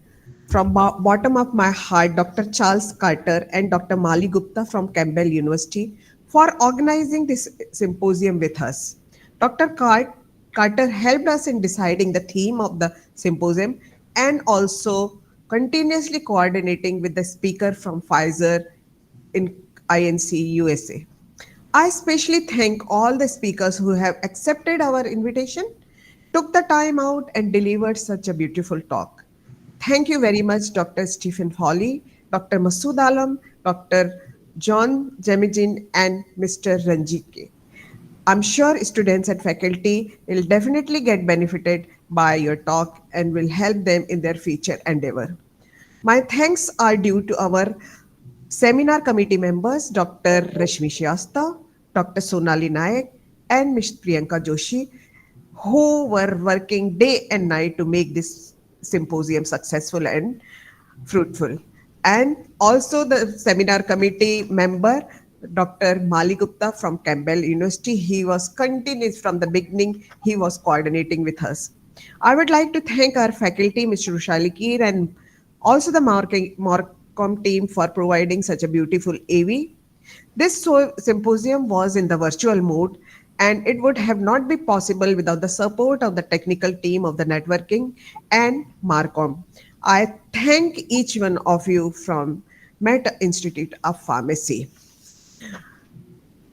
Speaker 2: from bottom of my heart Dr. Charles Carter and Dr. Mali Gupta from Campbell University for organizing this symposium with us. Dr. Carter helped us in deciding the theme of the symposium and also continuously coordinating with the speaker from Pfizer in INC USA. I especially thank all the speakers who have accepted our invitation, took the time out and delivered such a beautiful talk. Thank you very much, Dr. Stephen Foley, Dr. Masood Alam, Dr. John Jamijin, and Mr. Ranjit K. I'm sure students and faculty will definitely get benefited by your talk and will help them in their future endeavor. My thanks are due to our seminar committee members, Dr. Rashmi Shrestha, Dr. Sonali Naik, and Ms. Priyanka Joshi, who were working day and night to make this symposium successful and fruitful. And also the seminar committee member, Dr. Mali Gupta from Campbell University. He was continuous from the beginning. He was coordinating with us. I would like to thank our faculty, Mr. Rushali Keer, and also the Marcom team for providing such a beautiful AV. This symposium was in the virtual mode, and it would have not been possible without the support of the technical team of the networking and Marcom. I thank each one of you from Met Institute of Pharmacy.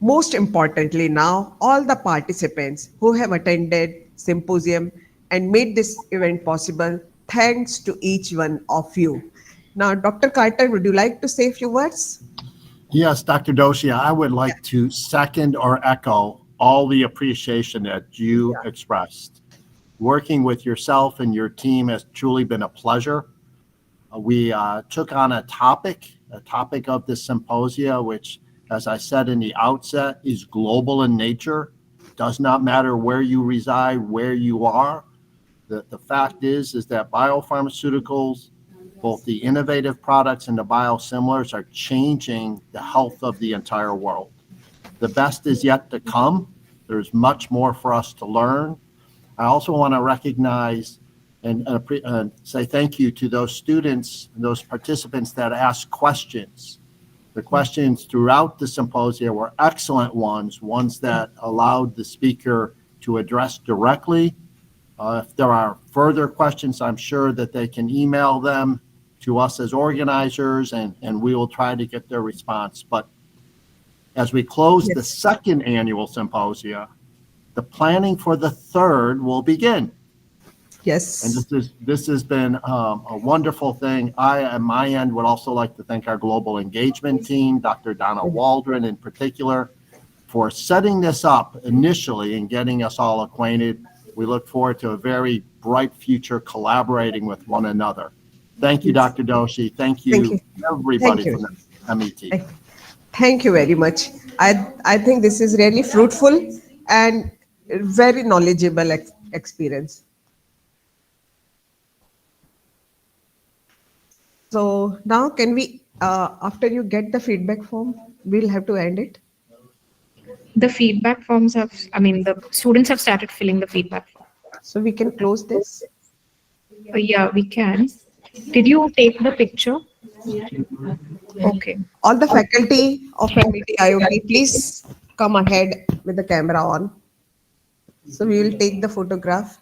Speaker 2: Most importantly now, all the participants who have attended symposium and made this event possible, thanks to each one of you. Now, Dr. Carter, would you like to say a few words?
Speaker 1: Yes, Dr. Doshi, I would like to second or echo all the appreciation that you expressed. Working with yourself and your team has truly been a pleasure. We took on a topic of this symposia, which, as I said in the outset, is global in nature. It does not matter where you reside, where you are. The fact is that biopharmaceuticals Both the innovative products and the biosimilars are changing the health of the entire world. The best is yet to come. There's much more for us to learn. I also want to recognize and say thank you to those students, those participants that asked questions. The questions throughout the symposium were excellent ones that allowed the speaker to address directly. If there are further questions, I'm sure that they can email them to us as organizers, and we will try to get their response. But as we close the second annual symposia, the planning for the third will begin.
Speaker 2: Yes.
Speaker 1: And this has been a wonderful thing. I, on my end, would also like to thank our global engagement team, Dr. Donna Waldron in particular, for setting this up initially and getting us all acquainted. We look forward to a very bright future collaborating with one another. Thank you, Dr. Doshi. Thank you, everybody from the MET.
Speaker 2: Thank you very much. I think this is really fruitful and very knowledgeable experience. So now can we, after you get the feedback form, we'll have to end it?
Speaker 11: The feedback forms have, the students have started filling the feedback form.
Speaker 2: So we can close this?
Speaker 11: Yeah, we can. Did you take the picture? Okay.
Speaker 2: All the faculty of MET IOP, please come ahead with the camera on. So we will take the photograph.